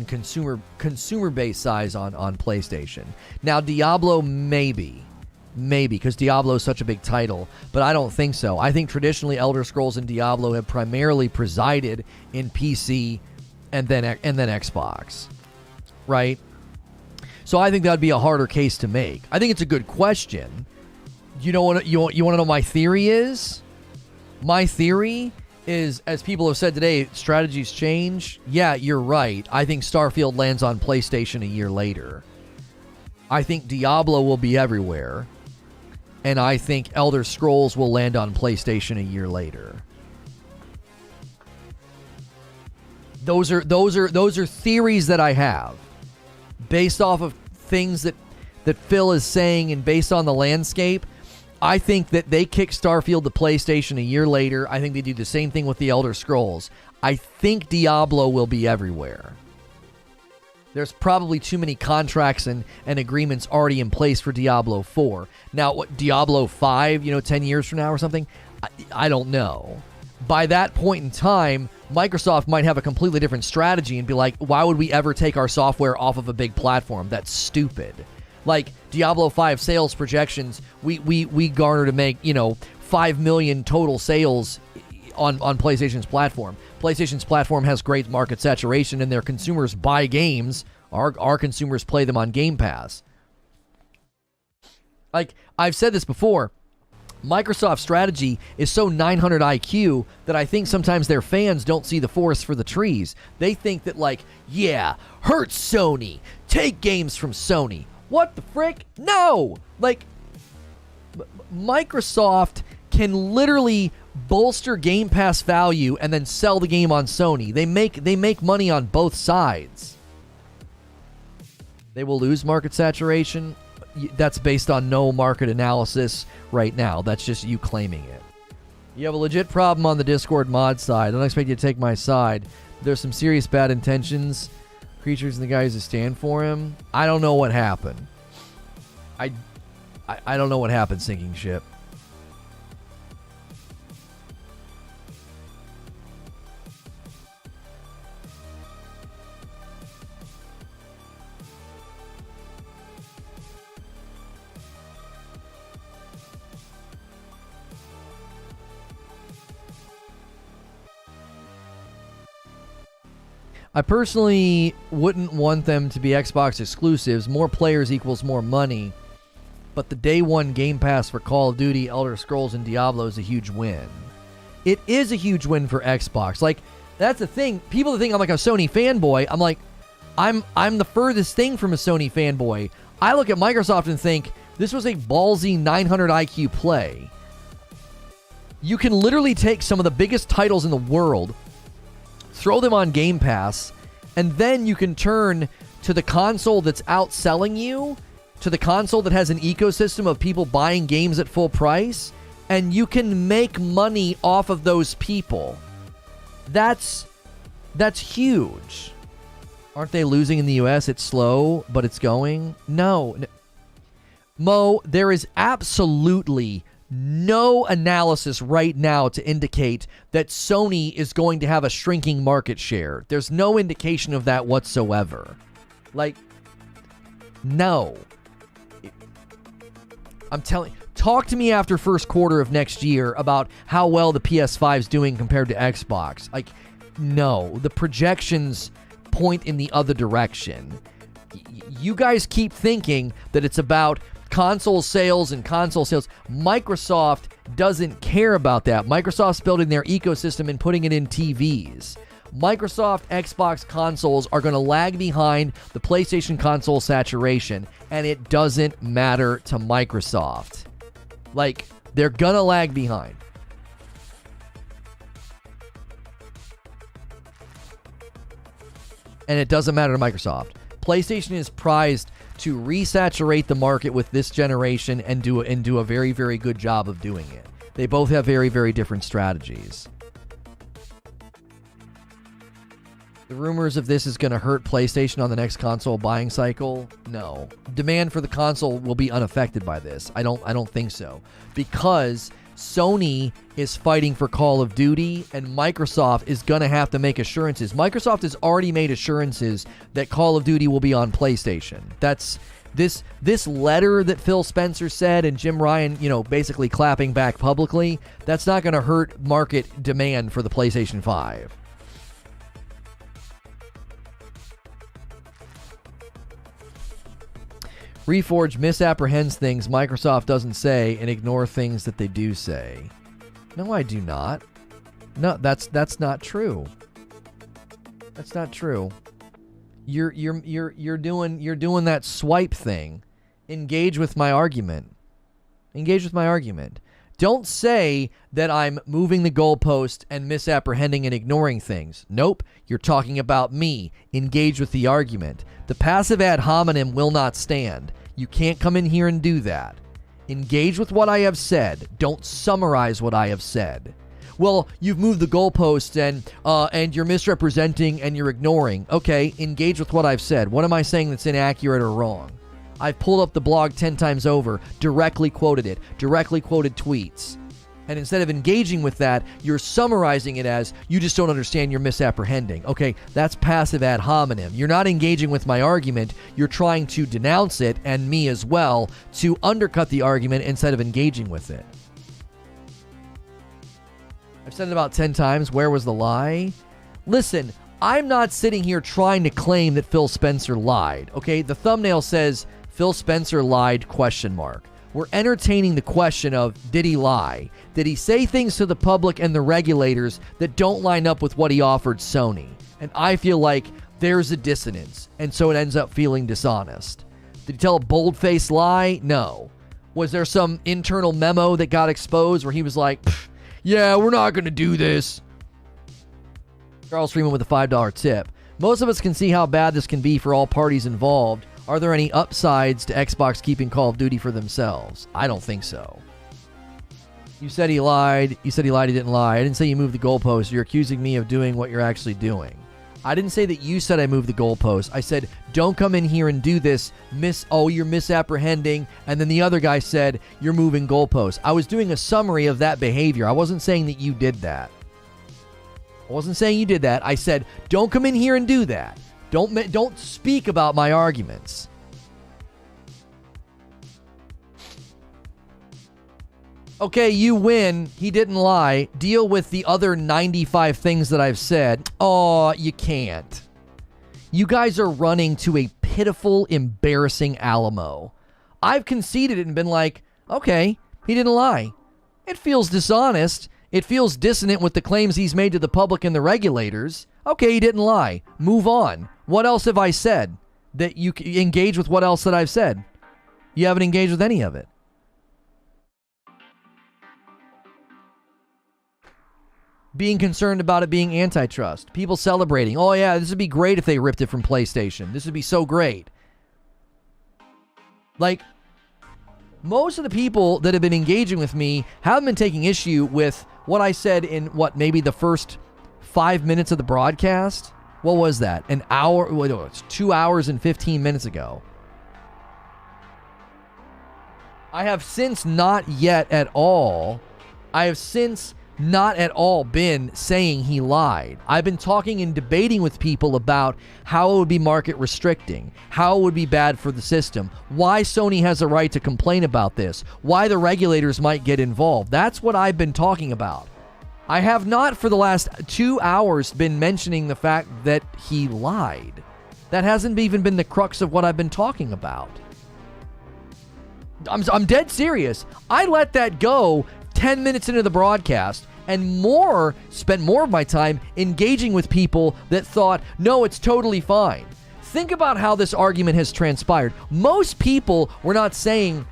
consumer-based size on PlayStation. Now, Diablo maybe, because Diablo is such a big title, but I don't think so. I think traditionally Elder Scrolls and Diablo have primarily presided in PC and then Xbox, right? So I think that would be a harder case to make. I think it's a good question. You want to know my theory is? My theory is, as people have said today, strategies change. Yeah, you're right. I think Starfield lands on PlayStation a year later. I think Diablo will be everywhere. And I think Elder Scrolls will land on PlayStation a year later. Those are theories that I have based off of things that Phil is saying and based on the landscape. I think that they kick Starfield to PlayStation a year later. I think they do the same thing with the Elder Scrolls. I think Diablo will be everywhere. There's probably too many contracts and agreements already in place for Diablo 4. Now, what, Diablo 5, 10 years from now or something? I don't know. By that point in time, Microsoft might have a completely different strategy and be like, why would we ever take our software off of a big platform? That's stupid. Like Diablo 5 sales projections, we garner to make, 5 million total sales on PlayStation's platform. PlayStation's platform has great market saturation and their consumers buy games. Our consumers play them on Game Pass. Like, I've said this before, Microsoft's strategy is so 900 IQ that I think sometimes their fans don't see the forest for the trees. They think that, like, yeah, hurt Sony, take games from Sony. What the frick? No! Like, Microsoft can literally bolster Game Pass value and then sell the game on Sony. They make money on both sides. They will lose market saturation. That's based on no market analysis right now. That's just you claiming it. You have a legit problem on the Discord mod side. I don't expect you to take my side. There's some serious bad intentions. Creatures and the guys who stand for him. I don't know what happened. I don't know what happened, sinking ship. I personally wouldn't want them to be Xbox exclusives. More players equals more money. But the day one Game Pass for Call of Duty, Elder Scrolls, and Diablo is a huge win. It is a huge win for Xbox. Like, that's the thing. People that think I'm like a Sony fanboy, I'm like, I'm the furthest thing from a Sony fanboy. I look at Microsoft and think, this was a ballsy 900 IQ play. You can literally take some of the biggest titles in the world, throw them on Game Pass, and then you can turn to the console that's outselling you, to the console that has an ecosystem of people buying games at full price, and you can make money off of those people. That's huge. Aren't they losing in the US? It's slow, but it's going. No. Mo, there is absolutely no analysis right now to indicate that Sony is going to have a shrinking market share. There's no indication of that whatsoever. Like, no. I'm telling you, talk to me after first quarter of next year about how well the PS5 is doing compared to Xbox. Like, no. The projections point in the other direction. You guys keep thinking that it's about console sales and console sales. Microsoft doesn't care about that. Microsoft's building their ecosystem and putting it in TVs. Microsoft Xbox consoles are going to lag behind the PlayStation console saturation, and it doesn't matter to Microsoft. Like, they're going to lag behind. And it doesn't matter to Microsoft. PlayStation is prized to resaturate the market with this generation and do a very, very good job of doing it. They both have very, very different strategies. The rumors of this is going to hurt PlayStation on the next console buying cycle? No. Demand for the console will be unaffected by this. I don't think so. Because Sony is fighting for Call of Duty and Microsoft is going to have to make assurances. Microsoft has already made assurances that Call of Duty will be on PlayStation. That's this letter that Phil Spencer said and Jim Ryan, basically clapping back publicly, that's not going to hurt market demand for the PlayStation 5. Reforge misapprehends things Microsoft doesn't say and ignore things that they do say. No, I do not. No, that's not true. That's not true. You're doing that swipe thing. Engage with my argument. Engage with my argument. Don't say that I'm moving the goalpost and misapprehending and ignoring things. Nope, you're talking about me. Engage with the argument. The passive ad hominem will not stand. You can't come in here and do that. Engage with what I have said. Don't summarize what I have said. Well, you've moved the goalpost and you're misrepresenting and you're ignoring. Okay, engage with what I've said. What am I saying that's inaccurate or wrong? I've pulled up the blog 10 times over, directly quoted it, directly quoted tweets. And instead of engaging with that, you're summarizing it as, you just don't understand, you're misapprehending. Okay, that's passive ad hominem. You're not engaging with my argument. You're trying to denounce it, and me as well, to undercut the argument instead of engaging with it. I've said it about 10 times. Where was the lie? Listen, I'm not sitting here trying to claim that Phil Spencer lied. Okay, the thumbnail says, Phil Spencer lied, ? We're entertaining the question of, did he lie? Did he say things to the public and the regulators that don't line up with what he offered Sony? And I feel like there's a dissonance, and so it ends up feeling dishonest. Did he tell a bold-faced lie? No. Was there some internal memo that got exposed where he was like, yeah, we're not going to do this? Charles Freeman with a $5 tip. Most of us can see how bad this can be for all parties involved. Are there any upsides to Xbox keeping Call of Duty for themselves? I don't think so. You said he lied. You said he lied, he didn't lie. I didn't say you moved the goalpost. You're accusing me of doing what you're actually doing. I didn't say that you said I moved the goalpost. I said, don't come in here and do this. You're misapprehending. And then the other guy said, you're moving goalposts. I was doing a summary of that behavior. I wasn't saying that you did that. I wasn't saying you did that. I said, don't come in here and do that. Don't speak about my arguments. Okay, you win. He didn't lie. Deal with the other 95 things that I've said. Oh, you can't. You guys are running to a pitiful, embarrassing Alamo. I've conceded it and been like, okay, he didn't lie. It feels dishonest. It feels dissonant with the claims he's made to the public and the regulators. Okay, he didn't lie. Move on. What else have I said? That you engage with what else that I've said? You haven't engaged with any of it. Being concerned about it being antitrust. People celebrating. Oh yeah, this would be great if they ripped it from PlayStation. This would be so great. Like, most of the people that have been engaging with me haven't been taking issue with what I said in, maybe the first 5 minutes of the broadcast? What was that? An hour? It's 2 hours and 15 minutes ago. I have since not at all been saying he lied. I've been talking and debating with people about how it would be market restricting, how it would be bad for the system, why Sony has a right to complain about this, why the regulators might get involved. That's what I've been talking about. I have not for the last 2 hours been mentioning the fact that he lied. That hasn't even been the crux of what I've been talking about. I'm dead serious. I let that go 10 minutes into the broadcast and spent more of my time engaging with people that thought, no, it's totally fine. Think about how this argument has transpired. Most people were not saying,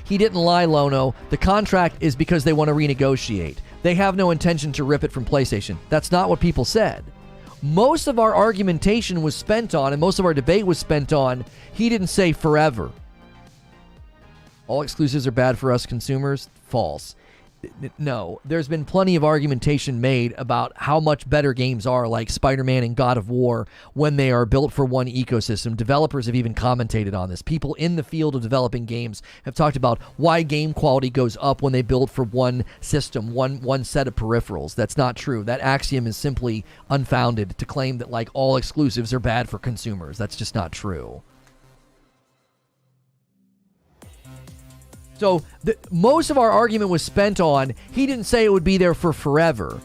he didn't lie, Lono. The contract is because they want to renegotiate. They have no intention to rip it from PlayStation. That's not what people said. Most of our argumentation was spent on, and most of our debate was spent on, he didn't say forever. All exclusives are bad for us consumers? False. No, there's been plenty of argumentation made about how much better games are, like Spider-Man and God of War, when they are built for one ecosystem. Developers have even commentated on this. People in the field of developing games have talked about why game quality goes up when they build for one system, one set of peripherals. That's not true. That axiom is simply unfounded to claim that like all exclusives are bad for consumers. That's just not true. So most of our argument was spent on, he didn't say it would be there for forever.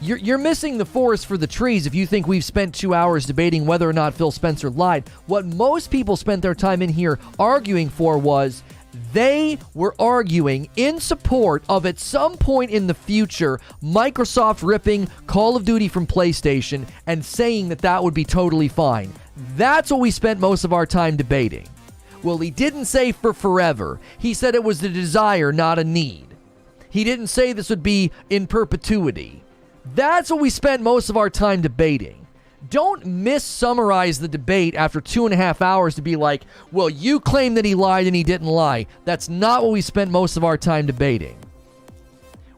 You're missing the forest for the trees if you think we've spent 2 hours debating whether or not Phil Spencer lied. What most people spent their time in here arguing for was, they were arguing in support of, at some point in the future, Microsoft ripping Call of Duty from PlayStation and saying that that would be totally fine. That's what we spent most of our time debating. Well, he didn't say for forever. He said it was a desire, not a need. He didn't say this would be in perpetuity. That's what we spent most of our time debating. Don't mis-summarize the debate after 2.5 hours to be like, well, you claim that he lied and he didn't lie. That's not what we spent most of our time debating.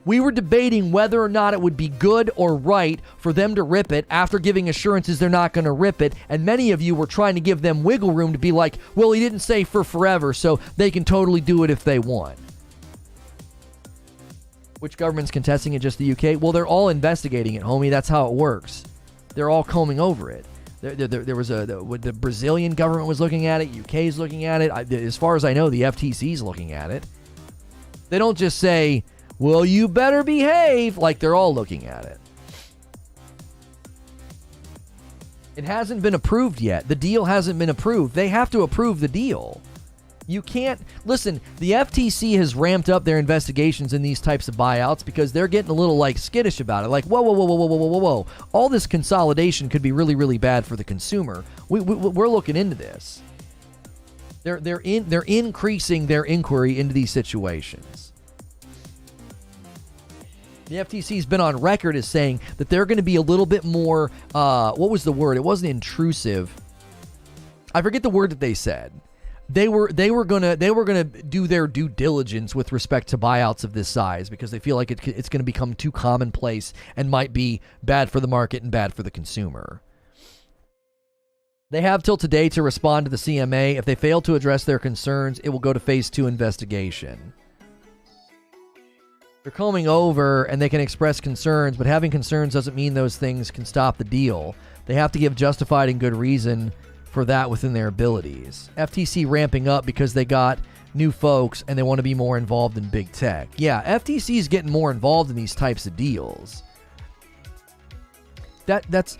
We were debating whether or not it would be good or right for them to rip it after giving assurances they're not going to rip it. And many of you were trying to give them wiggle room to be like, well, he didn't say for forever, so they can totally do it if they want. Which government's contesting it? Just the UK? Well, they're all investigating it, homie. That's how it works. They're all combing over it. There was the Brazilian government was looking at it. UK's looking at it. As far as I know, the FTC's looking at it. They don't just say, well, you better behave, like they're all looking at it. It hasn't been approved yet. The deal hasn't been approved. They have to approve the deal. You can't... Listen, the FTC has ramped up their investigations in these types of buyouts because they're getting a little, like, skittish about it. Like, whoa. All this consolidation could be really, really bad for the consumer. We're looking into this. They're increasing their inquiry into these situations. The FTC's been on record as saying that they're going to be a little bit more, what was the word? It wasn't intrusive. I forget the word that they said. They were gonna do their due diligence with respect to buyouts of this size because they feel like it's going to become too commonplace and might be bad for the market and bad for the consumer. They have till today to respond to the CMA. If they fail to address their concerns, it will go to phase 2 investigation. They're combing over and they can express concerns, but having concerns doesn't mean those things can stop the deal. They have to give justified and good reason for that within their abilities. FTC ramping up because they got new folks and they want to be more involved in big tech. Yeah, FTC is getting more involved in these types of deals. That's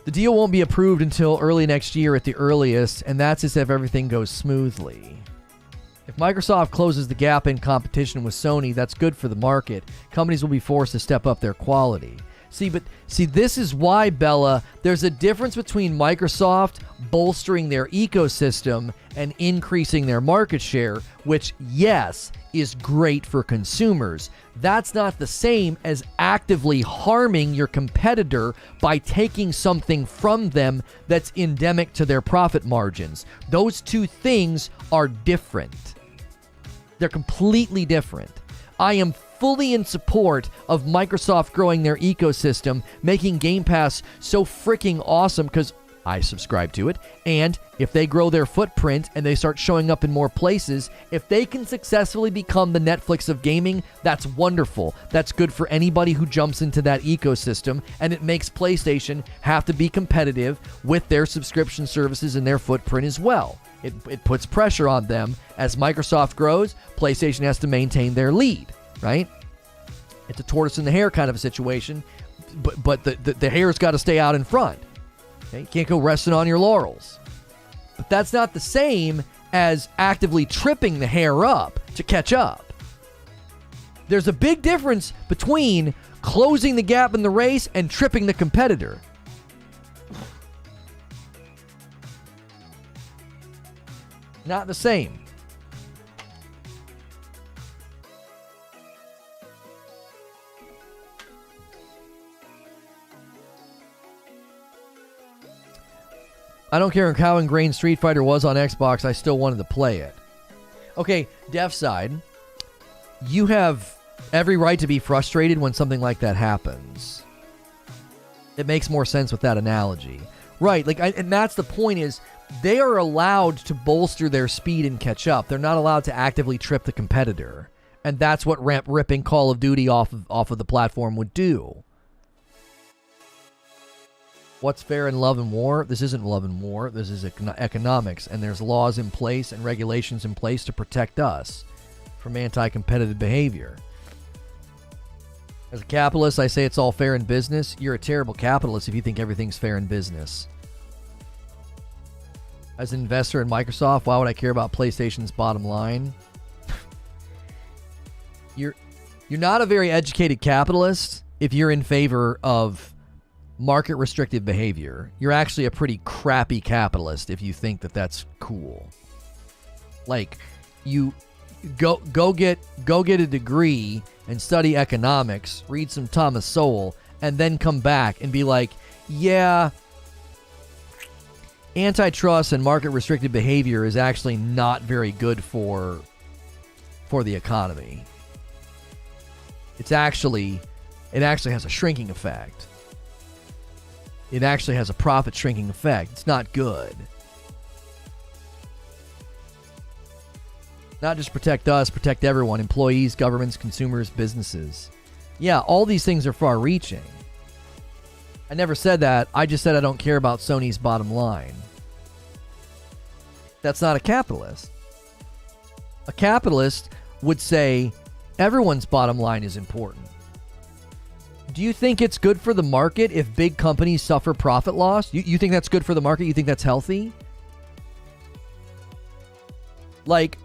the deal won't be approved until early next year at the earliest, and that's if everything goes smoothly. If Microsoft closes the gap in competition with Sony, that's good for the market. Companies will be forced to step up their quality. See, this is why, Bella, there's a difference between Microsoft bolstering their ecosystem and increasing their market share, which, yes, is great for consumers. That's not the same as actively harming your competitor by taking something from them that's endemic to their profit margins. Those two things are different. They're completely different. I am fully in support of Microsoft growing their ecosystem, making Game Pass so freaking awesome because I subscribe to it. And if they grow their footprint and they start showing up in more places, if they can successfully become the Netflix of gaming, that's wonderful. That's good for anybody who jumps into that ecosystem, and it makes PlayStation have to be competitive with their subscription services and their footprint as well. It puts pressure on them. As Microsoft grows, PlayStation has to maintain their lead, right? It's a tortoise and the hare kind of a situation, but the hare's got to stay out in front. Okay? You can't go resting on your laurels. But that's not the same as actively tripping the hare up to catch up. There's a big difference between closing the gap in the race and tripping the competitor. Not the same. I don't care how ingrained Street Fighter was on Xbox, I still wanted to play it. Okay, dev side, you have every right to be frustrated when something like that happens. It makes more sense with that analogy. Right, and that's the point is, they are allowed to bolster their speed and catch up. They're not allowed to actively trip the competitor. And that's what ripping Call of Duty off of the platform would do. What's fair in love and war? This isn't love and war. This is economics. And there's laws in place and regulations in place to protect us from anti-competitive behavior. As a capitalist, I say it's all fair in business. You're a terrible capitalist if you think everything's fair in business. As an investor in Microsoft, why would I care about PlayStation's bottom line? You're not a very educated capitalist if you're in favor of market restrictive behavior. You're actually a pretty crappy capitalist if you think that that's cool. Like, you go get a degree and study economics, read some Thomas Sowell, and then come back and be like, yeah, antitrust and market restricted behavior is actually not very good for the economy. It actually has a shrinking effect. It actually has a profit shrinking effect. It's not good. Not just protect us, protect everyone, employees, governments, consumers, businesses. Yeah, all these things are far reaching. I never said that. I just said I don't care about Sony's bottom line. That's not a capitalist. A capitalist would say everyone's bottom line is important. Do you think it's good for the market if big companies suffer profit loss? You think that's good for the market? You think that's healthy? Like,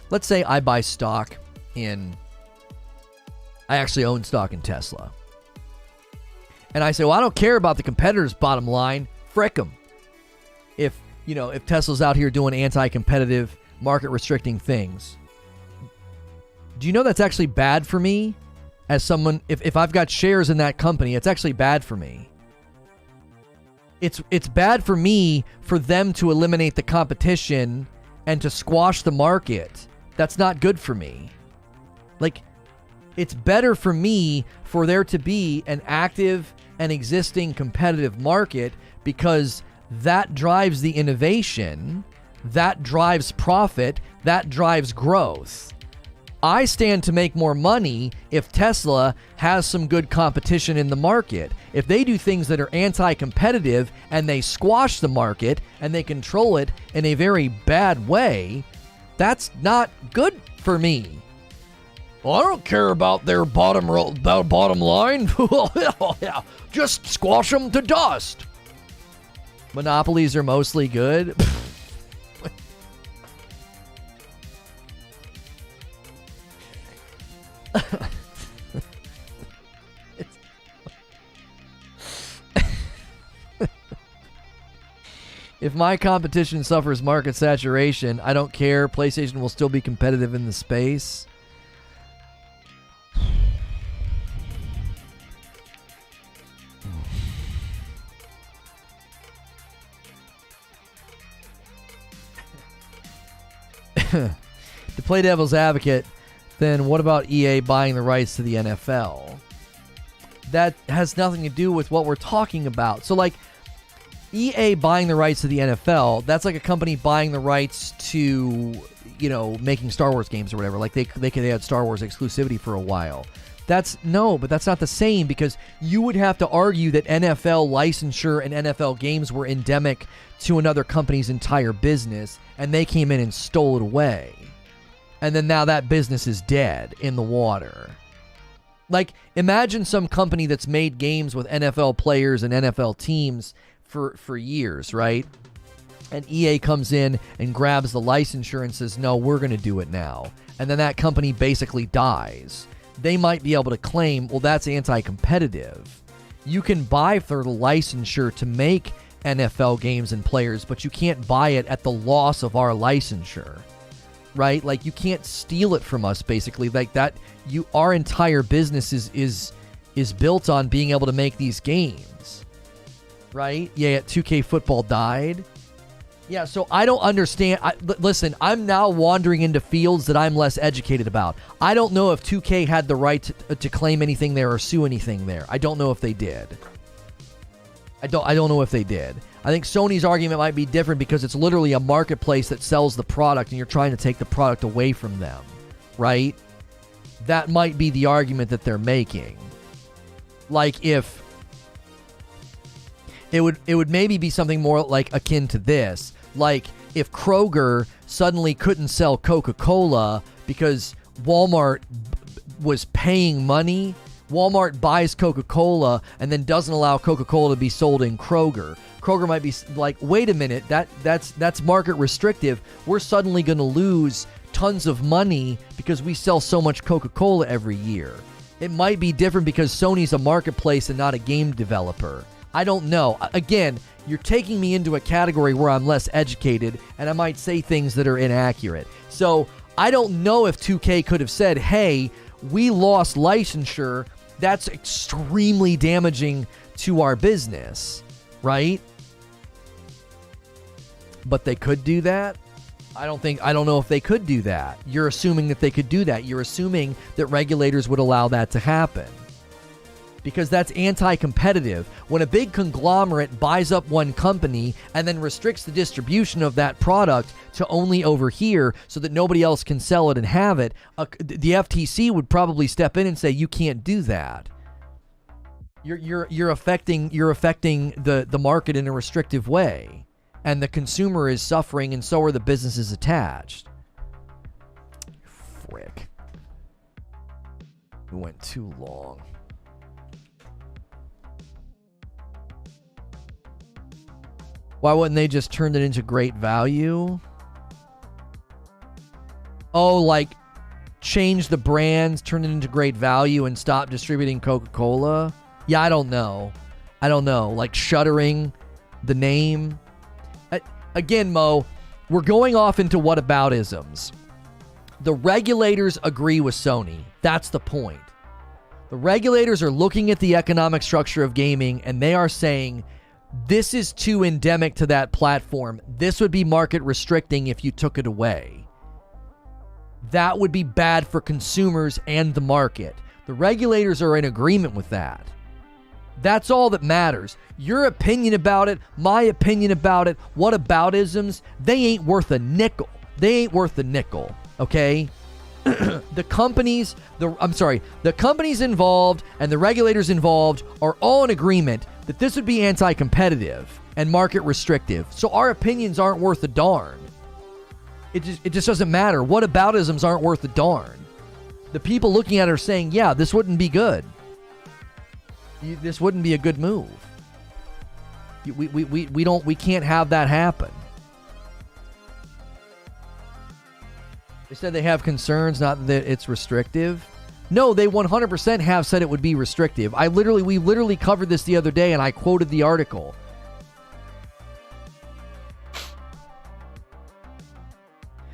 let's say I buy stock in... I actually own stock in Tesla. And I say, well, I don't care about the competitor's bottom line. Frick them. If Tesla's out here doing anti-competitive, market-restricting things. Do you know that's actually bad for me? As someone, if I've got shares in that company, it's actually bad for me. It's bad for me for them to eliminate the competition and to squash the market. That's not good for me. Like, it's better for me for there to be an active and existing competitive market because that drives the innovation, that drives profit, that drives growth. I stand to make more money if Tesla has some good competition in the market. If they do things that are anti-competitive and they squash the market and they control it in a very bad way, that's not good for me. Well, I don't care about their bottom line. Just squash them to dust. Monopolies are mostly good. If my competition suffers market saturation, I don't care. PlayStation will still be competitive in the space. To play devil's advocate, then what about EA buying the rights to the NFL? That has nothing to do with what we're talking about. So, like, EA buying the rights to the NFL, that's like a company buying the rights to, making Star Wars games or whatever. Like, they had Star Wars exclusivity for a while. But that's not the same, because you would have to argue that NFL licensure and NFL games were endemic to another company's entire business, and they came in and stole it away. And then now that business is dead in the water. Like, imagine some company that's made games with NFL players and NFL teams for years, right? And EA comes in and grabs the licensure and says, no, we're going to do it now. And then that company basically dies. They might be able to claim, well, that's anti-competitive. You can buy for the licensure to make NFL games and players, but you can't buy it at the loss of our licensure, right? Like, you can't steal it from us, basically. Like that, our entire business is built on being able to make these games, right? Yeah, 2K football died. Yeah, so I don't understand. Listen, I'm now wandering into fields that I'm less educated about. I don't know if 2K had the right to claim anything there or sue anything there. I don't know if they did. I don't know if they did. I think Sony's argument might be different because it's literally a marketplace that sells the product and you're trying to take the product away from them, right? That might be the argument that they're making. Like, if it would maybe be something more like akin to this. Like, if Kroger suddenly couldn't sell Coca-Cola because Walmart was paying money. Walmart buys Coca-Cola and then doesn't allow Coca-Cola to be sold in Kroger. Kroger might be like, wait a minute, that's market restrictive. We're suddenly going to lose tons of money because we sell so much Coca-Cola every year. It might be different because Sony's a marketplace and not a game developer. I don't know. Again, you're taking me into a category where I'm less educated and I might say things that are inaccurate. So I don't know if 2K could have said, hey, we lost licensure, that's extremely damaging to our business, right? But they could do that? I don't know if they could do that. You're assuming that they could do that. You're assuming that regulators would allow that to happen. Because that's anti-competitive. When a big conglomerate buys up one company and then restricts the distribution of that product to only over here so that nobody else can sell it and have it, the FTC would probably step in and say, you can't do that. You're affecting the market in a restrictive way. And the consumer is suffering, and so are the businesses attached. Frick. We went too long. Why wouldn't they just turn it into great value? Oh, like change the brands, turn it into great value, and stop distributing Coca-Cola? Yeah, I don't know. Like shuttering the name. Again, Mo, we're going off into whataboutisms. The regulators agree with Sony. That's the point. The regulators are looking at the economic structure of gaming, and they are saying, this is too endemic to that platform. This would be market restricting if you took it away. That would be bad for consumers and the market. The regulators are in agreement with that. That's all that matters. Your opinion about it, my opinion about it, whataboutisms, they ain't worth a nickel. They ain't worth a nickel, okay? The companies involved and the regulators involved are all in agreement that this would be anti-competitive and market restrictive. So our opinions aren't worth a darn. It just doesn't matter. Whataboutisms aren't worth a darn. The people looking at it are saying, yeah, this wouldn't be good. This wouldn't be a good move. We can't have that happen. They said they have concerns, not that it's restrictive. No, they 100% have said it would be restrictive. We literally covered this the other day, and I quoted the article.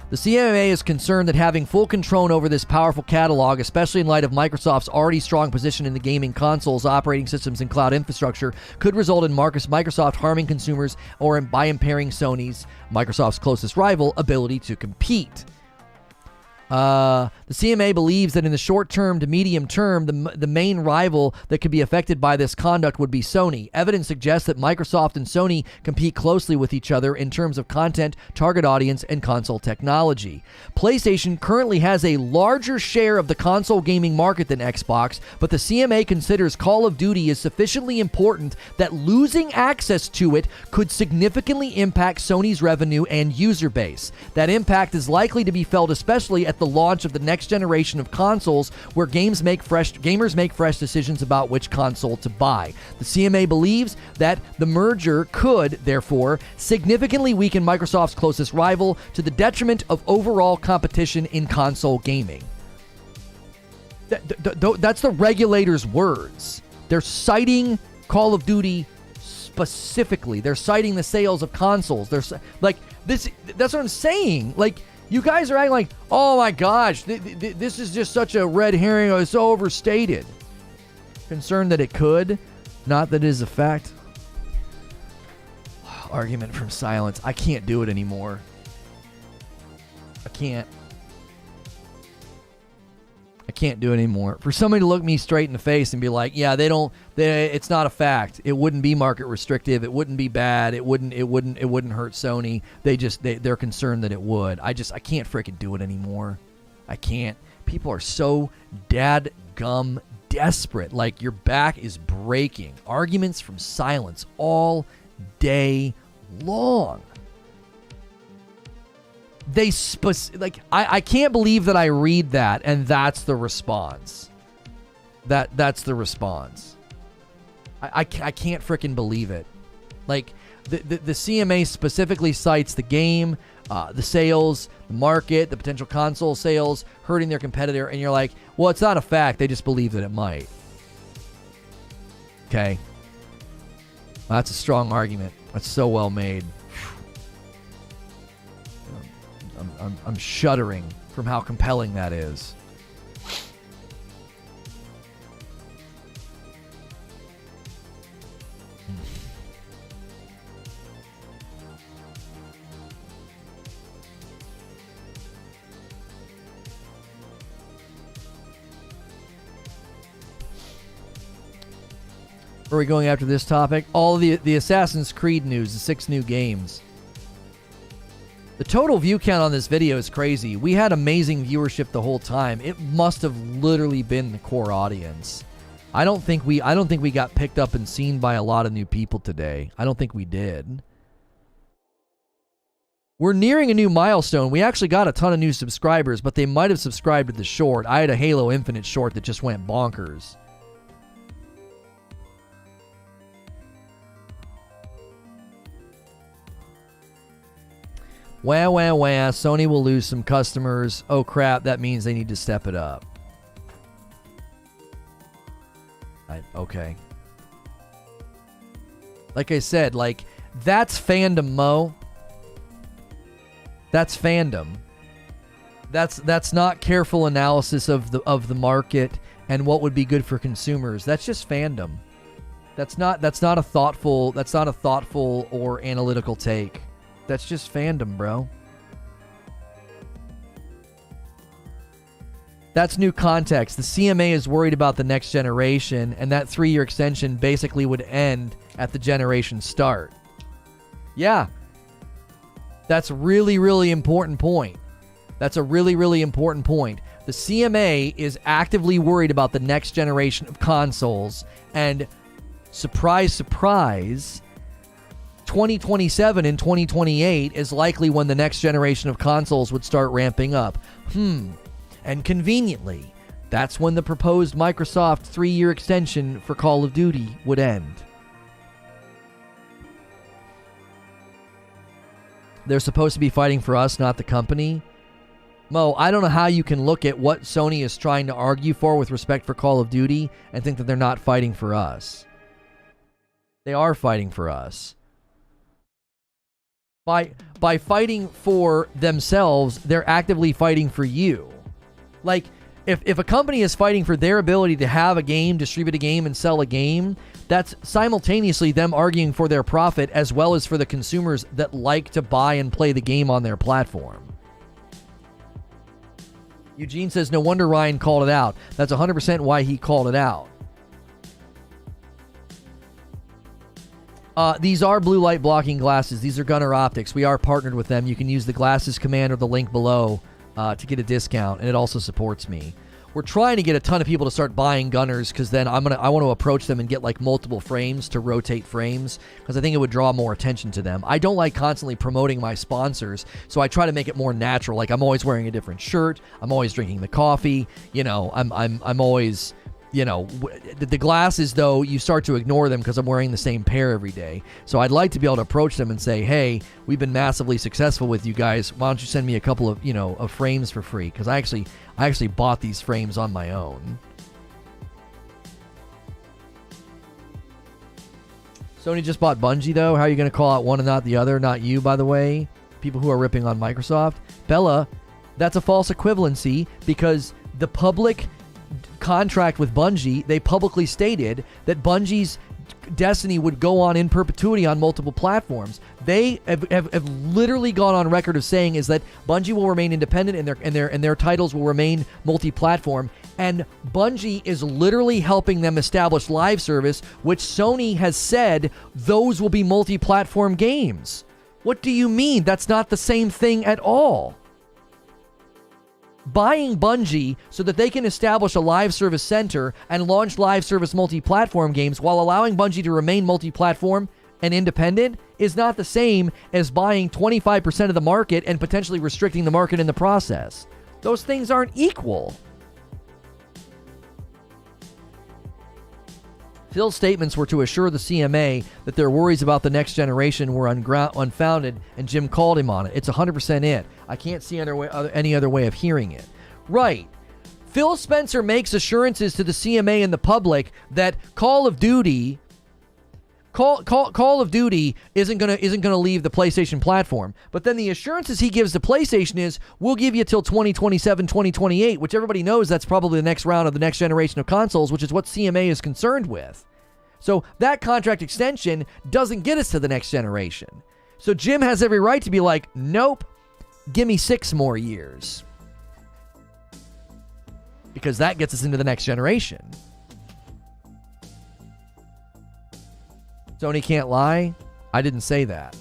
The CMA is concerned that having full control over this powerful catalog, especially in light of Microsoft's already strong position in the gaming consoles, operating systems, and cloud infrastructure, could result in Microsoft harming consumers or by impairing Sony's, Microsoft's closest rival, ability to compete. The CMA believes that in the short term to medium term, the main rival that could be affected by this conduct would be Sony. Evidence suggests that Microsoft and Sony compete closely with each other in terms of content, target audience, and console technology. PlayStation currently has a larger share of the console gaming market than Xbox, but the CMA considers Call of Duty is sufficiently important that losing access to it could significantly impact Sony's revenue and user base. That impact is likely to be felt especially at the launch of the next generation of consoles, where gamers make fresh decisions about which console to buy. The CMA believes that the merger could, therefore, significantly weaken Microsoft's closest rival to the detriment of overall competition in console gaming. That's the regulators' words. They're citing Call of Duty specifically. They're citing the sales of consoles. They're like this. That's what I'm saying. Like, you guys are acting like, oh my gosh, this is just such a red herring. It's so overstated. Concerned that it could, not that it is a fact. Argument from silence. I can't do it anymore. I can't do it anymore. For somebody to look me straight in the face and be like, yeah, it's not a fact. It wouldn't be market restrictive. It wouldn't be bad. It wouldn't hurt Sony. They're concerned that it would. I can't freaking do it anymore. I can't. People are so dadgum desperate. Like, your back is breaking. Arguments from silence all day long. I can't believe that I read that and that's the response. That's the response. I can't freaking believe it. Like, the CMA specifically cites the game, the sales, the market, the potential console sales hurting their competitor, and you're like, well, it's not a fact. They just believe that it might. Okay. Well, that's a strong argument. That's so well made. I'm shuddering from how compelling that is. Are we going after this topic? All the Assassin's Creed news, the 6 new games. The total view count on this video is crazy. We had amazing viewership the whole time. It must have literally been the core audience. I don't think we got picked up and seen by a lot of new people today. I don't think we did. We're nearing a new milestone. We actually got a ton of new subscribers, but they might have subscribed to the short. I had a Halo Infinite short that just went bonkers. Wah, wah, wah. Sony will lose some customers. Oh, crap. That means they need to step it up. Okay. Like I said, like, that's fandom, Mo. That's fandom. That's not careful analysis of the market and what would be good for consumers. That's just fandom. That's not a thoughtful or analytical take. That's just fandom, bro. That's new context. The CMA is worried about the next generation, and that 3-year extension basically would end at the generation start. Yeah. That's really, really important point. That's a really, really important point. The CMA is actively worried about the next generation of consoles, and surprise, surprise, 2027 and 2028 is likely when the next generation of consoles would start ramping up. And conveniently, that's when the proposed Microsoft 3-year extension for Call of Duty would end. They're supposed to be fighting for us, not the company. Mo, I don't know how you can look at what Sony is trying to argue for with respect for Call of Duty and think that they're not fighting for us. They are fighting for us. By fighting for themselves, they're actively fighting for you. Like, if a company is fighting for their ability to have a game, distribute a game, and sell a game, that's simultaneously them arguing for their profit as well as for the consumers that like to buy and play the game on their platform. Eugene says, no wonder Ryan called it out. That's 100% why he called it out. These are blue light blocking glasses. These are Gunnar Optics. We are partnered with them. You can use the glasses command or the link below to get a discount, and it also supports me. We're trying to get a ton of people to start buying Gunnars because then I want to approach them and get like multiple frames to rotate frames because I think it would draw more attention to them. I don't like constantly promoting my sponsors, so I try to make it more natural. Like I'm always wearing a different shirt. I'm always drinking the coffee. You know, I'm always, you know, the glasses though, you start to ignore them because I'm wearing the same pair every day. So I'd like to be able to approach them and say, hey, we've been massively successful with you guys. Why don't you send me a couple of, of frames for free? Because I actually bought these frames on my own. Sony just bought Bungie though. How are you going to call out one and not the other? Not you, by the way. People who are ripping on Microsoft. Bella, that's a false equivalency because the public contract with Bungie, they publicly stated that Bungie's Destiny would go on in perpetuity on multiple platforms. They have literally gone on record of saying is that Bungie will remain independent and their titles will remain multi-platform. And Bungie is literally helping them establish live service, which Sony has said those will be multi-platform games. What do you mean? That's not the same thing at all. Buying Bungie so that they can establish a live service center and launch live service multi-platform games while allowing Bungie to remain multi-platform and independent is not the same as buying 25% of the market and potentially restricting the market in the process. Those things aren't equal. Phil's statements were to assure the CMA that their worries about the next generation were unfounded, and Jim called him on it. It's 100% it. I can't see any other way of hearing it. Right. Phil Spencer makes assurances to the CMA and the public that Call of Duty isn't gonna leave the PlayStation platform. But then the assurances he gives to PlayStation is, we'll give you till 2027, 2028, which everybody knows that's probably the next round of the next generation of consoles, which is what CMA is concerned with. So that contract extension doesn't get us to the next generation. So Jim has every right to be like, nope, give me 6 more years. Because that gets us into the next generation. Sony can't lie. I didn't say that.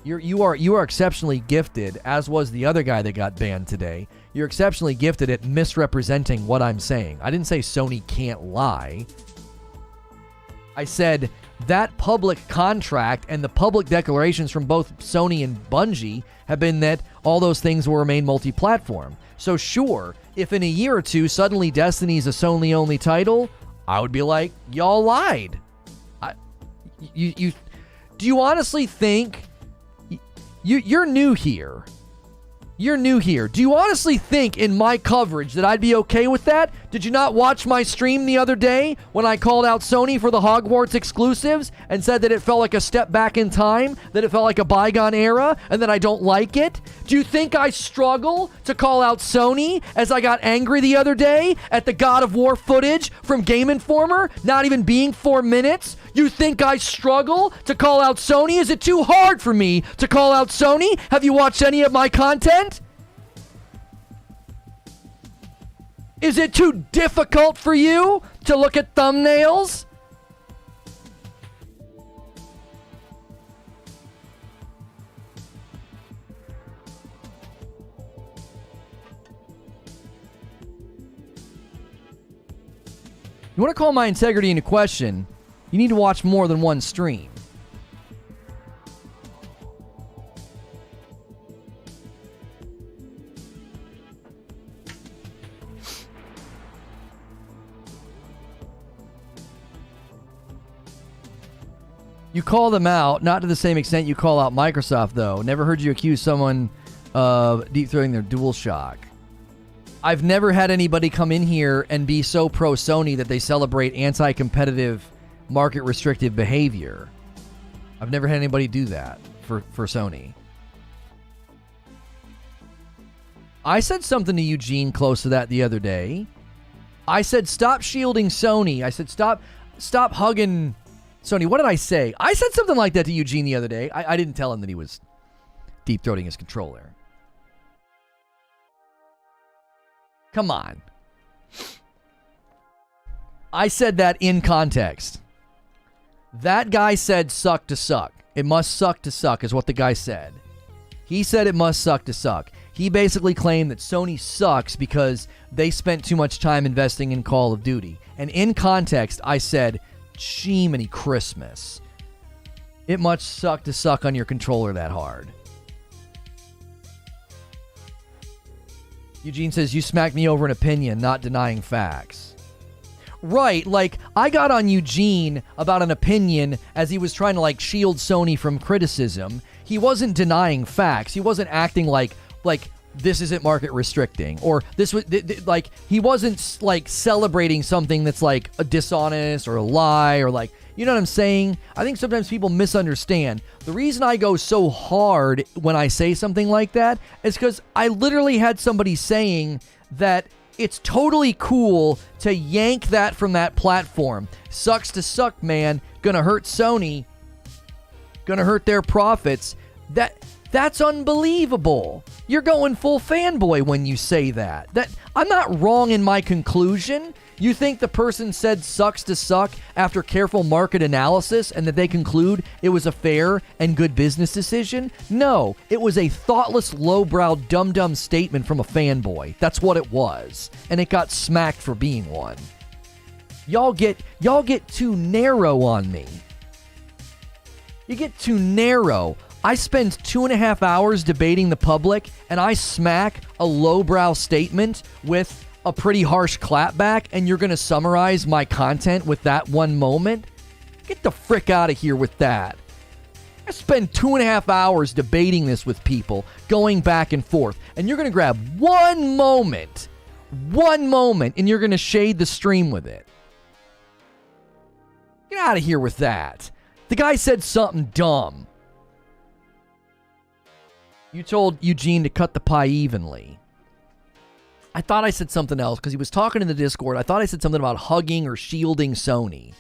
You are exceptionally gifted, as was the other guy that got banned today. You're exceptionally gifted at misrepresenting what I'm saying. I didn't say Sony can't lie. I said that public contract and the public declarations from both Sony and Bungie have been that all those things will remain multi-platform. So sure, if in a year or two suddenly Destiny's a Sony-only title, I would be like, y'all lied. Do you honestly think... You're new here. You're new here. Do you honestly think in my coverage that I'd be okay with that? Did you not watch my stream the other day when I called out Sony for the Hogwarts exclusives and said that it felt like a step back in time, that it felt like a bygone era, and that I don't like it? Do you think I struggle to call out Sony as I got angry the other day at the God of War footage from Game Informer not even being 4 minutes? You think I struggle to call out Sony? Is it too hard for me to call out Sony? Have you watched any of my content? Is it too difficult for you to look at thumbnails? You want to call my integrity into question, you need to watch more than one stream. You call them out, not to the same extent you call out Microsoft, though. Never heard you accuse someone of deep-throating their DualShock. I've never had anybody come in here and be so pro-Sony that they celebrate anti-competitive, market-restrictive behavior. I've never had anybody do that for Sony. I said something to Eugene close to that the other day. I said, stop shielding Sony. I said, stop hugging Sony. What did I say? I said something like that to Eugene the other day. I didn't tell him that he was deep-throating his controller. Come on. I said that in context. That guy said suck to suck. It must suck to suck is what the guy said. He said it must suck to suck. He basically claimed that Sony sucks because they spent too much time investing in Call of Duty. And in context, I said, Jiminy Christmas. It must suck to suck on your controller that hard. Eugene says, you smacked me over an opinion, not denying facts. Right, like, I got on Eugene about an opinion as he was trying to, like, shield Sony from criticism. He wasn't denying facts. He wasn't acting like this isn't market restricting, or this was, like, he wasn't, like, celebrating something that's, like, a dishonest or a lie, or, like, you know what I'm saying? I think sometimes people misunderstand. The reason I go so hard when I say something like that is because I literally had somebody saying that it's totally cool to yank that from that platform. Sucks to suck, man. Gonna hurt Sony. Gonna hurt their profits. That's unbelievable. You're going full fanboy when you say that. I'm not wrong in my conclusion. You think the person said sucks to suck after careful market analysis and that they conclude it was a fair and good business decision? No, it was a thoughtless, lowbrow, dumb statement from a fanboy. That's what it was. And it got smacked for being one. Y'all get too narrow on me. You get too narrow. I spend 2.5 hours debating the public, and I smack a lowbrow statement with a pretty harsh clapback, and you're going to summarize my content with that one moment? Get the frick out of here with that. I spend 2.5 hours debating this with people, going back and forth, and you're going to grab one moment, and you're going to shade the stream with it. Get out of here with that. The guy said something dumb. You told Eugene to cut the pie evenly. I thought I said something else because he was talking in the Discord. I thought I said something about hugging or shielding Sony.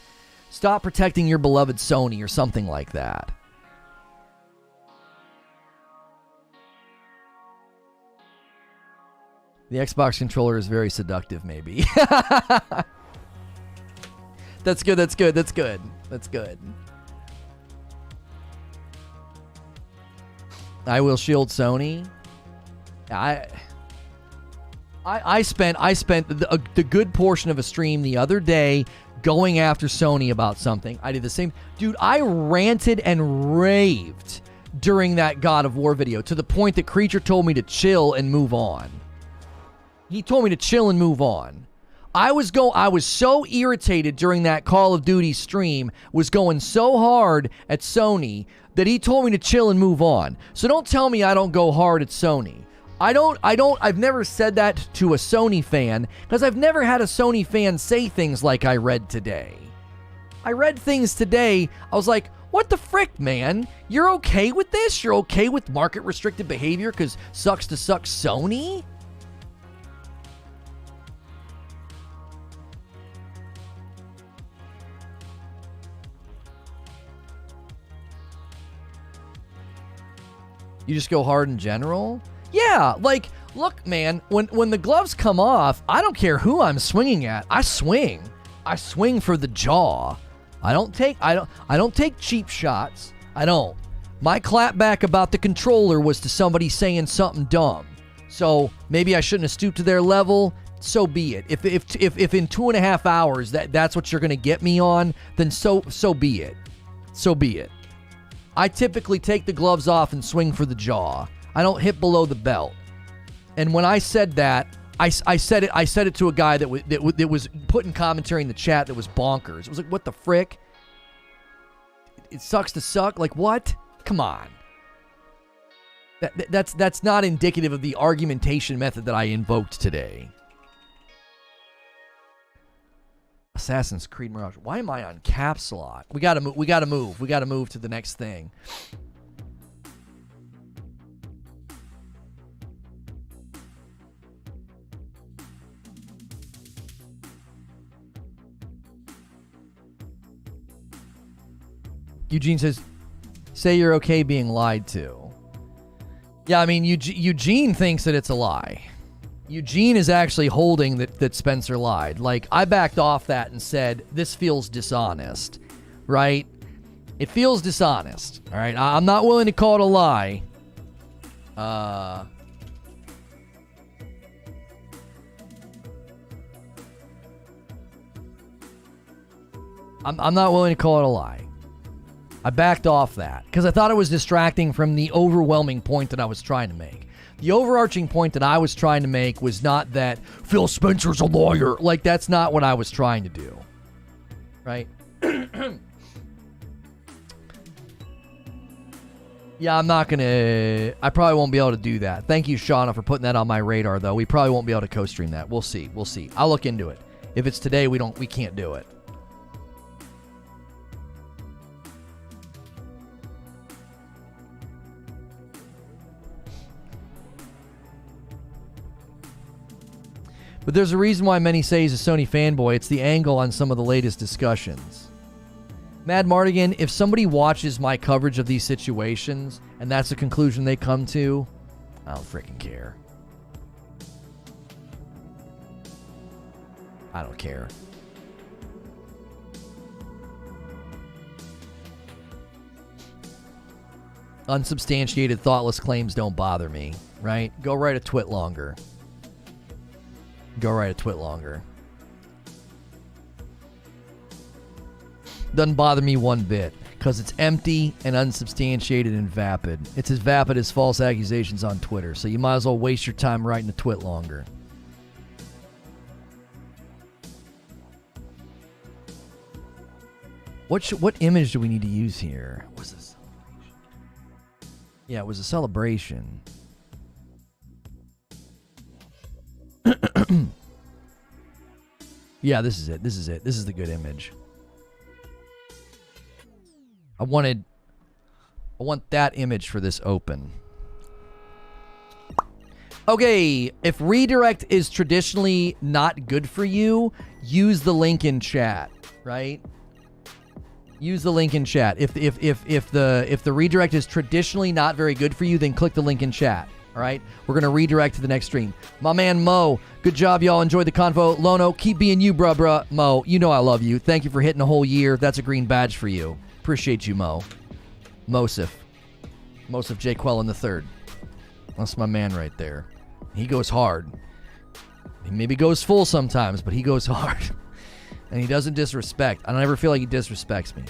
Stop protecting your beloved Sony or something like that. The Xbox controller is very seductive, maybe. That's good. I will shield Sony. I spent the good portion of a stream the other day going after Sony about something. I did the same. Dude, I ranted and raved during that God of War video to the point that Creature told me to chill and move on. He told me to chill and move on. I was so irritated during that Call of Duty stream, was going so hard at Sony that he told me to chill and move on. So don't tell me I don't go hard at Sony. I've never said that to a Sony fan because I've never had a Sony fan say things like I read today. I read things today. I was like, what the frick, man? You're okay with this? You're okay with market restricted behavior because sucks to suck Sony? You just go hard in general? Yeah, like, look, man, when the gloves come off, I don't care who I'm swinging at. I swing. I swing for the jaw. I don't take cheap shots. I don't. My clapback about the controller was to somebody saying something dumb. So maybe I shouldn't have stooped to their level. So be it. If in 2.5 hours that's what you're gonna get me on, then so be it. So be it. I typically take the gloves off and swing for the jaw. I don't hit below the belt. And when I said that, I said it to a guy that was putting commentary in the chat that was bonkers. It was like, what the frick? It sucks to suck? Like, what? Come on. That's not indicative of the argumentation method that I invoked today. Assassin's Creed Mirage. Why am I on caps lock? We gotta move. We gotta move to the next thing. Eugene says, say you're okay being lied to. Yeah, I mean, Eugene thinks that it's a lie. Eugene is actually holding that Spencer lied. Like, I backed off that and said, this feels dishonest, right? It feels dishonest, all right? I'm not willing to call it a lie. I'm not willing to call it a lie. I backed off that because I thought it was distracting from the overwhelming point that I was trying to make. The overarching point that I was trying to make was not that Phil Spencer's a lawyer. Like, that's not what I was trying to do. Right? Yeah, I'm not going to... I probably won't be able to do that. Thank you, Shauna, for putting that on my radar, though. We probably won't be able to co-stream that. We'll see. We'll see. I'll look into it. If it's today, we can't do it. But there's a reason why many say he's a Sony fanboy. It's the angle on some of the latest discussions. Mad Mardigan, if somebody watches my coverage of these situations and that's the conclusion they come to, I don't freaking care. I don't care. Unsubstantiated, thoughtless claims don't bother me, right? Go write a twit longer. Go write a twit longer. Doesn't bother me one bit, because it's empty and unsubstantiated and vapid. It's as vapid as false accusations on Twitter, so you might as well waste your time writing a twit longer. What image do we need to use here? Was this? Yeah, it was a celebration. Yeah, this is it. This is it. This is the good image. I want that image for this open. Okay, if redirect is traditionally not good for you, use the link in chat, right? Use the link in chat. If the redirect is traditionally not very good for you, then click the link in chat. All right, we're going to redirect to the next stream. My man, Mo, good job, y'all. Enjoyed the convo. Lono, keep being you, bruh. Mo, you know I love you. Thank you for hitting a whole year. That's a green badge for you. Appreciate you, Mo. Mosif. Most of Jay Quellen the third. That's my man right there. He goes hard. He maybe goes full sometimes, but he goes hard. And he doesn't disrespect. I don't ever feel like he disrespects me.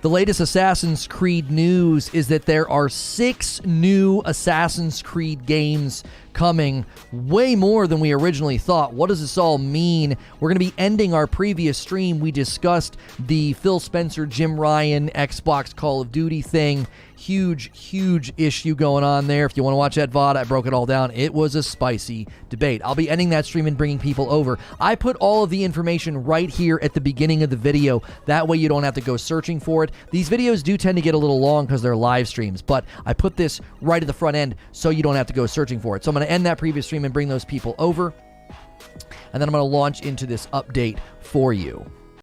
The latest Assassin's Creed news is that there are 6 new Assassin's Creed games coming, way more than we originally thought. What does this all mean? We're going to be ending our previous stream. We discussed the Phil Spencer, Jim Ryan, Xbox Call of Duty thing. Huge issue going on there. If you want to watch that VOD, I broke it all down. It was a spicy debate. I'll be ending that stream and bringing people over. I put all of the information right here at the beginning of the video. That way you don't have to go searching for it. These videos do tend to get a little long because they're live streams, but I put this right at the front end so you don't have to go searching for it. So I'm going to end that previous stream and bring those people over, and then I'm going to launch into this update for you.